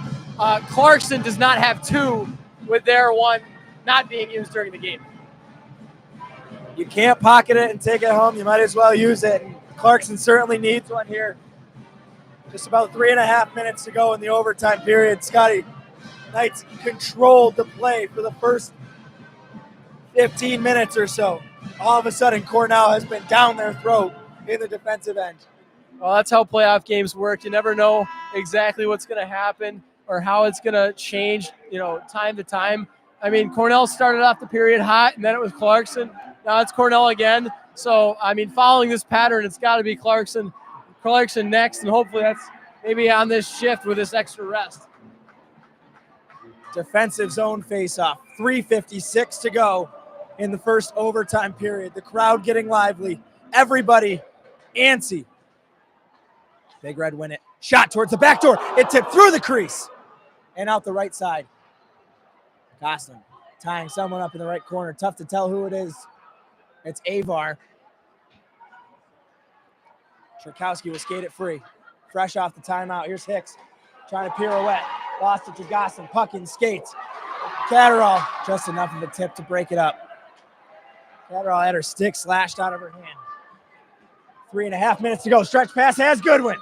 Clarkson does not have two, with their one not being used during the game. You can't pocket it and take it home. You might as well use it. Clarkson certainly needs one here. Just about 3.5 minutes to go in the overtime period. Scotty, Knights controlled the play for the first 15 minutes or so. All of a sudden, Cornell has been down their throat in the defensive end. Well, that's how playoff games work. You never know exactly what's going to happen or how it's going to change, time to time. I mean, Cornell started off the period hot, and then it was Clarkson. Now it's Cornell again. So, following this pattern, it's got to be Clarkson next, and hopefully that's maybe on this shift with this extra rest. Defensive zone faceoff. 3:56 to go in the first overtime period. The crowd getting lively. Everybody antsy. Big Red win it. Shot towards the back door. It tipped through the crease and out the right side. Gosselin tying someone up in the right corner. Tough to tell who it is. It's Avar. Cherkowski will skate it free. Fresh off the timeout. Here's Hicks trying to pirouette. Lost it to Gosselin. Puck in skates. Catterall, just enough of a tip to break it up. Catterall had her stick slashed out of her hand. 3.5 minutes to go. Stretch pass has Goodwin.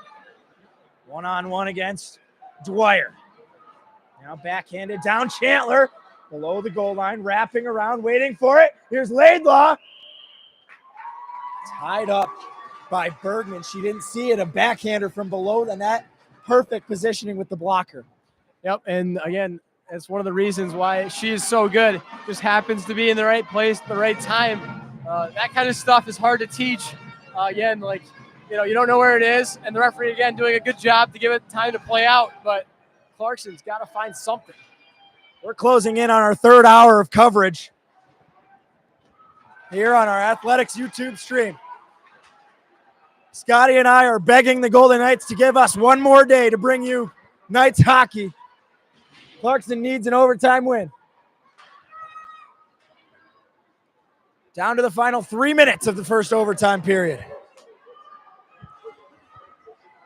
One-on-one against Dwyer. Now backhanded down Chandler. Below the goal line, wrapping around, waiting for it. Here's Laidlaw. Tied up by Bergman. She didn't see it. A backhander from below the net. Perfect positioning with the blocker. Yep, and again, it's one of the reasons why she is so good. Just happens to be in the right place at the right time. That kind of stuff is hard to teach. Again, like, you don't know where it is, and the referee, again, doing a good job to give it time to play out, but Clarkson's got to find something. We're closing in on our third hour of coverage here on our Athletics YouTube stream. Scotty and I are begging the Golden Knights to give us one more day to bring you Knights hockey. Clarkson needs an overtime win. Down to the final 3 minutes of the first overtime period.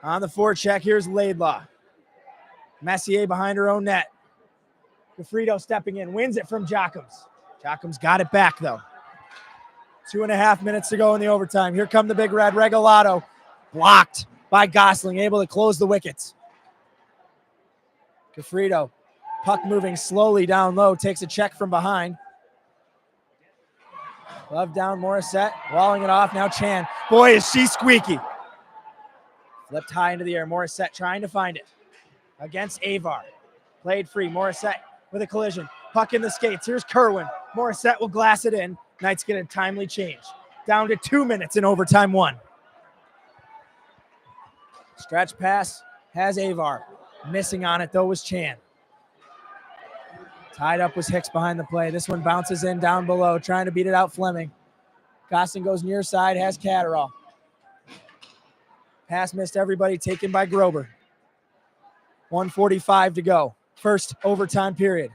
On the forecheck, here's Laidlaw. Messier behind her own net. Gafrito stepping in, wins it from Jockums. Jockums got it back, though. 2.5 minutes to go in the overtime. Here come the Big Red. Regalado blocked by Gosling, able to close the wickets. Gafrito, puck moving slowly down low, takes a check from behind. Glove down, Morissette, walling it off. Now Chan. Boy, is she squeaky. Flipped high into the air. Morissette trying to find it against Avar. Played free. Morissette with a collision. Puck in the skates. Here's Kerwin. Morissette will glass it in. Knights get a timely change. Down to 2 minutes in overtime one. Stretch pass has Avar. Missing on it, though, was Chan. Tied up was Hicks behind the play. This one bounces in down below, trying to beat it out Fleming. Gosling goes near side, has Catterall. Pass missed everybody, taken by Grober. 1:45 to go. First overtime period.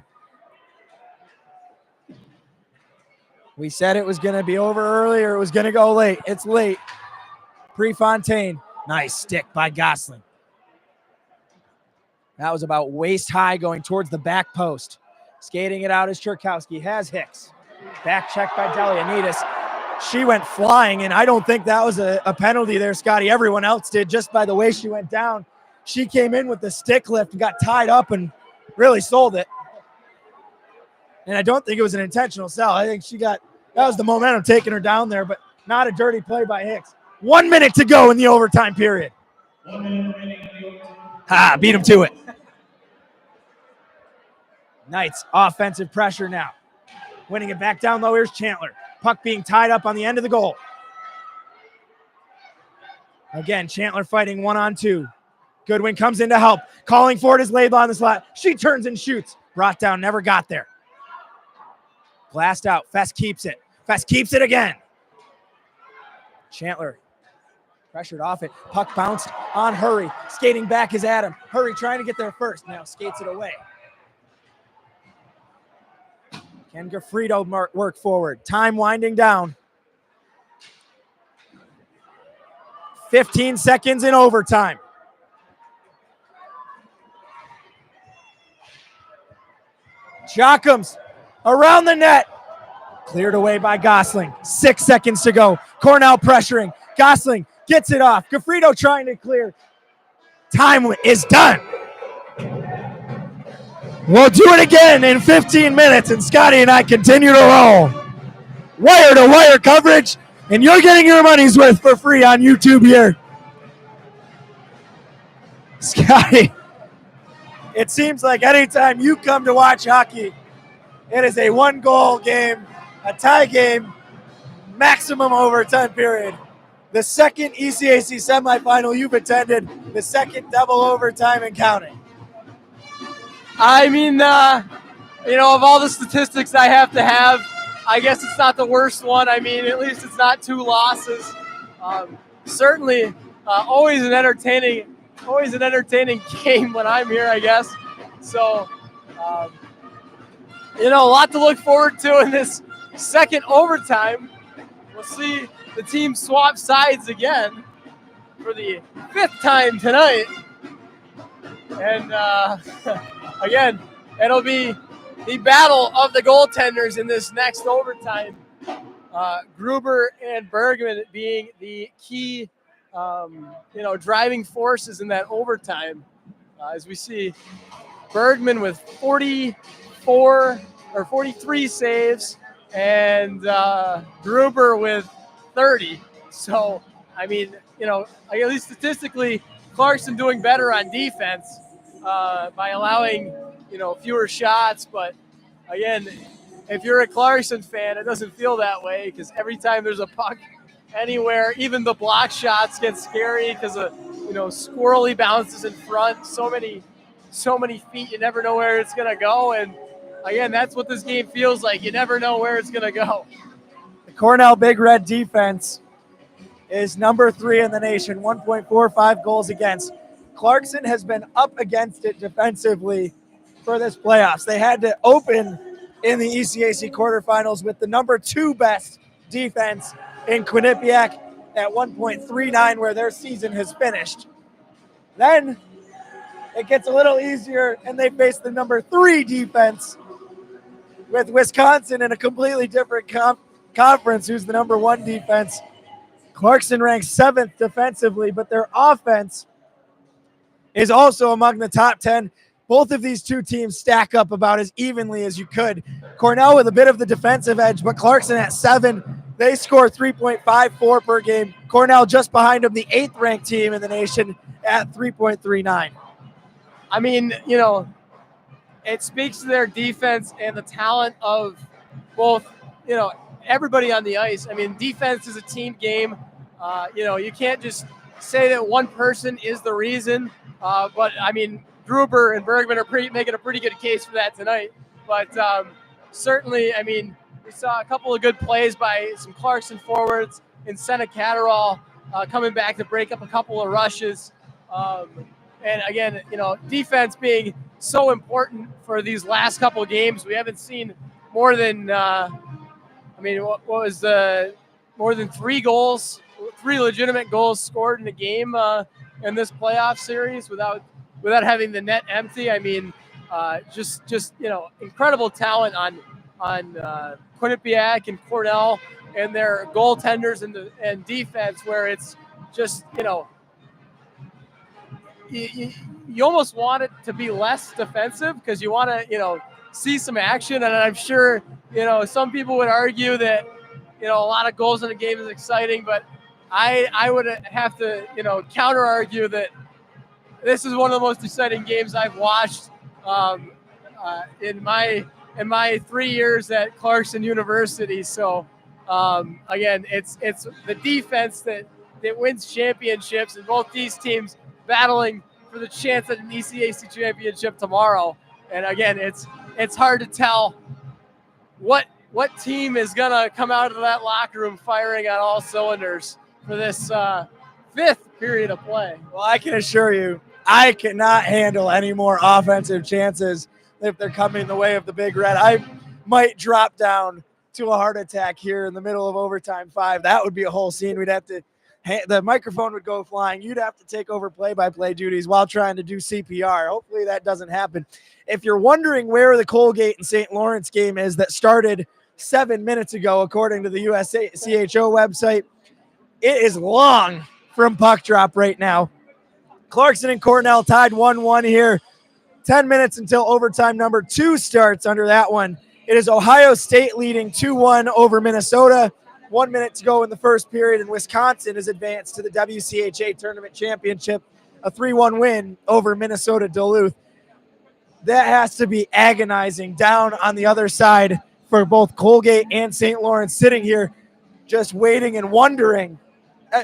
We said it was going to be over early or it was going to go late. It's late. Prefontaine. Nice stick by Gosling. That was about waist high going towards the back post. Skating it out is Cherkowski. Has Hicks. Back check by Delianides. She went flying, and I don't think that was a penalty there, Scotty. Everyone else did just by the way she went down. She came in with the stick lift and got tied up and really sold it. And I don't think it was an intentional sell. I think that was the momentum taking her down there, but not a dirty play by Hicks. 1 minute to go in the overtime period. 1 minute remaining in the overtime. Beat him to it. Knights offensive pressure now. Winning it back down low. Here's Chandler. Puck being tied up on the end of the goal. Again, Chandler fighting 1-on-2. Goodwin comes in to help. Calling for it is Laidlaw on the slot. She turns and shoots. Brought down, never got there. Blast out. Fest keeps it. Fest keeps it again. Chandler pressured off it. Puck bounced on Hurry. Skating back is Adam. Hurry trying to get there first. Now skates it away. Can Gafrito work forward? Time winding down. 15 seconds in overtime. Jockums around the net. Cleared away by Gosling. 6 seconds to go. Cornell pressuring. Gosling gets it off. Gafrito trying to clear. Time is done. We'll do it again in 15 minutes, and Scotty and I continue to roll. Wire-to-wire coverage, and you're getting your money's worth for free on YouTube here. Scotty, it seems like anytime you come to watch hockey, it is a one-goal game, a tie game, maximum overtime period. The second ECAC semifinal you've attended, the second double overtime and counting. I mean, of all the statistics I have to have, I guess it's not the worst one. I mean, at least it's not 2 losses. Certainly, always an entertaining game when I'm here, I guess. So, a lot to look forward to in this second overtime. We'll see the team swap sides again. for the 5th time tonight. And again, it'll be the battle of the goaltenders in this next overtime. Gruber and Bergman being the key, driving forces in that overtime. As we see Bergman with 44 or 43 saves and Gruber with 30. So, I mean, at least statistically, Clarkson doing better on defense by allowing, fewer shots. But again, if you're a Clarkson fan, it doesn't feel that way because every time there's a puck anywhere, even the block shots get scary because of, squirrely bounces in front, so many feet, you never know where it's going to go. And again, that's what this game feels like. You never know where it's going to go. The Cornell Big Red defense is number 3 in the nation, 1.45 goals against. Clarkson has been up against it defensively for this playoffs. They had to open in the ECAC quarterfinals with the number 2 best defense in Quinnipiac at 1.39, where their season has finished. Then it gets a little easier, and they face the number 3 defense with Wisconsin in a completely different conference, who's the number 1 defense. Clarkson ranks 7th defensively, but their offense is also among the top 10. Both of these two teams stack up about as evenly as you could. Cornell with a bit of the defensive edge, but Clarkson at 7. They score 3.54 per game. Cornell just behind them, the 8th-ranked team in the nation at 3.39. I mean, it speaks to their defense and the talent of both, everybody on the ice. I mean, defense is a team game. You can't just say that one person is the reason. But, I mean, Gruber and Bergman are making a pretty good case for that tonight. But certainly, I mean, we saw a couple of good plays by some Clarkson forwards and Senna Catterall coming back to break up a couple of rushes. And again, defense being so important for these last couple of games. We haven't seen more than, more than 3 goals, 3 legitimate goals scored in a game in this playoff series without having the net empty. I mean, just incredible talent on Quinnipiac and Cornell and their goaltenders and defense, where it's just you almost want it to be less defensive because you want to see some action. And I'm sure some people would argue that a lot of goals in a game is exciting, but I would have to counter argue that this is one of the most exciting games I've watched in my 3 years at Clarkson University. So again, it's the defense that wins championships, and both these teams battling for the chance at an ECAC championship tomorrow. And again, it's hard to tell what team is gonna come out of that locker room firing on all cylinders for this 5th period of play. Well, I can assure you, I cannot handle any more offensive chances if they're coming the way of the Big Red. I might drop down to a heart attack here in the middle of overtime 5. That would be a whole scene. We'd have to the microphone would go flying. You'd have to take over play-by-play duties while trying to do CPR. Hopefully that doesn't happen. If you're wondering where the Colgate and St. Lawrence game is that started 7 minutes ago, according to the USCHO website, it is long from puck drop right now. Clarkson and Cornell tied 1-1 here. 10 minutes until overtime number 2 starts under that one. It is Ohio State leading 2-1 over Minnesota. 1 minute to go in the first period, and Wisconsin is advanced to the WCHA Tournament Championship, a 3-1 win over Minnesota Duluth. That has to be agonizing down on the other side for both Colgate and St. Lawrence, sitting here just waiting and wondering.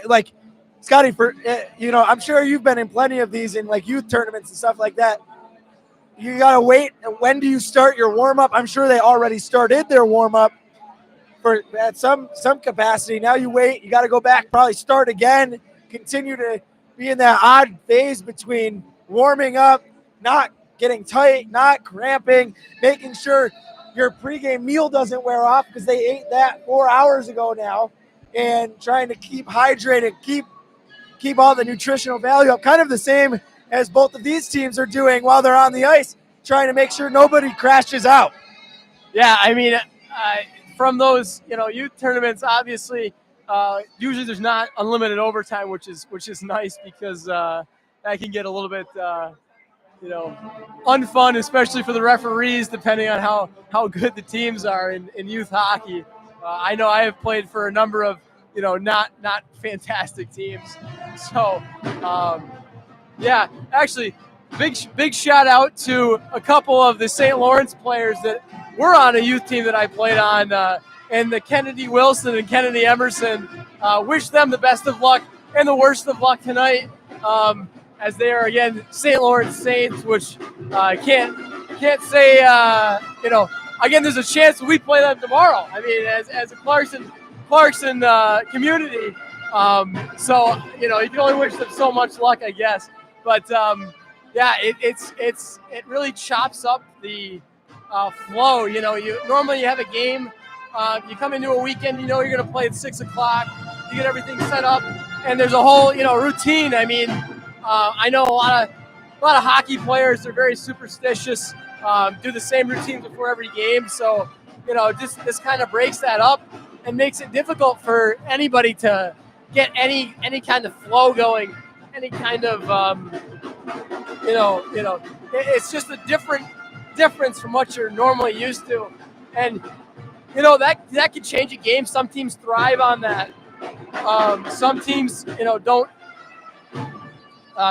Like, Scotty, I'm sure you've been in plenty of these in like youth tournaments and stuff like that. You got to wait. When do you start your warm-up? I'm sure they already started their warm-up at some capacity. Now you wait. You got to go back, probably start again, continue to be in that odd phase between warming up, not getting tight, not cramping, making sure your pregame meal doesn't wear off because they ate that 4 hours ago now, and trying to keep hydrated, keep keep all the nutritional value up, kind of the same as both of these teams are doing while they're on the ice, trying to make sure nobody crashes out. Yeah, I mean, from those youth tournaments, obviously, usually there's not unlimited overtime, which is nice because that can get a little bit unfun, especially for the referees, depending on how good the teams are in youth hockey. I know I have played for a number of not fantastic teams, so yeah, actually, big shout out to a couple of the St. Lawrence players that were on a youth team that I played on, and the Kennedy Wilson and Kennedy Emerson. Wish them the best of luck and the worst of luck tonight, as they are again St. Lawrence Saints, which can't say again. There's a chance we play them tomorrow. I mean, as a Clarkson community. So you can only wish them so much luck, I guess. But yeah, it really chops up the flow. You normally you have a game. You come into a weekend, you're going to play at 6 o'clock. You get everything set up, and there's a whole routine. I mean, I know a lot of hockey players are very superstitious. Do the same routines before every game. So this kind of breaks that up and makes it difficult for anybody to get any kind of flow going, any kind of it's just a difference from what you're normally used to, and that could change a game. Some teams thrive on that. Some teams don't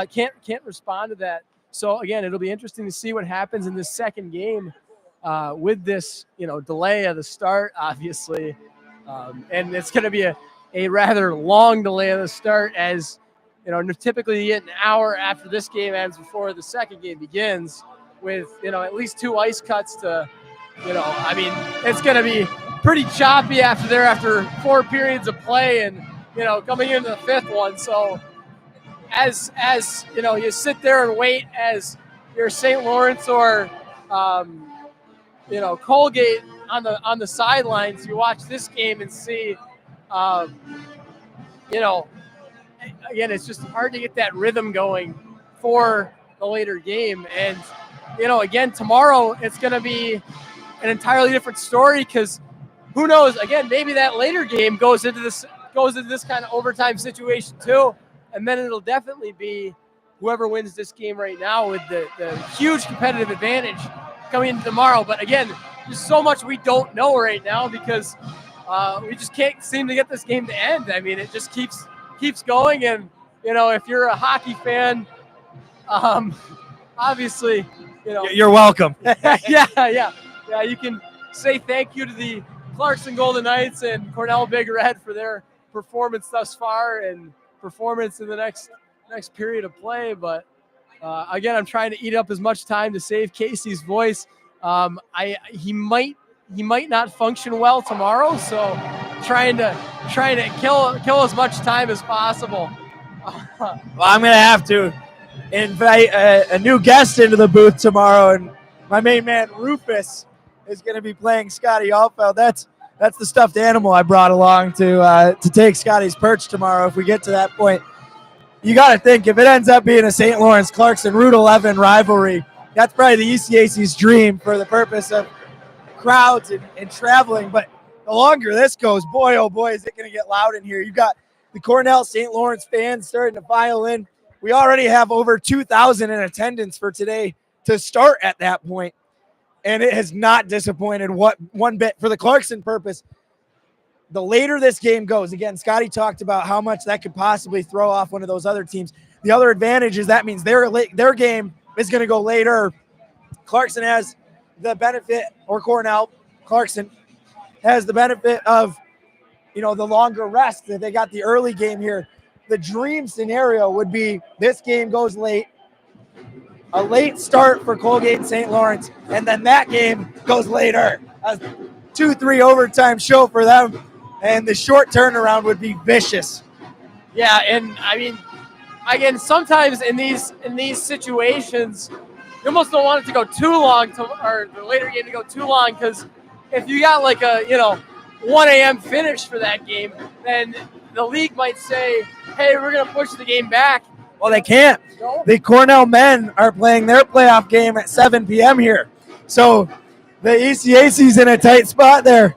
can't respond to that. So again, it'll be interesting to see what happens in this second game with this delay of the start, obviously, and it's going to be a rather long delay of the start, as typically you get an hour after this game ends before the second game begins, with at least 2 ice cuts to I mean, it's going to be pretty choppy after 4 periods of play, and coming into the 5th one. So as you sit there and wait as your St. Lawrence or Colgate on the sidelines, you watch this game and see again, it's just hard to get that rhythm going for the later game. And again, tomorrow it's going to be an entirely different story, because who knows, again, maybe that later game goes into this kind of overtime situation too, and then it'll definitely be whoever wins this game right now with the huge competitive advantage coming into tomorrow. But again, there's so much we don't know right now, because we just can't seem to get this game to end. I mean, it just keeps going, and if you're a hockey fan, obviously, You're welcome. yeah, you can say thank you to the Clarkson Golden Knights and Cornell Big Red for their performance thus far and performance in the next period of play. But again, I'm trying to eat up as much time to save Casey's voice. He might not function well tomorrow, so trying to kill as much time as possible. Well, I'm going to have to invite a new guest into the booth tomorrow, and my main man Rufus is going to be playing Scotty Alfeld. That's the stuffed animal I brought along to take Scotty's perch tomorrow if we get to that point. You got to think, if it ends up being a St. Lawrence Clarkson Route 11 rivalry, that's probably the ECAC's dream for the purpose of crowds and traveling. But the longer this goes, boy, oh boy, is it going to get loud in here. You've got the Cornell St. Lawrence fans starting to file in. We already have over 2,000 in attendance for today to start at that point. And it has not disappointed one bit for the Clarkson purpose. The later this game goes, again, Scotty talked about how much that could possibly throw off one of those other teams. The other advantage is that means their game is going to go later. Clarkson has the benefit, or Cornell, Clarkson has the benefit of, the longer rest. If they got the early game here, the dream scenario would be this game goes late, a late start for Colgate and St. Lawrence, and then that game goes later. A 2-3 overtime show for them, and the short turnaround would be vicious. Yeah, and I mean, again, sometimes in these situations, you almost don't want it to go too long, or the later game to go too long, because if you got like a 1 a.m. finish for that game, then the league might say, hey, we're going to push the game back. Well, they can't. No. The Cornell men are playing their playoff game at 7 p.m. here. So the ECAC's in a tight spot there.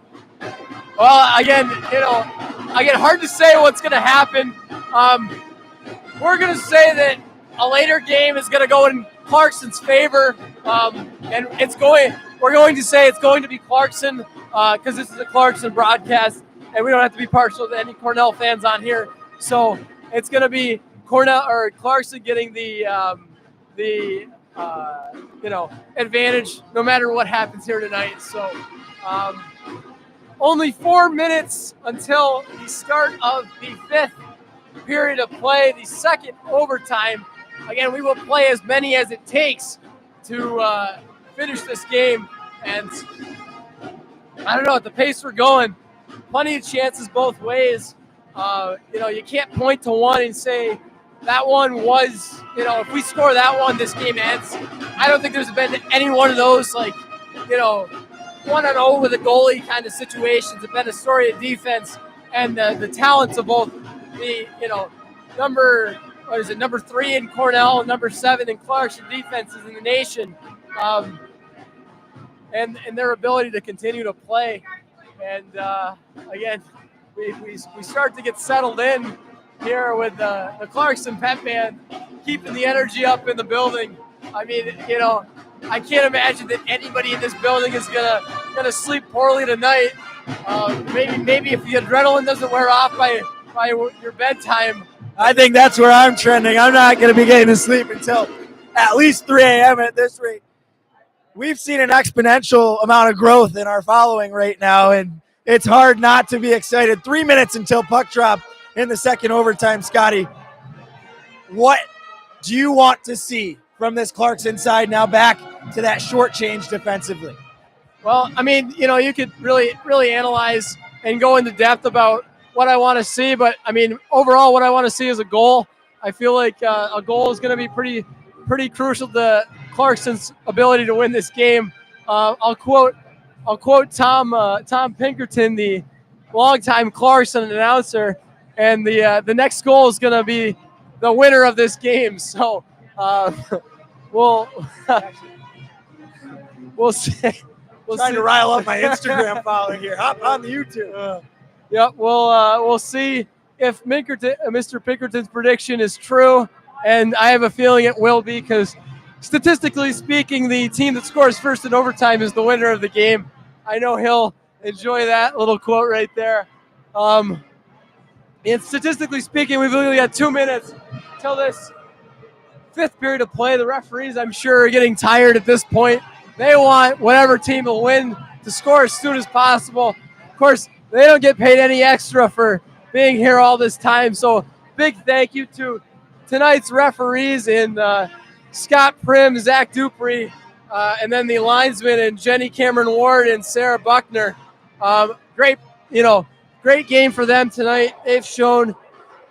Well, again, hard to say what's going to happen. We're going to say that a later game is going to go in Clarkson's favor, and we're going to say it's going to be Clarkson because this is a Clarkson broadcast, and we don't have to be partial to any Cornell fans on here. So it's going to be Cornell or Clarkson getting the advantage no matter what happens here tonight. So only 4 minutes until the start of the 5th period of play, the second overtime. Again, we will play as many as it takes to finish this game. And I don't know, at the pace we're going, plenty of chances both ways. You can't point to one and say that one was, if we score that one, this game ends. I don't think there's been any one of those, 1-0 with a goalie kind of situations. It's been a story of defense and the talents of both the, number 3 in Cornell, number 7 in Clarkson defenses in the nation, and their ability to continue to play. And again, we start to get settled in here with the Clarkson pep band, keeping the energy up in the building. I mean, I can't imagine that anybody in this building is gonna sleep poorly tonight. Maybe if the adrenaline doesn't wear off by your bedtime. I think that's where I'm trending. I'm not going to be getting to sleep until at least 3 a.m. at this rate. We've seen an exponential amount of growth in our following right now, and it's hard not to be excited. 3 minutes until puck drop in the second overtime, Scotty. What do you want to see from this Clarkson side now back to that short change defensively? Well, I mean, you could really analyze and go into depth about what I want to see, but I mean, overall, what I want to see is a goal. I feel like a goal is going to be pretty crucial to Clarkson's ability to win this game. I'll quote Tom Pinkerton, the longtime Clarkson announcer, and the next goal is going to be the winner of this game. So we'll see. Trying to rile up my Instagram follower here. Hop on the YouTube. Yep, we'll see if Mr. Pinkerton's prediction is true, and I have a feeling it will be because statistically speaking, the team that scores first in overtime is the winner of the game. I know he'll enjoy that little quote right there. And statistically speaking, we've only got 2 minutes till this 5th period of play. The referees, I'm sure, are getting tired at this point. They want whatever team will win to score as soon as possible. Of course, they don't get paid any extra for being here all this time. So big thank you to tonight's referees in Scott Prim, Zach Dupree, and then the linesmen and Jenny Cameron Ward and Sarah Buckner. Great game for them tonight. They've shown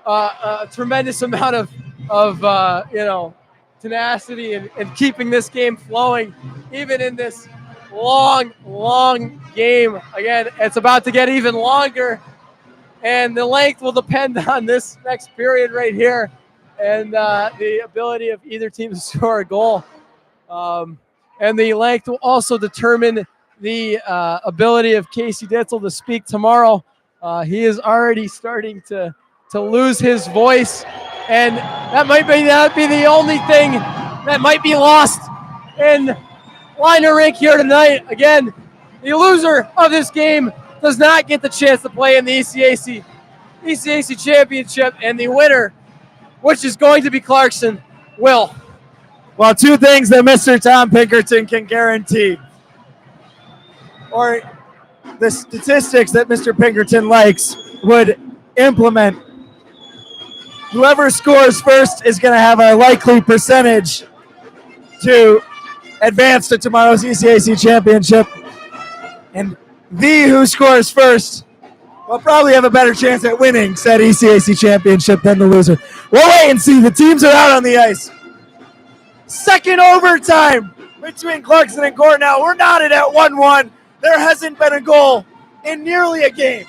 a tremendous amount of tenacity and keeping this game flowing, even in this long game. Again, it's about to get even longer, and the length will depend on this next period right here and the ability of either team to score a goal. And the length will also determine the ability of Casey Ditzel to speak tomorrow. He is already starting to lose his voice, and that might be the only thing that might be lost in Liner Rink here tonight. Again, the loser of this game does not get the chance to play in the ECAC championship, and the winner, which is going to be Clarkson, will. Well, 2 things that Mr. Tom Pinkerton can guarantee, or the statistics that Mr. Pinkerton likes would implement. Whoever scores first is going to have a likely percentage to advance to tomorrow's ECAC championship. And who scores first will probably have a better chance at winning said ECAC championship than the loser. We'll wait and see. The teams are out on the ice. Second overtime between Clarkson and Cornell. We're knotted at 1-1. There hasn't been a goal in nearly a game.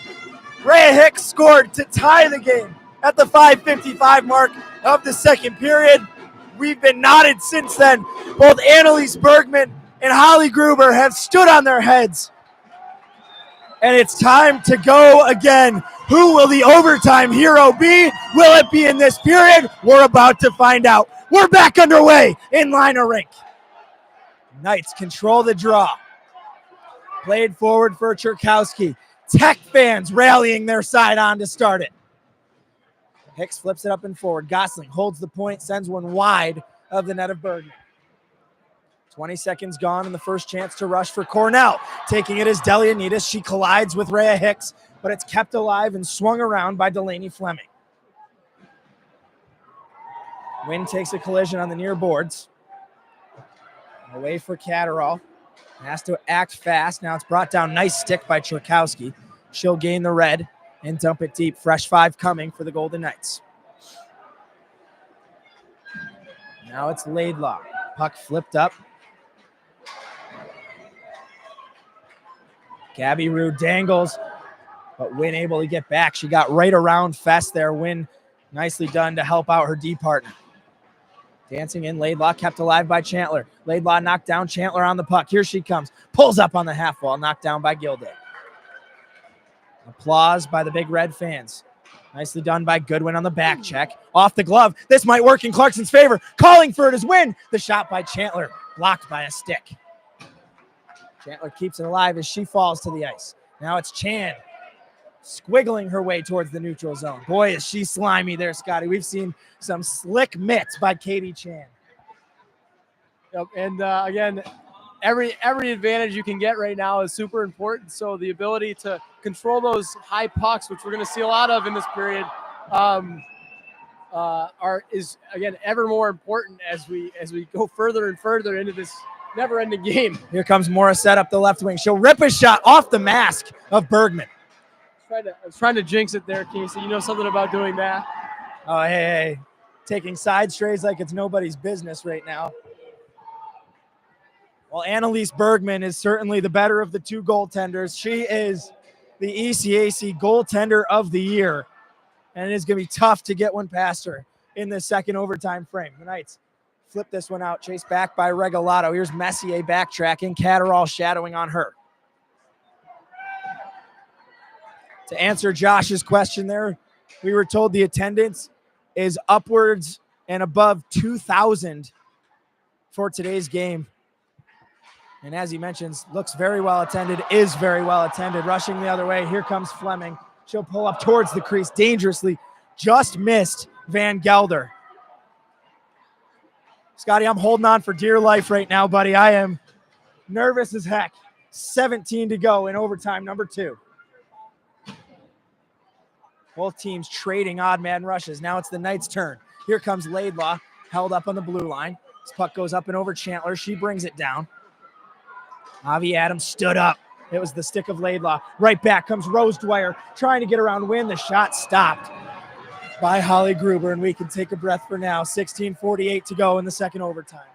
Rhea Hicks scored to tie the game at the 5:55 mark of the second period. We've been knotted since then. Both Annalise Bergman and Holly Gruber have stood on their heads. And it's time to go again. Who will the overtime hero be? Will it be in this period? We're about to find out. We're back underway in Liner Rink. Knights control the draw. Played forward for Cherkowski. Tech fans rallying their side on to start it. Hicks flips it up and forward. Gosling holds the point, sends one wide of the net of Bergman. 20 seconds gone and the first chance to rush for Cornell. Taking it is Delianitas. She collides with Rhea Hicks, but it's kept alive and swung around by Delaney Fleming. Wynn takes a collision on the near boards. Away for Catterall. Has to act fast. Now it's brought down. Nice stick by Cherkowski. She'll gain the red and dump it deep. Fresh five coming for the Golden Knights. Now it's Laidlaw. Puck flipped up. Gabby Rue dangles, but Wynn able to get back. She got right around Fest there. Wynn nicely done to help out her D partner. Dancing in, Laidlaw kept alive by Chandler. Laidlaw knocked down Chandler on the puck. Here she comes. Pulls up on the half wall, knocked down by Gilday. Applause by the Big Red fans. Nicely done by Goodwin on the back check. Off the glove. This might work in Clarkson's favor. Calling for it is Wynn. The shot by Chandler, blocked by a stick. Chandler keeps it alive as she falls to the ice. Now it's Chan squiggling her way towards the neutral zone. Boy, is she slimy there, Scotty. We've seen some slick mitts by Katie Chan. Yep, and again, every advantage you can get right now is super important. So the ability to control those high pucks, which we're going to see a lot of in this period, is again ever more important as we go further and further into this never-ending game. Here comes Morissette up the left wing. She'll rip a shot off the mask of Bergman. I was trying to jinx it there, Casey. You know something about doing that. Oh, hey. Taking side strays like it's nobody's business right now. Well, Annalise Bergman is certainly the better of the two goaltenders. She is the ECAC goaltender of the year, and it is going to be tough to get one past her in the second overtime frame. The Knights flip this one out, chased back by Regalado. Here's Messier backtracking, Catterall shadowing on her. To answer Josh's question there, we were told the attendance is upwards and above 2,000 for today's game. And as he mentions, looks very well attended, is very well attended. Rushing the other way, here comes Fleming. She'll pull up towards the crease dangerously. Just missed Van Gelder. Scotty, I'm holding on for dear life right now, buddy. I am nervous as heck. 17 to go in overtime number 2. Both teams trading odd man rushes. Now it's the Knights' turn. Here comes Laidlaw, held up on the blue line. This puck goes up and over Chandler. She brings it down. Avi Adams stood up. It was the stick of Laidlaw. Right back comes Rose Dwyer, trying to get around Wynn. The shot stopped by Holly Gruber, and we can take a breath for now. 16:48 to go in the second overtime.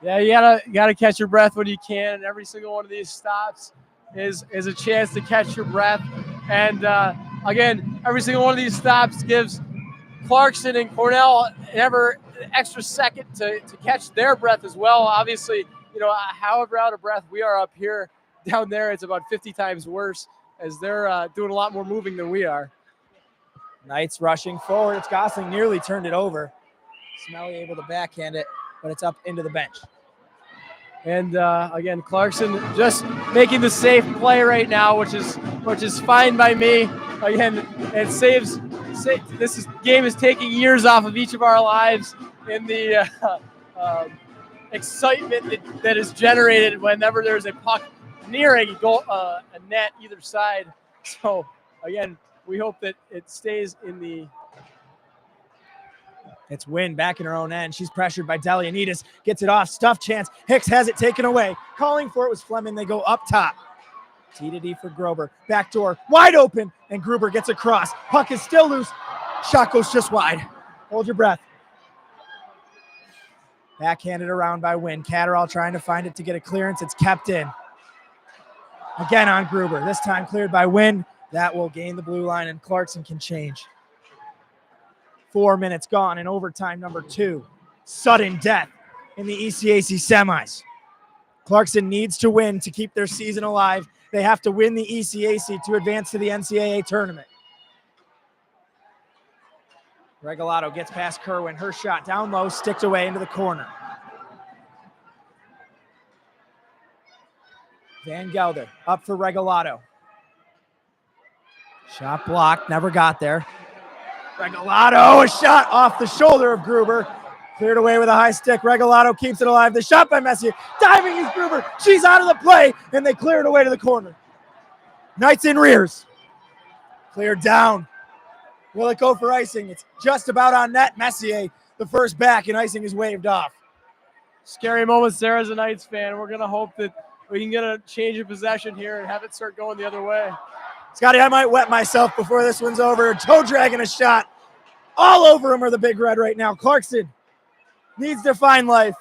Yeah, you gotta catch your breath when you can, and every single one of these stops is a chance to catch your breath. And again, every single one of these stops gives Clarkson and Cornell an extra second to catch their breath as well. Obviously, you know, however out of breath we are up here, down there it's about 50 times worse as they're doing a lot more moving than we are. Knights rushing forward. It's Gosling nearly turned it over. Smelly able to backhand it, but it's up into the bench. And again, Clarkson just making the safe play right now, which is fine by me. Again, it saves. Game is taking years off of each of our lives in the excitement that is generated whenever there's a puck near a net either side. So again, we hope that it stays in the. It's Wynn back in her own end. She's pressured by Delianitas. Gets it off. Stuff chance. Hicks has it taken away. Calling for it was Fleming. They go up top. T to D for Grober. Back door. Wide open. And Gruber gets across. Puck is still loose. Shot goes just wide. Hold your breath. Backhanded around by Wynn. Catterall trying to find it to get a clearance. It's kept in. Again on Gruber. This time cleared by Wynn. That will gain the blue line, and Clarkson can change. 4 minutes gone in overtime number 2. Sudden death in the ECAC semis. Clarkson needs to win to keep their season alive. They have to win the ECAC to advance to the NCAA tournament. Regalado gets past Kerwin. Her shot down low, sticked away into the corner. Van Gelder up for Regalado. Shot blocked, never got there. Regalado, a shot off the shoulder of Gruber. Cleared away with a high stick. Regalado keeps it alive. The shot by Messier. Diving is Gruber. She's out of the play, and they clear it away to the corner. Knights in rears. Cleared down. Will it go for icing? It's just about on net. Messier, the first back, and icing is waved off. Scary moments there as a Knights fan. We're going to hope that we can get a change of possession here and have it start going the other way. Scotty, I might wet myself before this one's over. Toe dragging a shot. All over him are the Big Red right now. Clarkson needs to find life.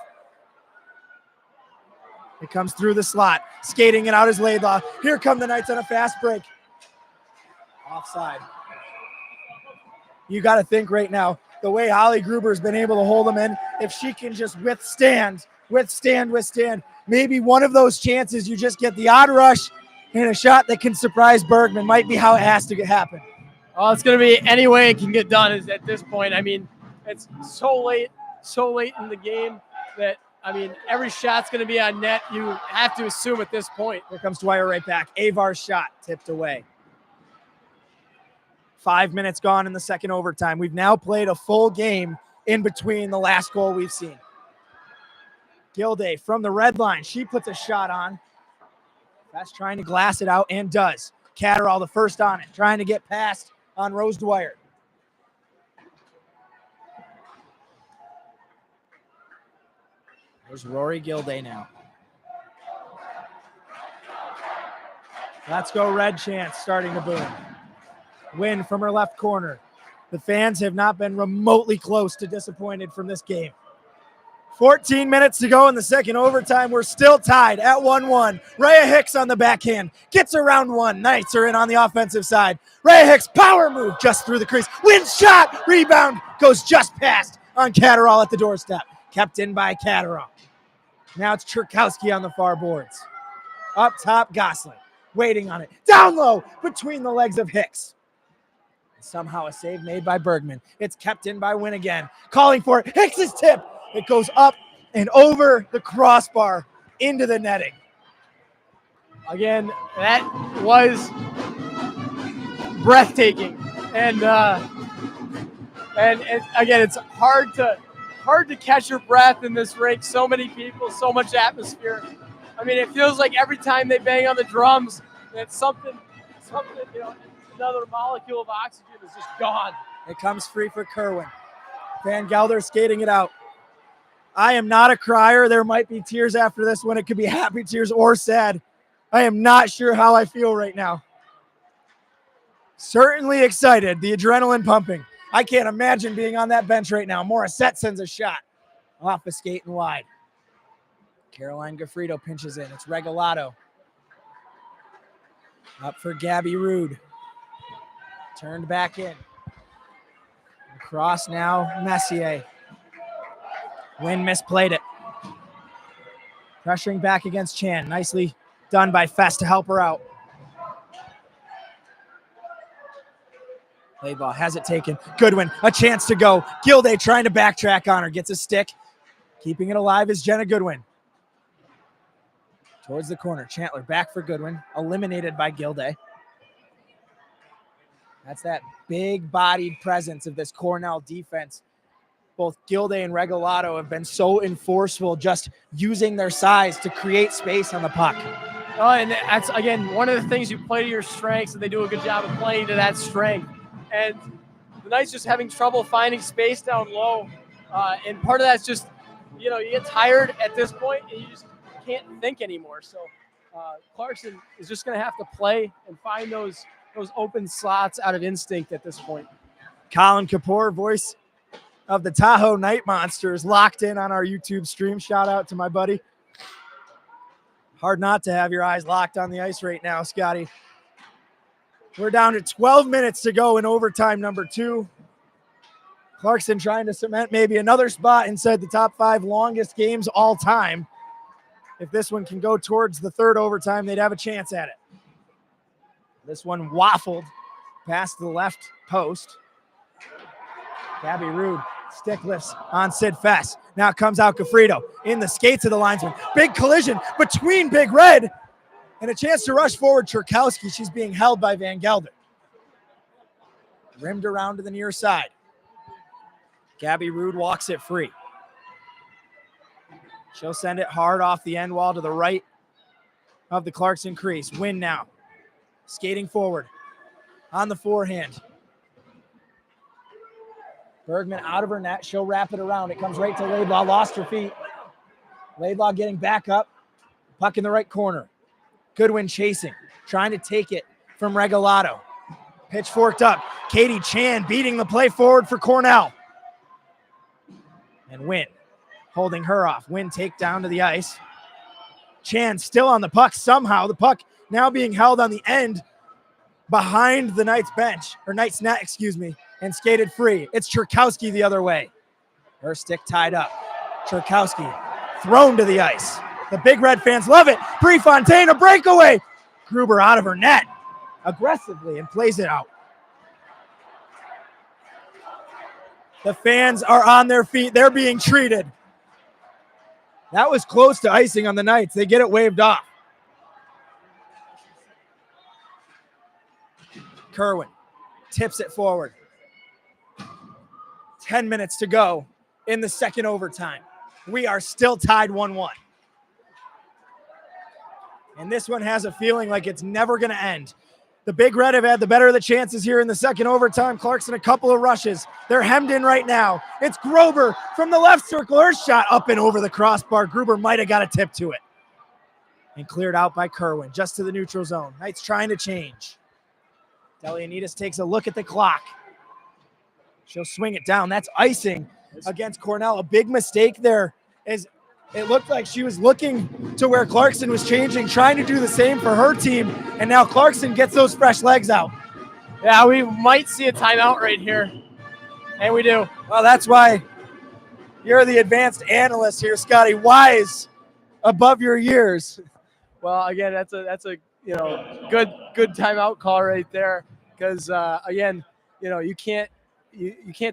It comes through the slot. Skating it out is Laidlaw. Here come the Knights on a fast break. Offside. You got to think right now, the way Holly Gruber's been able to hold them in, if she can just withstand, maybe one of those chances you just get the odd rush and a shot that can surprise Bergman might be how it has to happen. Oh, it's going to be any way it can get done is at this point. I mean, it's so late in the game that, I mean, every shot's going to be on net. You have to assume at this point. Here comes Dwyer right back. Avar's shot tipped away. 5 minutes gone in the second overtime. We've now played a full game in between the last goal we've seen. Gilday from the red line. She puts a shot on. That's trying to glass it out and does. Catterall the first on it. Trying to get past on Rose Dwyer. There's Rory Gilday now. Let's go Red chance starting to boom. Win from her left corner. The fans have not been remotely close to disappointed from this game. 14 minutes to go in the second overtime. We're still tied at 1-1. Rhea Hicks on the backhand. Gets around one. Knights are in on the offensive side. Rhea Hicks, power move just through the crease. Wins shot. Rebound goes just past on Catterall at the doorstep. Kept in by Catterall. Now it's Cherkowski on the far boards. Up top, Gosling. Waiting on it. Down low between the legs of Hicks. Somehow a save made by Bergman. It's kept in by Wynn again. Calling for it. Hicks' tip. It goes up and over the crossbar into the netting. Again, that was breathtaking. And again, it's hard to catch your breath in this rink. So many people, so much atmosphere. I mean, it feels like every time they bang on the drums, that something, you know, another molecule of oxygen is just gone. It comes free for Kerwin. Van Gelder skating it out. I am not a crier. There might be tears after this one. It could be happy tears or sad. I am not sure how I feel right now. Certainly excited. The adrenaline pumping. I can't imagine being on that bench right now. Morissette sends a shot off a skate and wide. Caroline Gaffredo pinches in. It's Regalado. Up for Gabby Rude. Turned back in. Across now, Messier. Wynn misplayed it. Pressuring back against Chan. Nicely done by Fest to help her out. Laidlaw has it taken. Goodwin, a chance to go. Gilday trying to backtrack on her. Gets a stick. Keeping it alive is Jenna Goodwin. Towards the corner. Chandler back for Goodwin. Eliminated by Gilday. That's that big-bodied presence of this Cornell defense. Both Gilday and Regalado have been so enforceful, just using their size to create space on the puck. Oh, and that's, again, one of the things you play to your strengths, and they do a good job of playing to that strength. And the Knights just having trouble finding space down low. And part of that's just, you know, you get tired at this point, and you just can't think anymore. So Clarkson is just going to have to play and find those open slots out of instinct at this point. Colin Kapoor, voice of the Tahoe Night Monsters, locked in on our YouTube stream. Shout out to my buddy. Hard not to have your eyes locked on the ice right now, Scotty. We're down to 12 minutes to go in overtime number 2. Clarkson trying to cement maybe another spot inside the top 5 longest games all time. If this one can go towards the third overtime, they'd have a chance at it. This one waffled past the left post. Gabby Rude stick lifts on Sid Fess. Now comes out Gafrito in the skates of the linesman. Big collision between Big Red and a chance to rush forward Cherkowski. She's being held by Van Gelder. Rimmed around to the near side. Gabby Rude walks it free. She'll send it hard off the end wall to the right of the Clarkson crease. Win now. Skating forward on the forehand. Bergman out of her net. She'll wrap it around. It comes right to Laidlaw. Lost her feet. Laidlaw getting back up. Puck in the right corner. Goodwin chasing. Trying to take it from Regalado. Pitchforked up. Katie Chan beating the play forward for Cornell. And Wynn holding her off. Wynn take down to the ice. Chan still on the puck somehow. The puck now being held on the end behind the Knights bench, or Knights net, excuse me, and skated free. It's Cherkowski the other way. Her stick tied up. Cherkowski thrown to the ice. The Big Red fans love it. Prefontaine, a breakaway. Gruber out of her net aggressively and plays it out. The fans are on their feet. They're being treated. That was close to icing on the Knights. They get it waved off. Kerwin tips it forward. 10 minutes to go in the second overtime. We are still tied 1-1. And this one has a feeling like it's never going to end. The Big Red have had the better of the chances here in the second overtime. Clarkson a couple of rushes. They're hemmed in right now. It's Grober from the left circle. Her shot up and over the crossbar. Gruber might have got a tip to it. And cleared out by Kerwin, just to the neutral zone. Knights trying to change. Delianides takes a look at the clock. She'll swing it down. That's icing against Cornell. A big mistake there is it looked like she was looking to where Clarkson was changing, trying to do the same for her team, and now Clarkson gets those fresh legs out. Yeah, we might see a timeout right here, and we do. Well, that's why you're the advanced analyst here, Scotty. Wise above your years. Well, again, that's a good timeout call right there, because again, you can't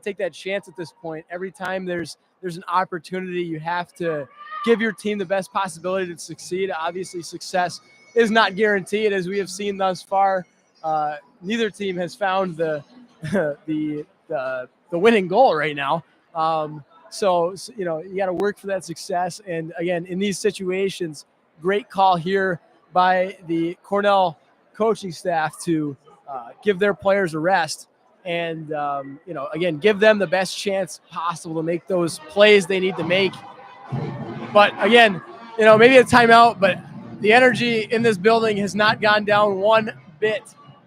take that chance at this point. Every time there's an opportunity, you have to give your team the best possibility to succeed. Obviously, success is not guaranteed, as we have seen thus far. Neither team has found the winning goal right now. So you got to work for that success. And again, in these situations, great call here by the Cornell coaching staff to give their players a rest and, again, give them the best chance possible to make those plays they need to make. But again, maybe a timeout, but the energy in this building has not gone down one bit.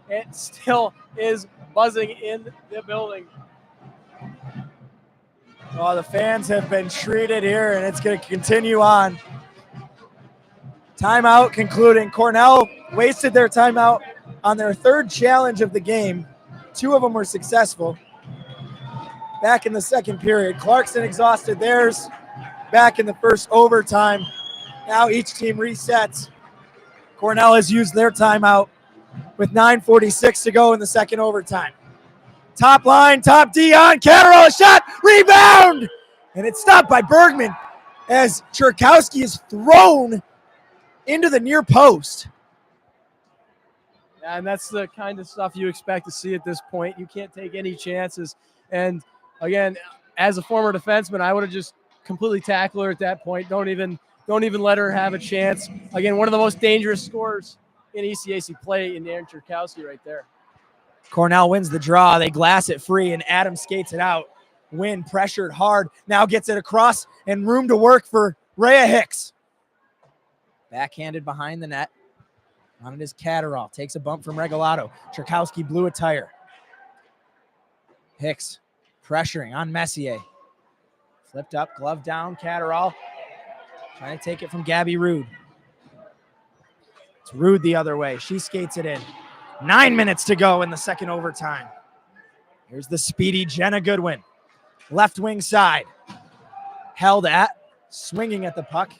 It still is buzzing in the building. Well, the fans have been treated here, and it's going to continue on. Timeout concluding. Cornell wasted their timeout on their third challenge of the game. 2 of them were successful. Back in the second period, Clarkson exhausted theirs back in the first overtime. Now each team resets. Cornell has used their timeout with 9:46 to go in the second overtime. Top line, top D on Catterall, a shot, rebound! And it's stopped by Bergman as Cherkowski is thrown into the near post. And that's the kind of stuff you expect to see at this point. You can't take any chances. And again, as a former defenseman, I would have just completely tackled her at that point. Don't even let her have a chance. Again, one of the most dangerous scorers in ECAC play in Aaron Cherkowski right there. Cornell wins the draw. They glass it free, and Adams skates it out. Wynn pressured hard. Now gets it across and room to work for Rhea Hicks. Backhanded behind the net. On it is Catterall. Takes a bump from Regalado. Cherkowski blew a tire. Hicks pressuring on Messier. Flipped up, glove down, Catterall. Trying to take it from Gabby Rude. It's Rude the other way. She skates it in. 9 minutes to go in the second overtime. Here's the speedy Jenna Goodwin. Left wing side. Held at. Swinging at the puck.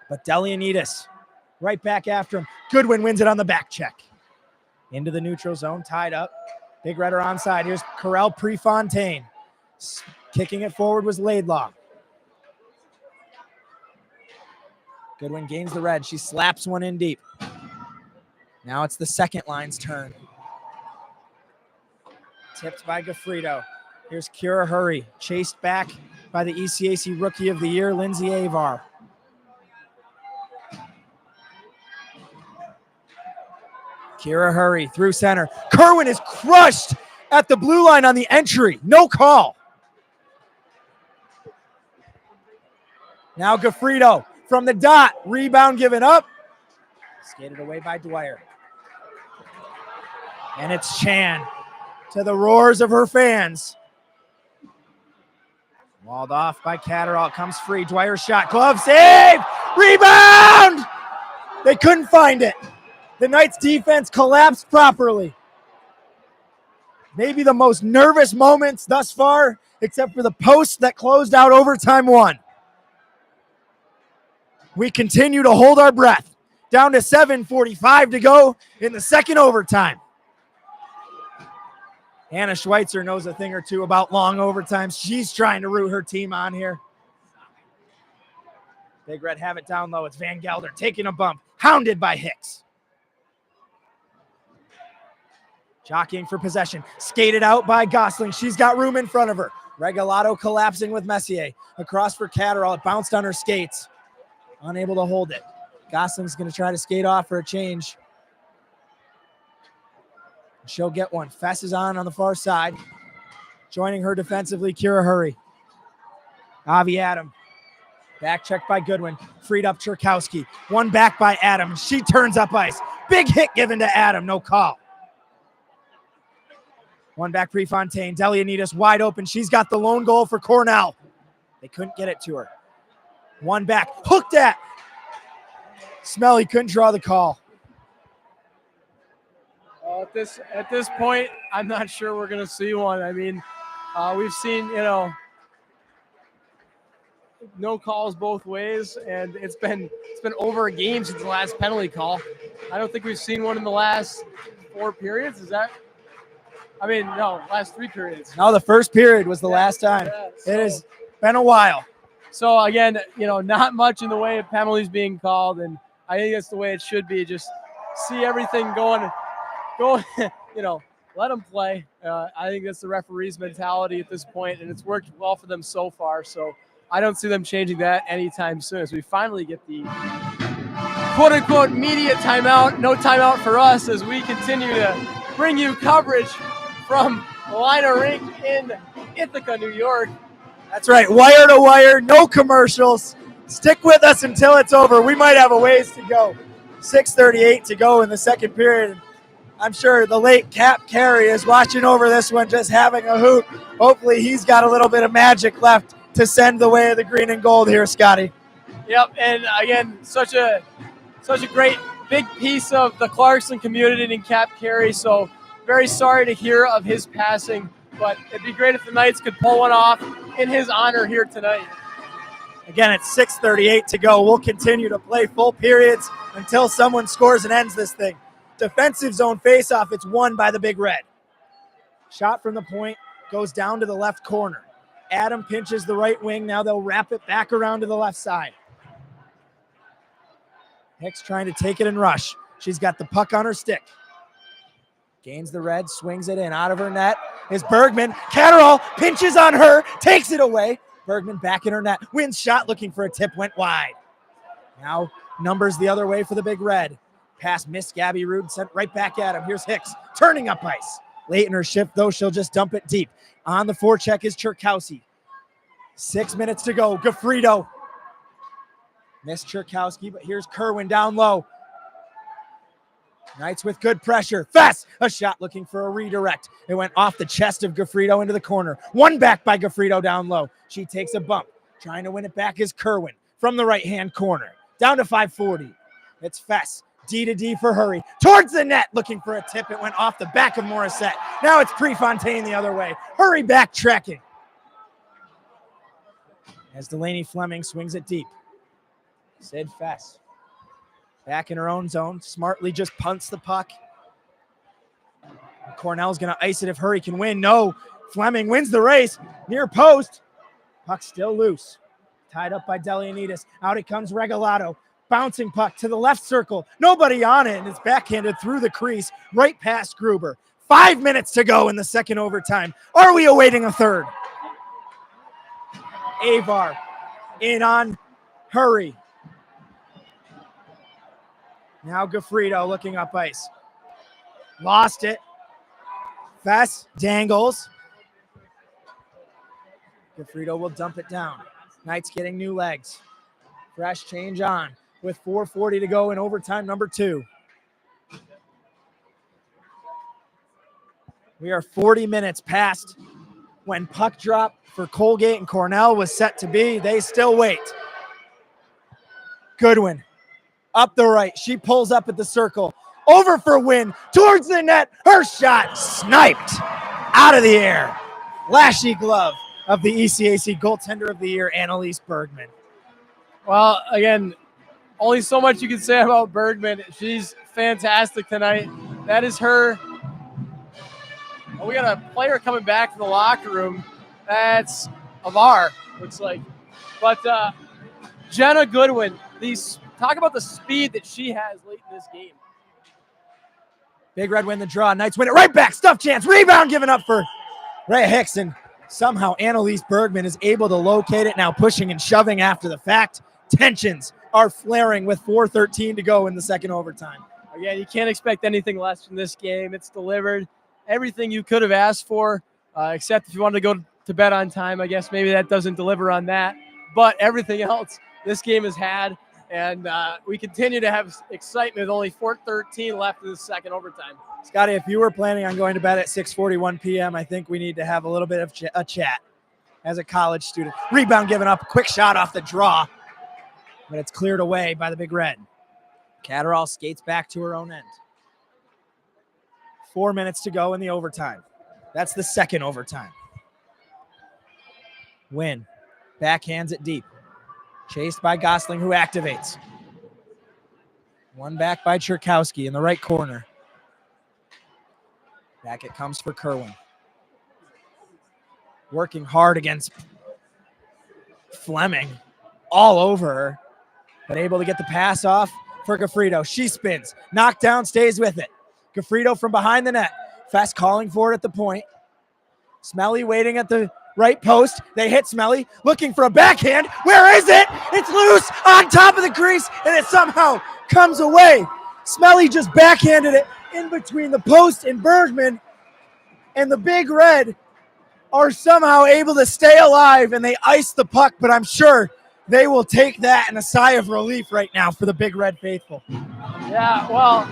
But Delianides right back after him. Goodwin wins it on the back check. Into the neutral zone, tied up. Big Red are onside. Here's Cornell Prefontaine. Kicking it forward was Laidlaw. Goodwin gains the red. She slaps one in deep. Now it's the second line's turn. Tipped by Gaffredo. Here's Kira Hurry, chased back by the ECAC Rookie of the Year, Lindsay Avar. Kira Hurry through center. Kerwin is crushed at the blue line on the entry. No call. Now Gaffredo from the dot. Rebound given up. Skated away by Dwyer. And it's Chan to the roars of her fans. Walled off by Catterall. Comes free. Dwyer shot. Glove save. Rebound. They couldn't find it. The Knights defense collapsed properly. Maybe the most nervous moments thus far, except for the post that closed out overtime one. We continue to hold our breath. Down to 7:45 to go in the second overtime. Hannah Schweitzer knows a thing or two about long overtimes. She's trying to root her team on here. Big Red have it down low. It's Van Gelder taking a bump, hounded by Hicks. Jockeying for possession. Skated out by Gosling. She's got room in front of her. Regalado collapsing with Messier. Across for Catterall. It bounced on her skates. Unable to hold it. Gosling's going to try to skate off for a change. She'll get one. Fess is on the far side. Joining her defensively, Kira Hurry. Avi Adam. Back check by Goodwin. Freed up Cherkowski. One back by Adam. She turns up ice. Big hit given to Adam. No call. One back Prefontaine. Delianides wide open. She's got the lone goal for Cornell. They couldn't get it to her. One back. Hooked at. Smelly couldn't draw the call. At this point, I'm not sure we're going to see one. I mean, we've seen, no calls both ways, and it's been over a game since the last penalty call. I don't think we've seen one in the last 4 periods. Is that? I mean, no, last 3 periods. No, the first period was the last time. Yeah, so, it has been a while. So again, not much in the way of penalties being called, and I think that's the way it should be. Just see everything going, let them play. I think that's the referee's mentality at this point, and it's worked well for them so far. So I don't see them changing that anytime soon. As we finally get the quote-unquote media timeout, no timeout for us as we continue to bring you coverage from Liner Rink in Ithaca, New York. That's right, wire to wire, no commercials. Stick with us until it's over. We might have a ways to go. 6:38 to go in the second period. I'm sure the late Cap Carey is watching over this one, just having a hoot. Hopefully he's got a little bit of magic left to send the way of the green and gold here, Scotty. Yep, and again, such a great big piece of the Clarkson community in Cap Carey. So very sorry to hear of his passing, but it'd be great if the Knights could pull one off in his honor here tonight. Again, it's 6:38 to go. We'll continue to play full periods until someone scores and ends this thing. Defensive zone faceoff. It's won by the Big Red. Shot from the point goes down to the left corner. Adam pinches the right wing. Now they'll wrap it back around to the left side. Hicks trying to take it and rush. She's got the puck on her stick. Gains the red, swings it in. Out of her net is Bergman. Catterall pinches on her, takes it away. Bergman back in her net. Wins shot, looking for a tip, went wide. Now numbers the other way for the Big Red. Pass missed Gabby Rude, sent right back at him. Here's Hicks, turning up ice. Late in her shift, though, she'll just dump it deep. On the forecheck is Cherkowski. 6 minutes to go. Gaffredo. Missed Cherkowski, but here's Kerwin down low. Knights with good pressure. Fess! A shot looking for a redirect. It went off the chest of Gaffredo into the corner. One back by Gaffredo down low. She takes a bump. Trying to win it back is Kerwin from the right-hand corner. Down to 5:40. It's Fess. D to D for Hurry. Towards the net, looking for a tip. It went off the back of Morissette. Now it's Prefontaine the other way. Hurry backtracking. as Delaney Fleming swings it deep. Sid Fess back in her own zone, smartly just punts the puck. Cornell's going to ice it if Hurry can win. No, Fleming wins the race. Near post. Puck still loose. Tied up by Delianides. Out it comes Regalado. Bouncing puck to the left circle. Nobody on it, and it's backhanded through the crease, right past Gruber. 5 minutes to go in the second overtime. Are we awaiting a third? Avar in on Hurry. Now Gaffredo looking up ice. Lost it. Fess dangles. Gaffredo will dump it down. Knights getting new legs. Fresh change on with 4:40 to go in overtime number 2. We are 40 minutes past when puck drop for Colgate and Cornell was set to be. They still wait. Goodwin up the right. She pulls up at the circle. Over for win. Towards the net. Her shot sniped out of the air. Flashy glove of the ECAC goaltender of the year, Annalise Bergman. Well, again, only so much you can say about Bergman. She's fantastic tonight. That is her. Oh, we got a player coming back to the locker room. That's Avar, looks like. But Jenna Goodwin, talk about the speed that she has late in this game. Big Red win the draw. Knights win it right back. Stuff chance. Rebound given up for Rhea Hickson. Somehow Annalise Bergman is able to locate it, now pushing and shoving after the fact. Tensions are flaring with 4:13 to go in the second overtime. Again, you can't expect anything less from this game. It's delivered everything you could have asked for, except if you wanted to go to bed on time. I guess maybe that doesn't deliver on that. But everything else this game has had, and we continue to have excitement with only 4:13 left in the second overtime. Scotty, if you were planning on going to bed at 6:41 p.m., I think we need to have a little bit of a chat as a college student. Rebound given up, quick shot off the draw, but it's cleared away by the Big Red. Catterall skates back to her own end. 4 minutes to go in the overtime. That's the second overtime. Win. Backhands it deep. Chased by Gosling, who activates. One back by Cherkowski in the right corner. Back it comes for Kerwin. Working hard against Fleming. All over her. But able to get the pass off for Gaffredo. She spins. Knocked down, stays with it. Gaffredo from behind the net. Fast calling for it at the point. Smelly waiting at the right post. They hit Smelly. Looking for a backhand. Where is it? It's loose on top of the crease, and it somehow comes away. Smelly just backhanded it in between the post and Bergman, and the Big Red are somehow able to stay alive, and they ice the puck, but I'm sure they will take that in a sigh of relief right now for the Big Red faithful. Yeah, well,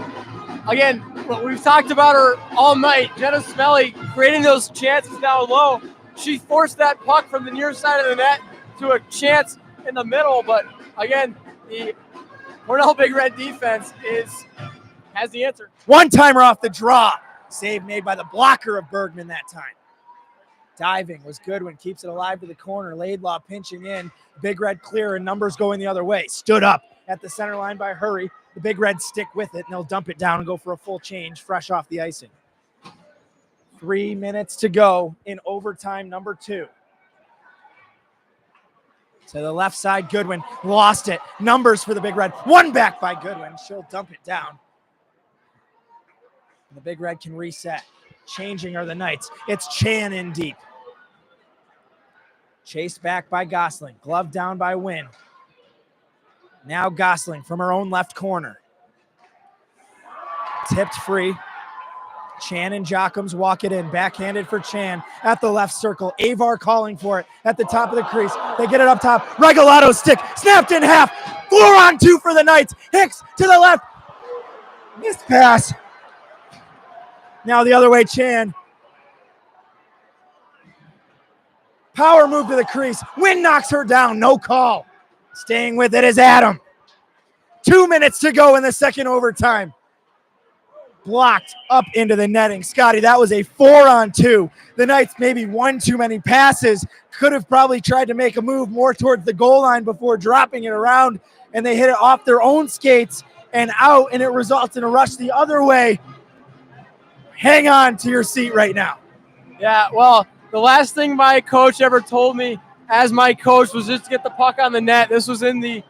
again, we've talked about her all night. Jenna Smelly creating those chances down low. She forced that puck from the near side of the net to a chance in the middle, but again, the Cornell Big Red defense has the answer. One-timer off the draw. Save made by the blocker of Bergman that time. Diving was Goodwin, keeps it alive to the corner. Laidlaw pinching in. Big Red clear and numbers going the other way. Stood up at the center line by Hurry. The Big Reds stick with it, and they'll dump it down and go for a full change, fresh off the icing. 3 minutes to go in overtime number 2. To the left side, Goodwin lost it. Numbers for the Big Red. One back by Goodwin. She'll dump it down. And the Big Red can reset. Changing are the Knights. It's Chan in deep. Chased back by Gosling. Glove down by Wynn. Now Gosling from her own left corner. Tipped free. Chan and Jockums walk it in. Backhanded for Chan at the left circle. Avar calling for it at the top of the crease. They get it up top. Regalado stick. Snapped in half. 4-on-2 for the Knights. Hicks to the left. Missed pass. Now the other way, Chan. Power move to the crease. Wynn knocks her down. No call. Staying with it is Adam. 2 minutes to go in the second overtime. blocked up into the netting. Scotty, that was a 4-on-2. The Knights maybe one too many passes. Could have probably tried to make a move more towards the goal line before dropping it around, and they hit it off their own skates and out, and it results in a rush the other way. Hang on to your seat right now. Yeah, well, the last thing my coach ever told me as my coach was just to get the puck on the net. This was in the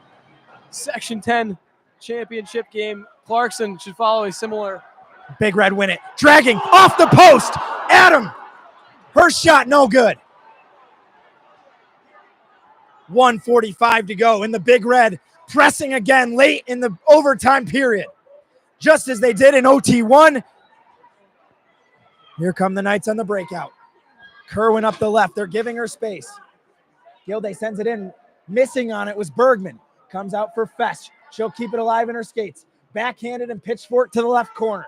Section 10 championship game. Clarkson should follow a similar. Big Red win it. Dragging off the post. Adam. Her shot no good. 1:45 to go, and the Big Red pressing again late in the overtime period. Just as they did in OT1. Here come the Knights on the breakout. Kerwin up the left. They're giving her space. Gilday sends it in. Missing on it was Bergman. Comes out for Fesch. She'll keep it alive in her skates. Backhanded and pitchfork to the left corner.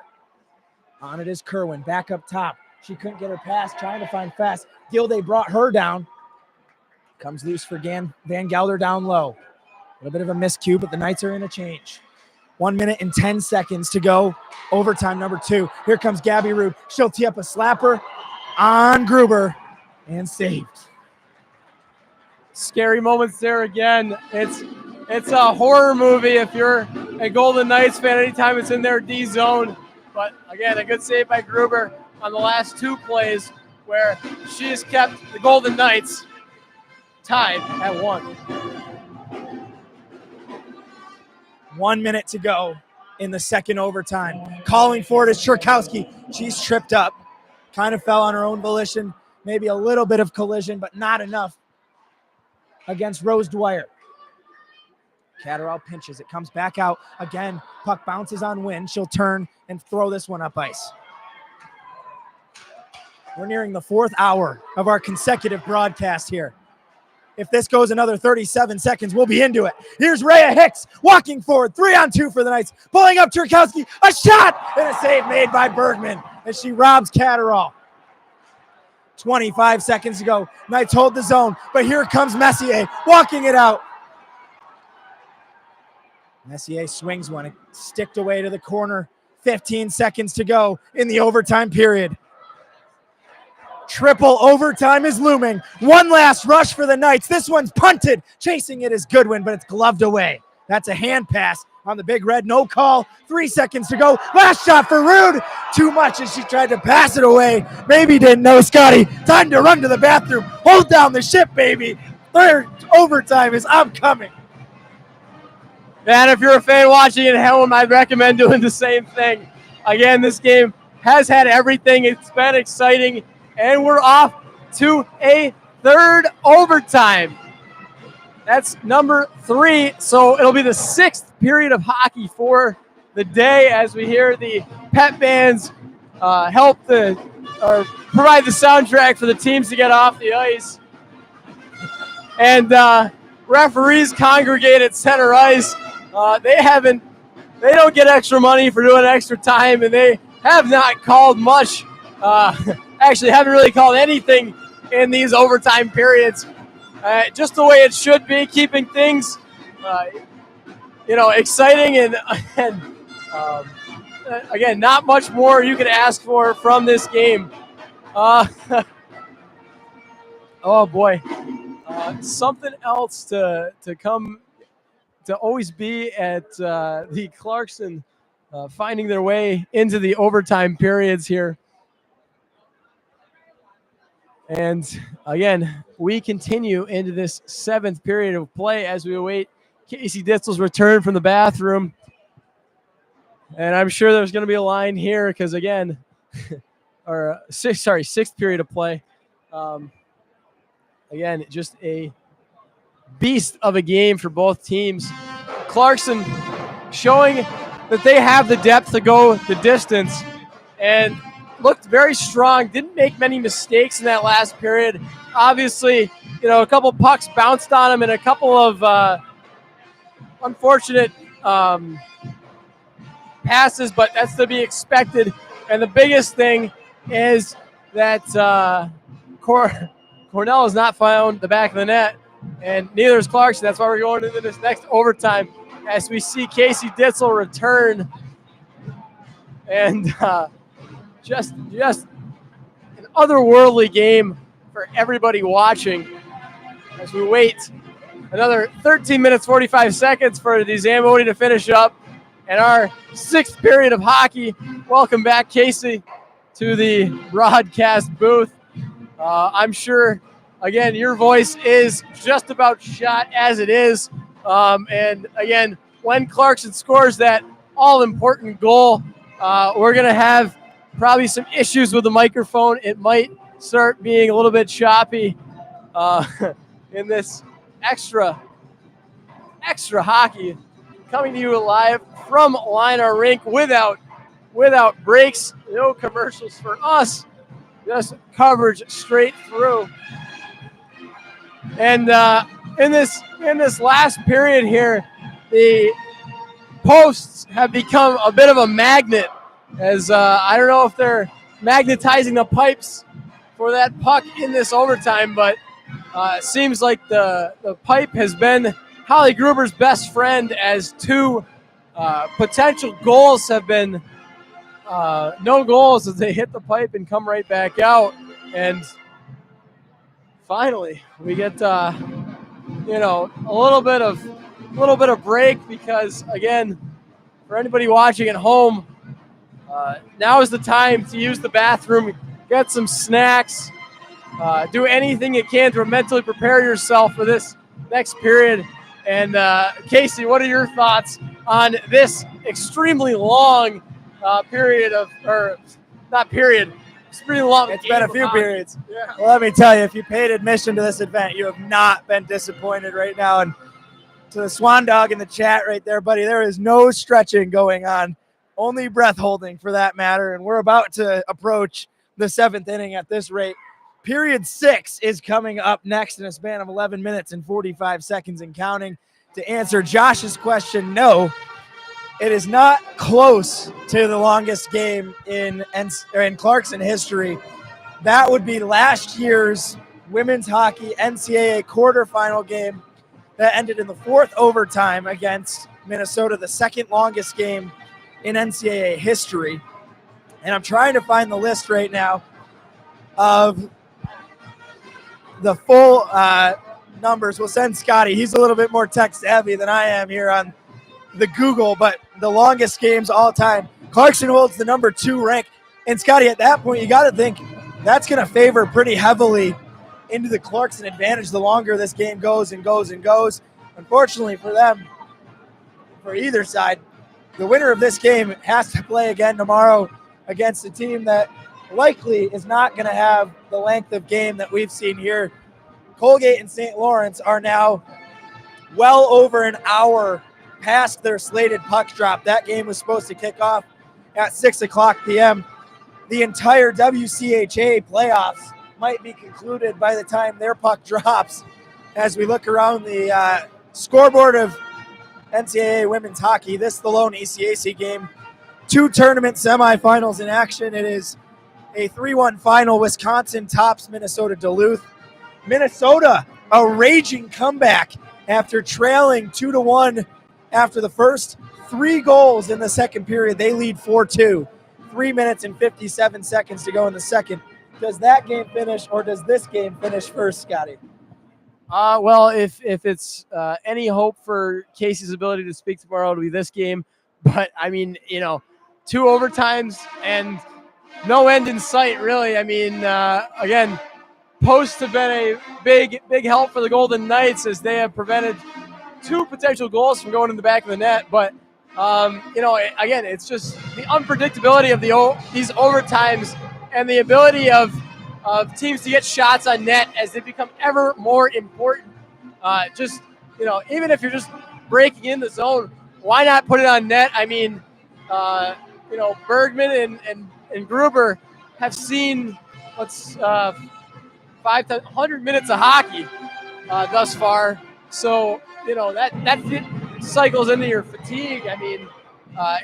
On it is Kerwin. Back up top. She couldn't get her pass. Trying to find Fest. Gilday brought her down. Comes loose for Van Gelder down low. A little bit of a miscue, but the Knights are in a change. 1 minute and 10 seconds to go. Overtime number 2. Here comes Gabby Rude. She'll tee up a slapper on Gruber and saved. Scary moments there again. It's a horror movie if you're a Golden Knights fan anytime it's in their D zone. But again, a good save by Gruber on the last 2 plays where she has kept the Golden Knights tied at 1. 1 minute to go in the second overtime. Calling for it is Cherkowski. She's tripped up. Kind of fell on her own volition. Maybe a little bit of collision, but not enough against Rose Dwyer. Catterall pinches. It comes back out. Again, puck bounces on Wynn. She'll turn and throw this one up ice. We're nearing the 4th hour of our consecutive broadcast here. If this goes another 37 seconds, we'll be into it. Here's Rhea Hicks walking forward. 3-on-2 for the Knights. Pulling up Cherkowski. A shot and a save made by Bergman as she robs Catterall. 25 seconds to go. Knights hold the zone, but here comes Messier walking it out. Messier swings one. It sticked away to the corner. 15 seconds to go in the overtime period. Triple overtime is looming. One last rush for the Knights. This one's punted. Chasing it is Goodwin, but it's gloved away. That's a hand pass on the Big Red. No call. 3 seconds to go. Last shot for Rude. Too much as she tried to pass it away. Maybe didn't know. Scotty, time to run to the bathroom. Hold down the ship, baby. Third overtime is upcoming. And if you're a fan watching at home, I'd recommend doing the same thing. Again, this game has had everything. It's been exciting. And we're off to a third overtime. That's number 3. So it'll be the 6th period of hockey for the day as we hear the pep bands provide the soundtrack for the teams to get off the ice. And referees congregate at center ice. They don't get extra money for doing extra time, and they have not called much. Actually, haven't really called anything in these overtime periods. Just the way it should be, keeping things, exciting and again, not much more you can ask for from this game. Oh boy, something else to come to always be at the Clarkson, finding their way into the overtime periods here. And again, we continue into this 7th period of play as we await Casey Ditzel's return from the bathroom. And I'm sure there's going to be a line here because, again, 6th period of play. Again, just a beast of a game for both teams. Clarkson showing that they have the depth to go the distance and looked very strong, didn't make many mistakes in that last period. Obviously, a couple pucks bounced on him and a couple of unfortunate passes, but that's to be expected. And the biggest thing is that Cornell has not found the back of the net, and neither is Clarkson. That's why we're going into this next overtime as we see Casey Ditzel return and just an otherworldly game for everybody watching as we wait another 13 minutes 45 seconds for the Zamboni to finish up and our 6th period of hockey. Welcome back, Casey, to the broadcast booth. I'm sure, again, your voice is just about shot as it is. And again, when Clarkson scores that all-important goal, we're going to have probably some issues with the microphone. It might start being a little bit choppy in this extra hockey, coming to you live from Liner Rink without breaks, no commercials for us, just coverage straight through. And in this last period here, the posts have become a bit of a magnet, as I don't know if they're magnetizing the pipes for that puck in this overtime, but it seems like the pipe has been Holly Gruber's best friend, as 2 potential goals have been no goals as they hit the pipe and come right back out. And finally, we get a little bit of break, because again, for anybody watching at home, now is the time to use the bathroom, get some snacks, do anything you can to mentally prepare yourself for this next period. And Casey, what are your thoughts on this extremely long period of, or not period, it's pretty long. It's been a few periods. Yeah. Well, let me tell you, if you paid admission to this event, you have not been disappointed right now. And to the Swan Dog in the chat right there, buddy, there is no stretching going on, only breath holding for that matter. And we're about to approach the 7th inning at this rate. Period 6 is coming up next in a span of 11 minutes and 45 seconds and counting. To answer Josh's question, no, it is not close to the longest game in Clarkson history. That would be last year's women's hockey NCAA quarterfinal game that ended in the 4th overtime against Minnesota, the 2nd longest game in NCAA history. And I'm trying to find the list right now of the full numbers. We'll send Scotty. He's a little bit more tech savvy than I am here on the Google, but the longest games all time, Clarkson holds the number 2 rank. And Scotty, at that point, you got to think that's going to favor pretty heavily into the Clarkson advantage the longer this game goes and goes and goes. Unfortunately for them, for either side, the winner of this game has to play again tomorrow against a team that likely is not going to have the length of game that we've seen here. Colgate and St. Lawrence are now well over an hour past their slated puck drop. That game was supposed to kick off at 6 o'clock p.m. The entire WCHA playoffs might be concluded by the time their puck drops. As we look around the scoreboard of NCAA women's hockey, this is the lone ECAC game. 2 tournament semifinals in action. It is a 3-1 final. Wisconsin tops Minnesota Duluth. Minnesota, a raging comeback after trailing 2-1 after the first 3 goals in the second period. They lead 4-2. 3 minutes and 57 seconds to go in the second. Does that game finish, or does this game finish first, Scotty? Well, if it's any hope for Casey's ability to speak tomorrow, it'll be this game. But, I mean, 2 overtimes and no end in sight, really. I mean, again, posts have been a big help for the Golden Knights, as they have prevented 2 potential goals from going in the back of the net. But, again, it's just the unpredictability of these overtimes and the ability of teams to get shots on net as they become ever more important. Even if you're just breaking in the zone, why not put it on net? I mean, Bergman and Gruber have seen 100 minute of hockey thus far. So, that cycles into your fatigue. I mean,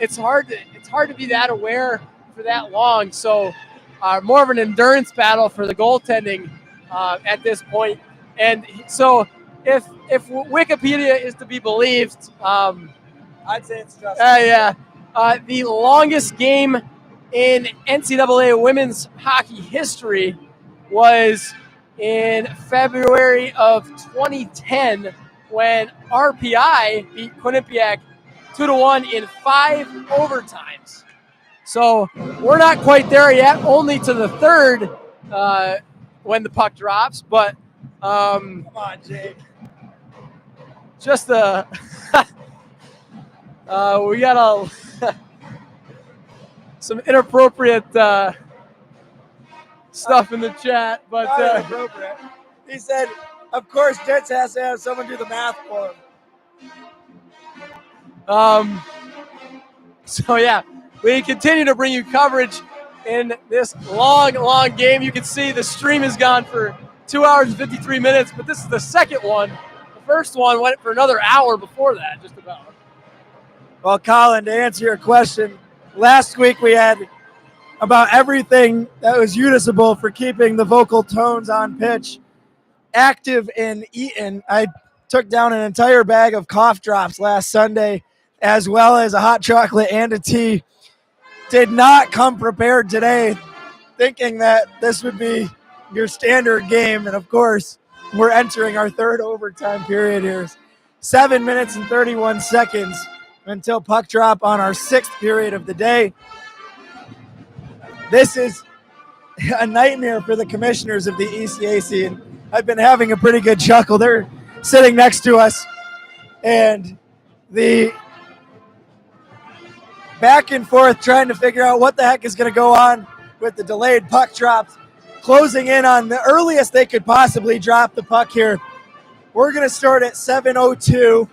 it's hard to be that aware for that long. So, more of an endurance battle for the goaltending at this point. And so, if Wikipedia is to be believed, I'd say it's just the longest game in NCAA women's hockey history was in February of 2010 when RPI beat Quinnipiac 2-1 in 5 overtimes. So we're not quite there yet, only to the third when the puck drops. But Come on, Jake. just we got some inappropriate stuff in the chat, but Not inappropriate. He said, of course, Jets has to have someone do the math for him. So yeah, we continue to bring you coverage in this long game. You can see the stream is gone for 2 hours and 53 minutes, but this is the second one. The first one went for another hour before that, just about. Well, Colin, to answer your question, last week we had about everything that was usable for keeping the vocal tones on pitch active and eaten. I took down an entire bag of cough drops last Sunday, as well as a hot chocolate and a tea. Did not come prepared today, thinking that this would be your standard game. And of course, we're entering our third overtime period here. 7 minutes and 31 seconds until puck drop on our sixth period of the day. This is a nightmare for the commissioners of the ECAC, and I've been having a pretty good chuckle. They're sitting next to us, and the back and forth trying to figure out what the heck is going to go on with the delayed puck drops, closing in on the earliest they could possibly drop the puck here. We're going to start at 7:02.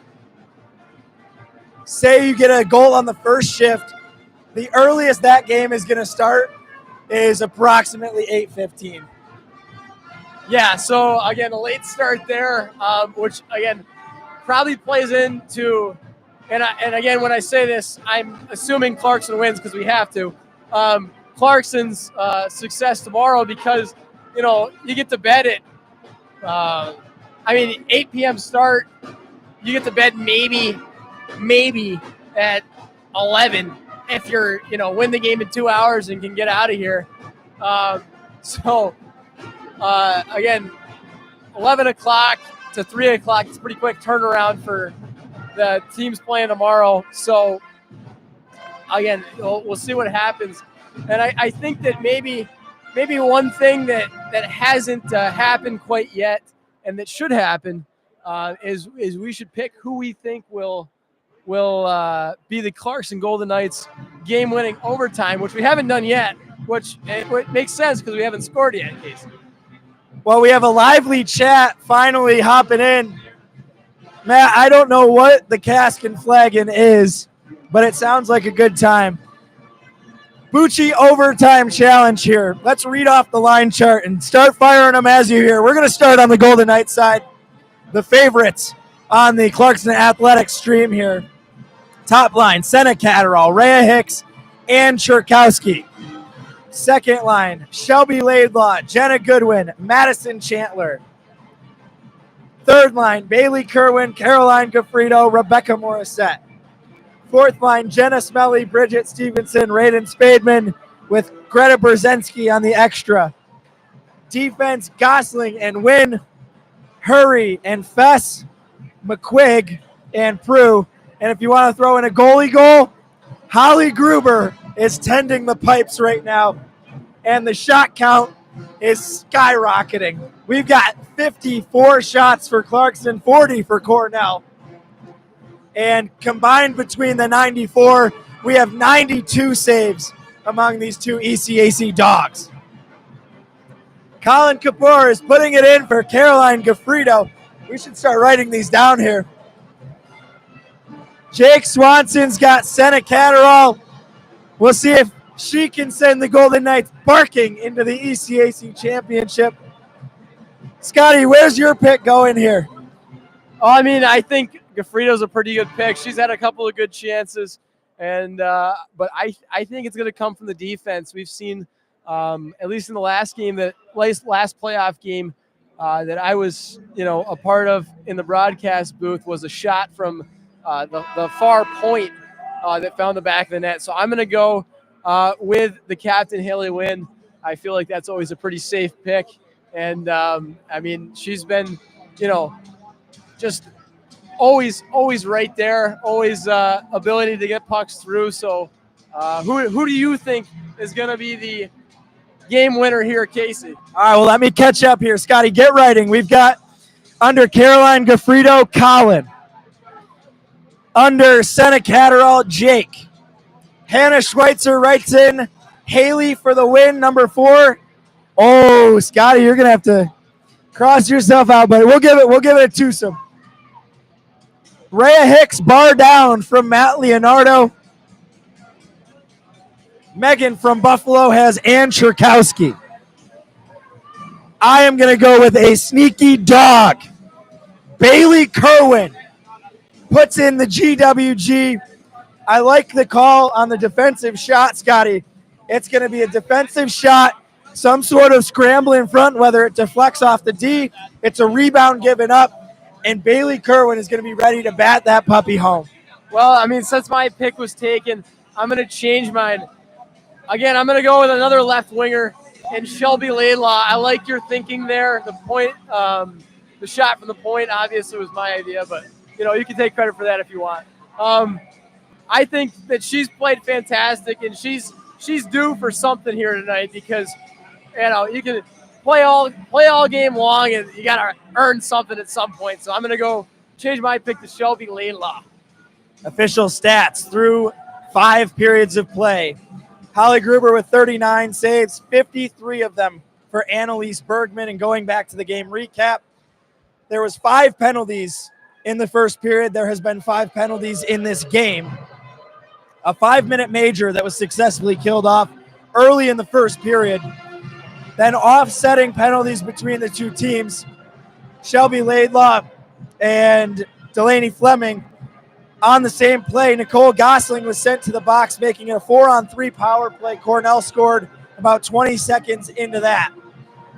Say you get a goal on the first shift. The earliest that game is going to start is approximately 8:15. Yeah, so again, a late start there, which again probably plays into, and again, when I say this, I'm assuming Clarkson wins because we have to. Clarkson's success tomorrow because, you get to bed at, 8 p.m. start. You get to bed maybe at 11 if you're, win the game in 2 hours and can get out of here. Again, 11 o'clock to 3 o'clock, it's a pretty quick turnaround for the teams playing tomorrow. So, again, we'll see what happens. And I think that maybe one thing that hasn't happened quite yet and that should happen is we should pick who we think will be the Clarkson Golden Knights game-winning overtime, which we haven't done yet, which it makes sense because we haven't scored yet, Casey. Well, we have a lively chat finally hopping in. Matt, I don't know what the cask and flagon is, but it sounds like a good time. Bucci overtime challenge here. Let's read off the line chart and start firing them as you hear. We're going to start on the Golden Knights side. The favorites on the Clarkson Athletics stream here. Top line, Senna Catterall, Rhea Hicks, and Cherkowski. Second line, Shelby Laidlaw, Jenna Goodwin, Madison Chandler. Third line, Bailey Kerwin, Caroline Gaffredo, Rebecca Morissette. Fourth line, Jenna Smelly, Bridget Stevenson, Raiden Spademan with Greta Brzezinski on the extra. Defense, Gosling and Wynn, Hurry and Fess, McQuigg and Prue. And if you want to throw in a goalie goal, Holly Gruber is tending the pipes right now. And the shot count is skyrocketing. We've got 54 shots for Clarkson, 40 for Cornell. And combined between the 94, we have 92 saves among these two ECAC dogs. Colin Kapoor is putting it in for Caroline Gaffredo. We should start writing these down here. Jake Swanson's got Senna Catterall. We'll see if she can send the Golden Knights barking into the ECAC championship. Scotty, where's your pick going here? I think Gaffredo's a pretty good pick. She's had a couple of good chances, and but I think it's going to come from the defense. We've seen, at least in the last game, last playoff game that I was, a part of in the broadcast booth, was a shot from the far point that found the back of the net. So I'm going to go with the captain, Haley Wynn. I feel like that's always a pretty safe pick. And, I mean, she's been, just always right there, always ability to get pucks through. So who do you think is going to be the game winner here, Casey? All right, well, let me catch up here. Scotty, get writing. We've got under Caroline Gaffredo, Colin. Under Senna Catterall, Jake. Hannah Schweitzer writes in Haley for the win, number 4. Oh, Scotty, you're gonna have to cross yourself out, but we'll give it a twosome. Rhea Hicks, bar down from Matt Leonardo. Megan from Buffalo has Ann Cherkowski. I am going to go with a sneaky dog. Bailey Kerwin puts in the GWG. I like the call on the defensive shot, Scotty. It's going to be a defensive shot, some sort of scramble in front, whether it deflects off the D, it's a rebound given up, and Bailey Kerwin is going to be ready to bat that puppy home. Well, I mean, since my pick was taken, I'm going to change mine. Again, I'm going to go with another left winger and Shelby Laidlaw. I like your thinking there. The point, the shot from the point obviously was my idea, but you can take credit for that if you want. I think that she's played fantastic, and she's due for something here tonight because you can play all game long, and you got to earn something at some point. So I'm going to go change my pick to Shelby Laidlaw. Official stats through 5 periods of play. Holly Gruber with 39 saves, 53 of them for Annalise Bergman. And going back to the game recap, there was 5 penalties in the first period. There has been 5 penalties in this game. A 5-minute major that was successfully killed off early in the first period. Then offsetting penalties between the two teams. Shelby Laidlaw and Delaney Fleming on the same play. Nicole Gosling was sent to the box, making it a 4-on-3 power play. Cornell scored about 20 seconds into that.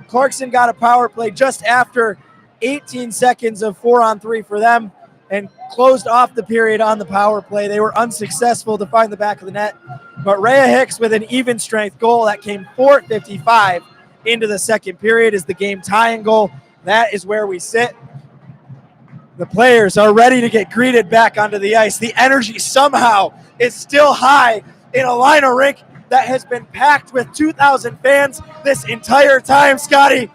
Clarkson got a power play just after 18 seconds of 4-on-3 for them and closed off the period on the power play. They were unsuccessful to find the back of the net, but Rhea Hicks with an even strength goal that came 4:55 into the second period is the game tying goal. That is where we sit. The players are ready to get greeted back onto the ice. The energy somehow is still high in a Lino rink that has been packed with 2,000 fans this entire time, Scotty.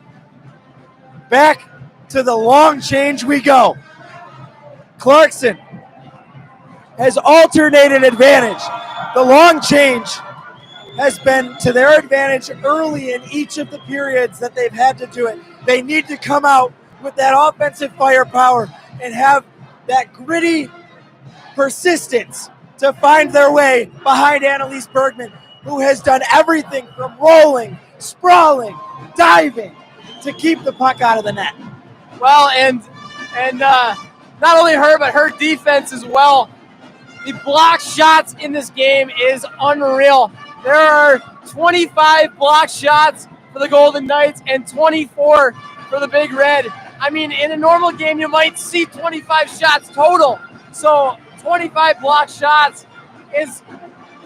Back to the long change we go. Clarkson has alternated advantage. The long change has been to their advantage early in each of the periods that they've had to do it. They need to come out with that offensive firepower and have that gritty persistence to find their way behind Annalise Bergman, who has done everything from rolling, sprawling, diving to keep the puck out of the net. Well, and not only her, but her defense as well. The block shots in this game is unreal. There are 25 block shots for the Golden Knights and 24 for the Big Red. I mean, in a normal game, you might see 25 shots total. So 25 block shots is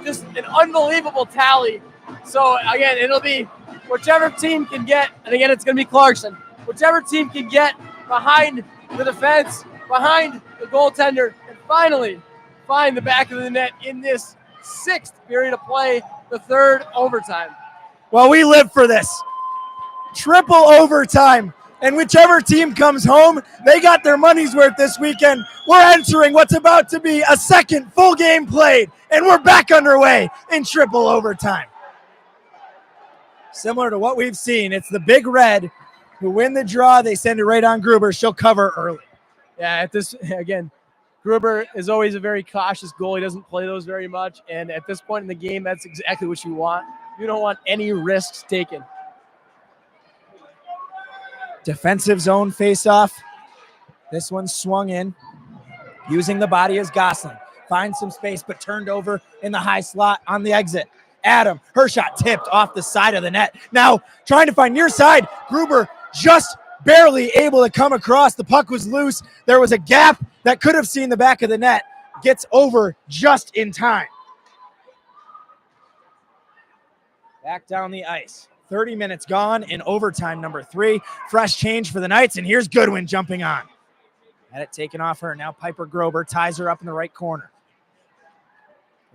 just an unbelievable tally. So, again, it'll be whichever team can get, and again, it's going to be Clarkson, whichever team can get behind the defense, behind the goaltender, and finally find the back of the net in this 6th period of play, the 3rd overtime. Well, we live for this. Triple overtime. And whichever team comes home, they got their money's worth this weekend. We're entering what's about to be a 2nd full game played, and we're back underway in triple overtime. Similar to what we've seen, it's the Big Red who win the draw. They send it right on Gruber. She'll cover early. Yeah, again, Gruber is always a very cautious goal. He doesn't play those very much, and at this point in the game, that's exactly what you want. You don't want any risks taken. Defensive zone faceoff. This one swung in, using the body as Gosling. Finds some space, but turned over in the high slot on the exit. Adam, her shot tipped off the side of the net. Now trying to find near side. Gruber just barely able to come across. The puck was loose. There was a gap that could have seen the back of the net. Gets over just in time. Back down the ice. 30 minutes gone in overtime number 3. Fresh change for the Knights, and here's Goodwin jumping on. Had it taken off her. Now Piper Grober ties her up in the right corner.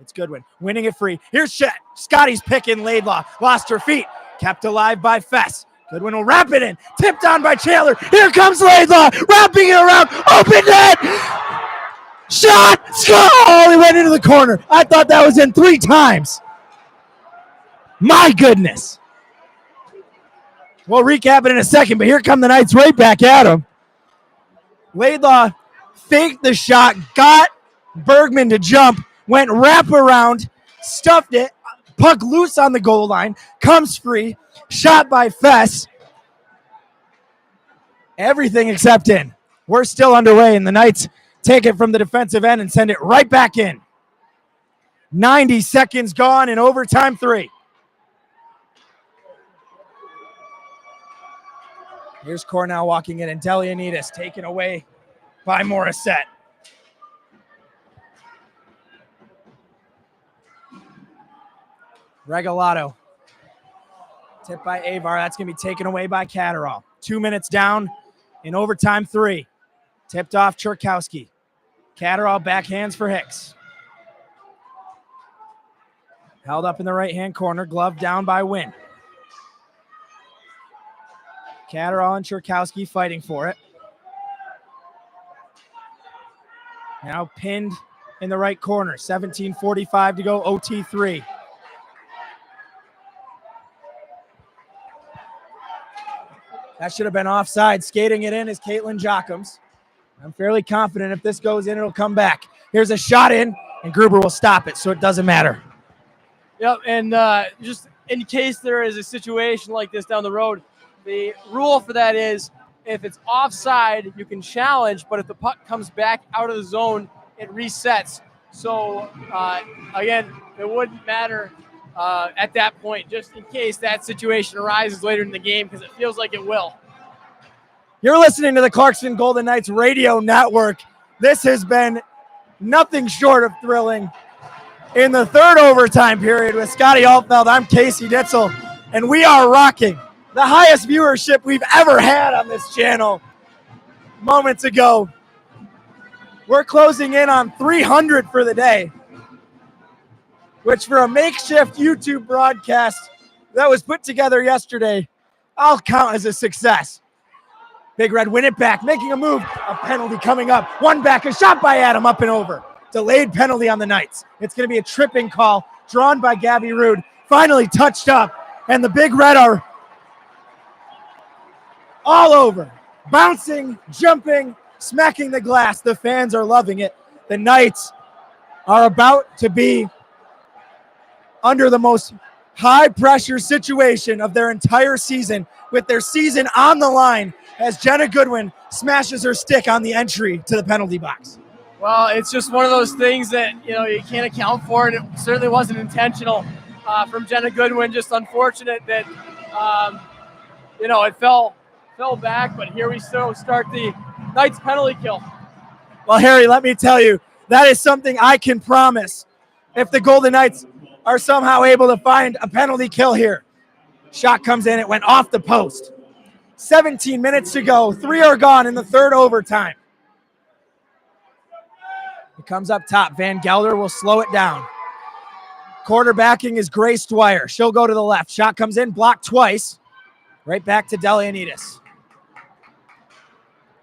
It's Goodwin winning it free. Here's Chet. Scotty's picking Laidlaw. Lost her feet. Kept alive by Fess. Goodwin will wrap it in. Tipped on by Chandler. Here comes Laidlaw. Wrapping it around. Open net. Shot. Score. Oh, he went into the corner. I thought that was in 3 times. My goodness. We'll recap it in a second, but here come the Knights right back at him. Laidlaw faked the shot, got Bergman to jump, went wrap around, stuffed it, puck loose on the goal line, comes free, shot by Fess. Everything except in. We're still underway, and the Knights take it from the defensive end and send it right back in. 90 seconds gone in overtime 3. Here's Cornell walking in, and Delianides taken away by Morissette. Regalado. Tipped by Avar. That's going to be taken away by Catterall. 2 minutes down in overtime 3. Tipped off Churkowski. Catterall backhands for Hicks. Held up in the right-hand corner. Glove down by Wynn. Catterall and Churkowski fighting for it. Now pinned in the right corner. 17:45 to go, OT3. That should have been offside. Skating it in is Caitlin Jockums. I'm fairly confident if this goes in, it'll come back. Here's a shot in, and Gruber will stop it, so it doesn't matter. Yep, and just in case there is a situation like this down the road, the rule for that is if it's offside, you can challenge, but if the puck comes back out of the zone, it resets. So, again, it wouldn't matter at that point, just in case that situation arises later in the game, because it feels like it will. You're listening to the Clarkson Golden Knights Radio Network. This has been nothing short of thrilling. In the third overtime period with Scotty Altfeld, I'm Casey Ditzel, and we are rocking the highest viewership we've ever had on this channel moments ago. We're closing in on 300 for the day, which for a makeshift YouTube broadcast that was put together yesterday, I'll count as a success. Big Red win it back, making a move. A penalty coming up. One back, a shot by Adam up and over. Delayed penalty on the Knights. It's going to be a tripping call drawn by Gabby Rude. Finally touched up, and the Big Red are all over. Bouncing, jumping, smacking the glass. The fans are loving it. The Knights are about to be under the most high-pressure situation of their entire season, with their season on the line as Jenna Goodwin smashes her stick on the entry to the penalty box. Well, it's just one of those things that, you can't account for, and it certainly wasn't intentional from Jenna Goodwin. Just unfortunate that, it fell back, but here we still start the Knights penalty kill. Well, Harry, let me tell you, that is something I can promise if the Golden Knights are somehow able to find a penalty kill here. Shot comes in, it went off the post. 17 minutes to go, 3 are gone in the third overtime. It comes up top. Van Gelder will slow it down. Quarterbacking is Grace Dwyer. She'll go to the left. Shot comes in, blocked twice. Right back to Delianides.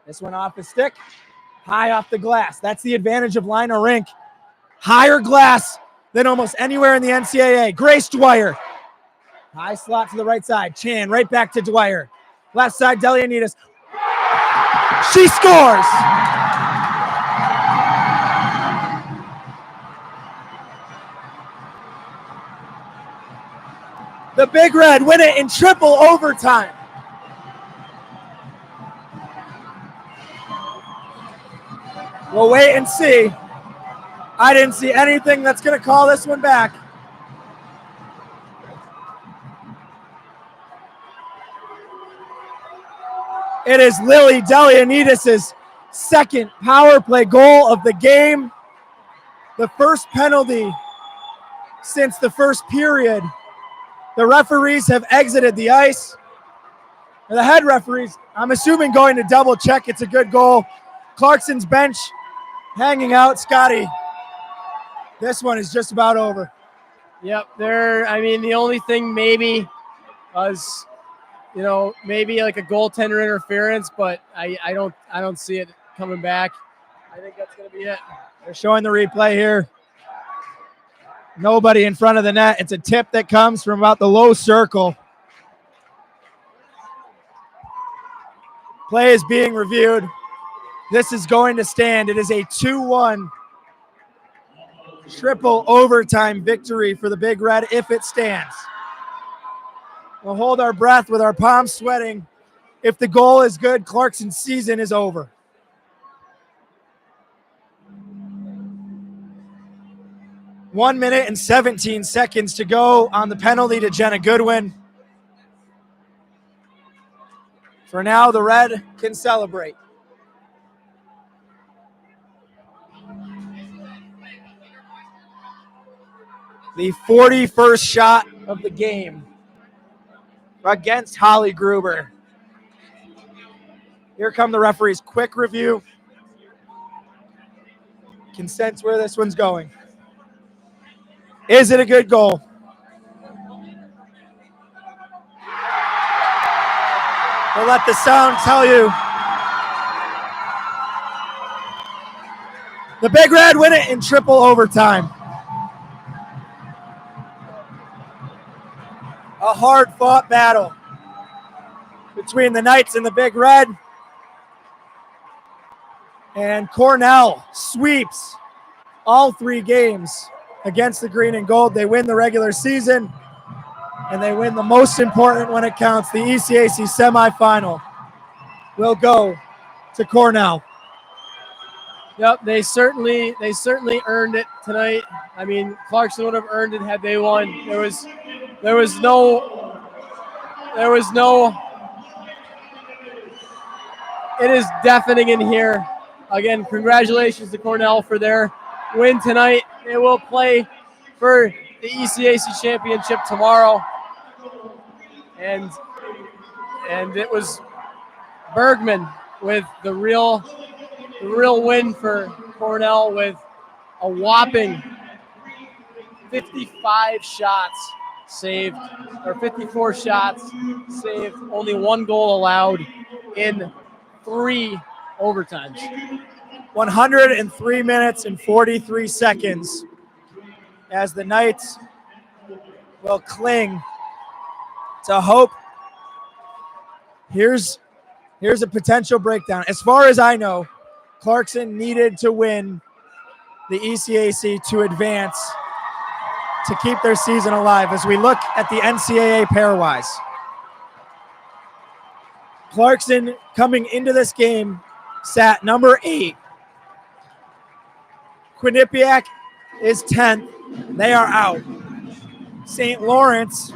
This one off the stick, high off the glass. That's the advantage of Lina Rink. Higher glass than almost anywhere in the NCAA. Grace Dwyer. High slot to the right side. Chan right back to Dwyer. Left side, Delianides. She scores! The Big Red win it in triple overtime. We'll wait and see. I didn't see anything that's going to call this one back. It is Lily Delianides' second power play goal of the game. The first penalty since the first period. The referees have exited the ice. The head referees, I'm assuming, going to double check it's a good goal. Clarkson's bench hanging out. Scotty, this one is just about over. Yep, the only thing maybe was, maybe like a goaltender interference, but I don't see it coming back. I think that's going to be it. They're showing the replay here. Nobody in front of the net. It's a tip that comes from about the low circle. Play is being reviewed. This is going to stand. It is a 2-1 triple overtime victory for the Big Red if it stands. We'll hold our breath with our palms sweating. If the goal is good, Clarkson's season is over. One minute and 17 seconds to go on the penalty to Jenna Goodwin. For now, the Red can celebrate. The 41st shot of the game against Holly Gruber. Here come the referees. Quick review. Can sense where this one's going. Is it a good goal? We'll let the sound tell you. The Big Red win it in triple overtime. A hard-fought battle between the Knights and the Big Red. And Cornell sweeps all 3 games against the Green and Gold. They win the regular season, and they win the most important when it counts. The ECAC semifinal will go to Cornell. Yep, they certainly earned it tonight. I mean, Clarkson would have earned it had they won. There was no. It is deafening in here. Again, congratulations to Cornell for their win tonight. They will play for the ECAC championship tomorrow. And it was Bergman with the real win for Cornell with a whopping 55 shots saved, or 54 shots saved, only 1 goal allowed in 3 overtimes. 103 minutes and 43 seconds as the Knights will cling to hope. Here's a potential breakdown. As far as I know, Clarkson needed to win the ECAC to advance to keep their season alive. As we look at the NCAA pairwise, Clarkson coming into this game sat number 8. Quinnipiac is 10th. They are out. St. Lawrence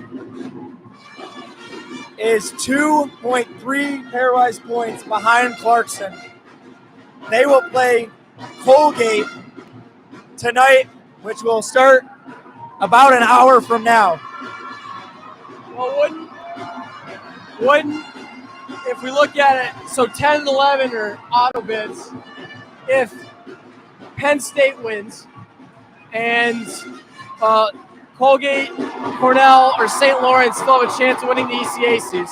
is 2.3 pairwise points behind Clarkson. They will play Colgate tonight, which will start about an hour from now. Well, wouldn't if we look at it, so 10 and 11 are auto bids. If Penn State wins and Colgate, Cornell, or St. Lawrence still have a chance of winning the ECACs.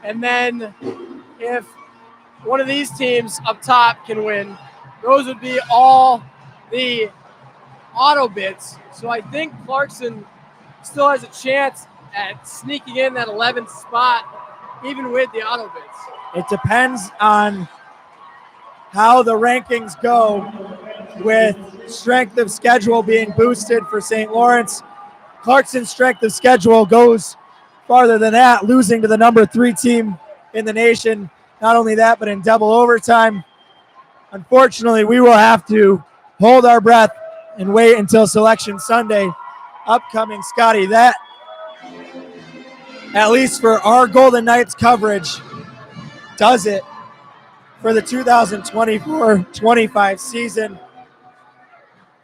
And then if one of these teams up top can win, those would be all the auto bids. So I think Clarkson still has a chance at sneaking in that 11th spot, even with the auto bids. It depends on how the rankings go, with strength of schedule being boosted for St. Lawrence. Clarkson's strength of schedule goes farther than that, losing to the number 3 team in the nation. Not only that, but in double overtime. Unfortunately, we will have to hold our breath and wait until Selection Sunday upcoming. Scotty, that, at least for our Golden Knights coverage, does it for the 2024-25 season.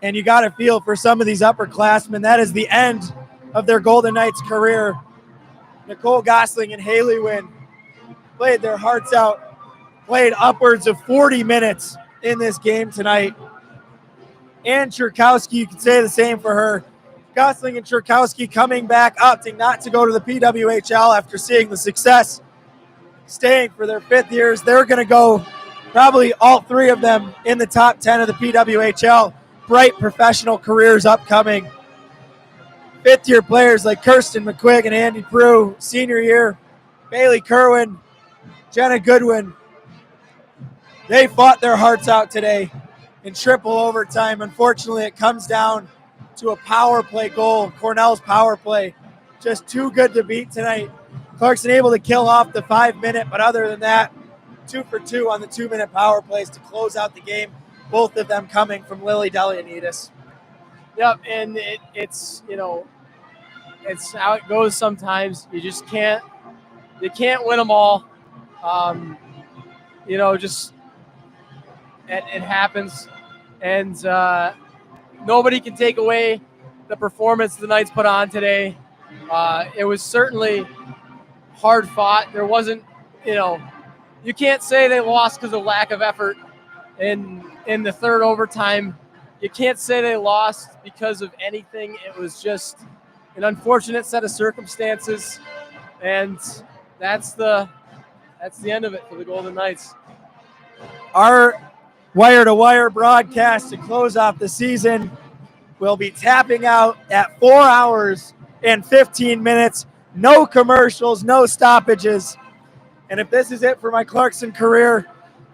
And you got to feel for some of these upperclassmen, that is the end of their Golden Knights career. Nicole Gosling and Haley Wynn played their hearts out, played upwards of 40 minutes in this game tonight. And Cherkowski, you could say the same for her. Gosling and Cherkowski coming back, opting not to go to the PWHL after seeing the success, staying for their 5th years. They're going to go, probably all 3 of them, in the top 10 of the PWHL. Bright professional careers upcoming. 5th-year players like Kirsten McQuigg and Andy Prue, senior year, Bailey Kerwin, Jenna Goodwin. They fought their hearts out today in triple overtime. Unfortunately, it comes down to a power play goal. Cornell's power play, just too good to beat tonight. Clarkson able to kill off the 5-minute, but other than that, 2 for 2 on the 2-minute power plays to close out the game. Both of them coming from Lily Delianidis. Yep, and it's it's how it goes sometimes. You just can't win them all. Just it happens, and nobody can take away the performance the Knights put on today. It was certainly hard fought. There wasn't, you can't say they lost because of lack of effort in the third overtime. You can't say they lost because of anything. It was just an unfortunate set of circumstances, and that's the end of it for the Golden Knights. Our wire-to-wire broadcast to close off the season will be tapping out at 4 hours and 15 minutes. No commercials, no stoppages. And if this is it for my Clarkson career,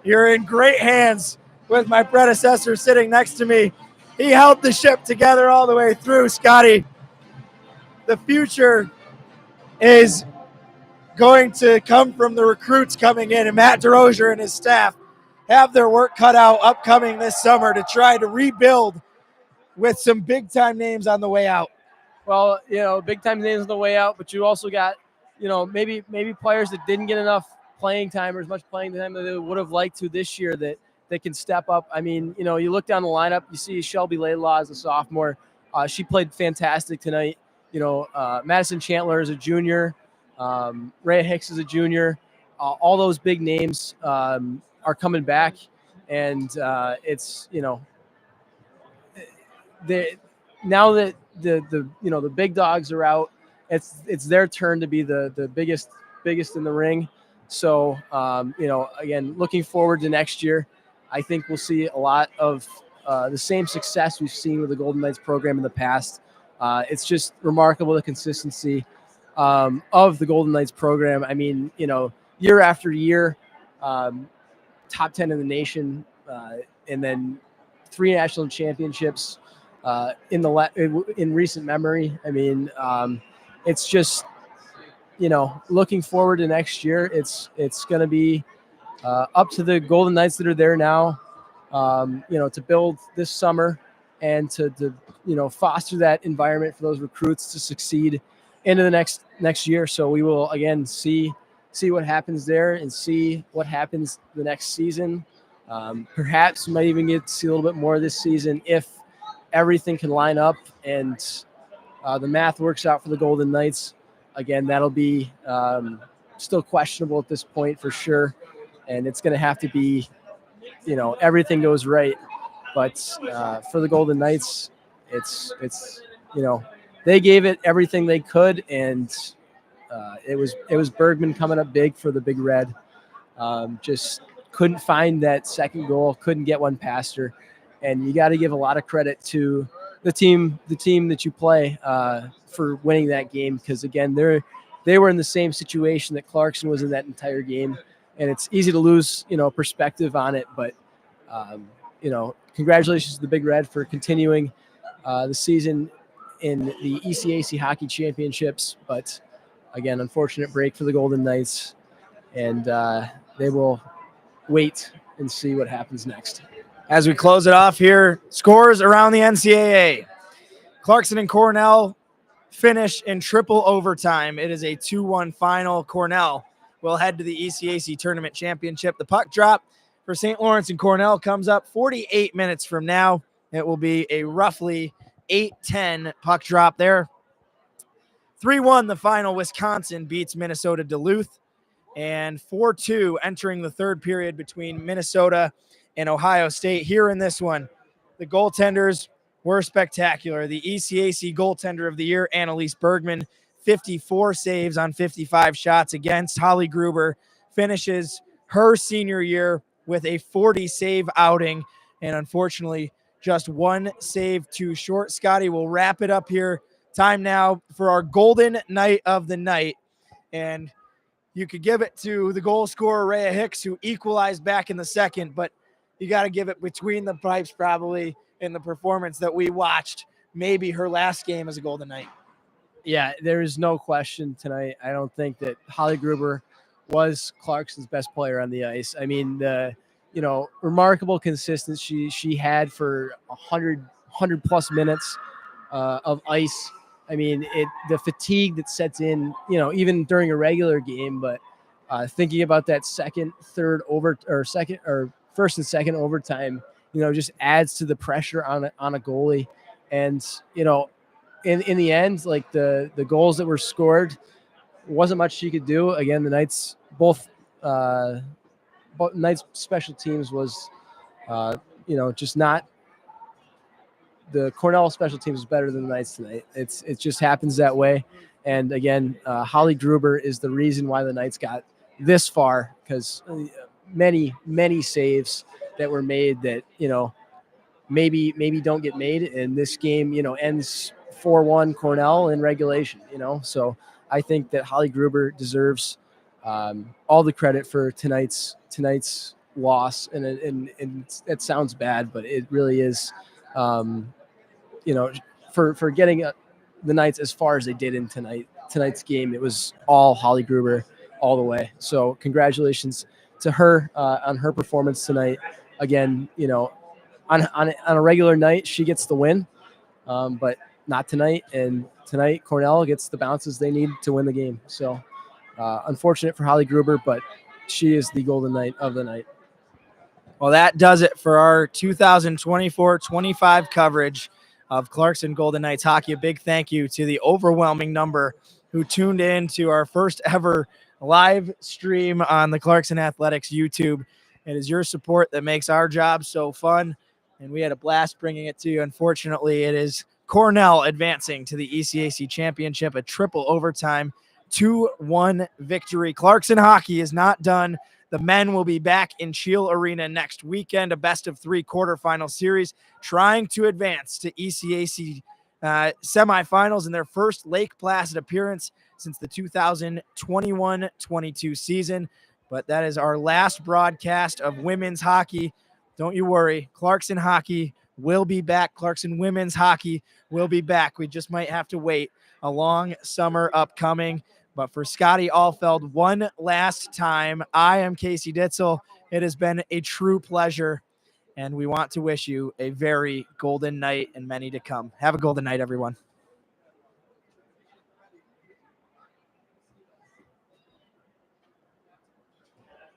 you're in great hands with my predecessor sitting next to me. He held the ship together all the way through, Scotty. The future is going to come from the recruits coming in, and Matt DeRozier and his staff have their work cut out upcoming this summer to try to rebuild with some big-time names on the way out. Well, big-time names on the way out, but you also got, maybe players that didn't get enough playing time or as much playing time that they would have liked to this year that can step up. I mean, you look down the lineup, you see Shelby Laidlaw as a sophomore. She played fantastic tonight. Madison Chandler is a junior. Rhea Hicks is a junior. All those big names are coming back, and it's now that the big dogs are out, it's their turn to be the biggest in the ring. So again, looking forward to next year. I think we'll see a lot of the same success we've seen with the Golden Knights program in the past. It's just remarkable, the consistency of the Golden Knights program. I mean, year after year, top 10 in the nation, and then 3 national championships in recent memory. I mean, it's just, looking forward to next year. It's going to be up to the Golden Knights that are there now, to build this summer and to foster that environment for those recruits to succeed into the next year. So we will again see what happens there and see what happens the next season. Perhaps we might even get to see a little bit more this season if everything can line up and the math works out for the Golden Knights. Again, that'll be still questionable at this point for sure. And it's going to have to be, everything goes right. But for the Golden Knights, it's they gave it everything they could, and it was Bergman coming up big for the Big Red. Just couldn't find that second goal, couldn't get one past her, and you got to give a lot of credit to the team that you play for winning that game, because again they were in the same situation that Clarkson was in that entire game, and it's easy to lose perspective on it, but congratulations to the Big Red for continuing the season in the ECAC Hockey Championships. But again, unfortunate break for the Golden Knights, and they will wait and see what happens next. As we close it off here, scores around the NCAA. Clarkson and Cornell finish in triple overtime. It is a 2-1 final. Cornell will head to the ECAC Tournament Championship. The puck drop for St. Lawrence and Cornell comes up 48 minutes from now. It will be a roughly 8-10 puck drop there. 3-1 the final. Wisconsin beats Minnesota Duluth. And 4-2 entering the third period between Minnesota and Ohio State. Here in this one, the goaltenders were spectacular. The ECAC goaltender of the year, Annalise Bergman, 54 saves on 55 shots against. Holly Gruber finishes her senior year with a 40-save outing, and unfortunately, just one save too short. Scotty, we'll wrap it up here. Time now for our golden night of the night. And you could give it to the goal scorer, Rhea Hicks, who equalized back in the second, but you got to give it between the pipes probably in the performance that we watched, maybe her last game as a Golden Knight. Yeah, there is no question tonight. I don't think that Holly Gruber was Clarkson's best player on the ice. I mean, the remarkable consistency she had for 100 plus minutes of ice. I mean, the fatigue that sets in, even during a regular game, but thinking about that first and second overtime, just adds to the pressure on a goalie. And, in the end, like the goals that were scored, wasn't much she could do. Again, the Knights, both Knights special teams was, just not. The Cornell special teams is better than the Knights tonight. It just happens that way. And again, Holly Gruber is the reason why the Knights got this far, because many saves that were made that maybe don't get made, and this game ends 4-1 Cornell in regulation. So I think that Holly Gruber deserves all the credit for tonight's loss, and it sounds bad, but it really is. For getting the Knights as far as they did in tonight's game, it was all Holly Gruber all the way. So congratulations to her on her performance tonight. Again, on a regular night she gets the win, but not tonight. And tonight Cornell gets the bounces they need to win the game. So unfortunate for Holly Gruber, but she is the Golden Knight of the night. Well, that does it for our 2024-25 coverage of Clarkson Golden Knights hockey. A big thank you to the overwhelming number who tuned in to our first ever live stream on the Clarkson Athletics YouTube. It is your support that makes our job so fun, and we had a blast bringing it to you. Unfortunately, it is Cornell advancing to the ECAC championship, a triple overtime 2-1 victory. Clarkson hockey is not done. The men will be back in Shield Arena next weekend, a best-of-3 quarterfinal series, trying to advance to ECAC semifinals in their first Lake Placid appearance since the 2021-22 season. But that is our last broadcast of women's hockey. Don't you worry, Clarkson hockey will be back. Clarkson women's hockey will be back. We just might have to wait a long summer upcoming. But for Scotty Alfeld, one last time, I am Casey Ditzel. It has been a true pleasure, and we want to wish you a very golden night and many to come. Have a golden night, everyone.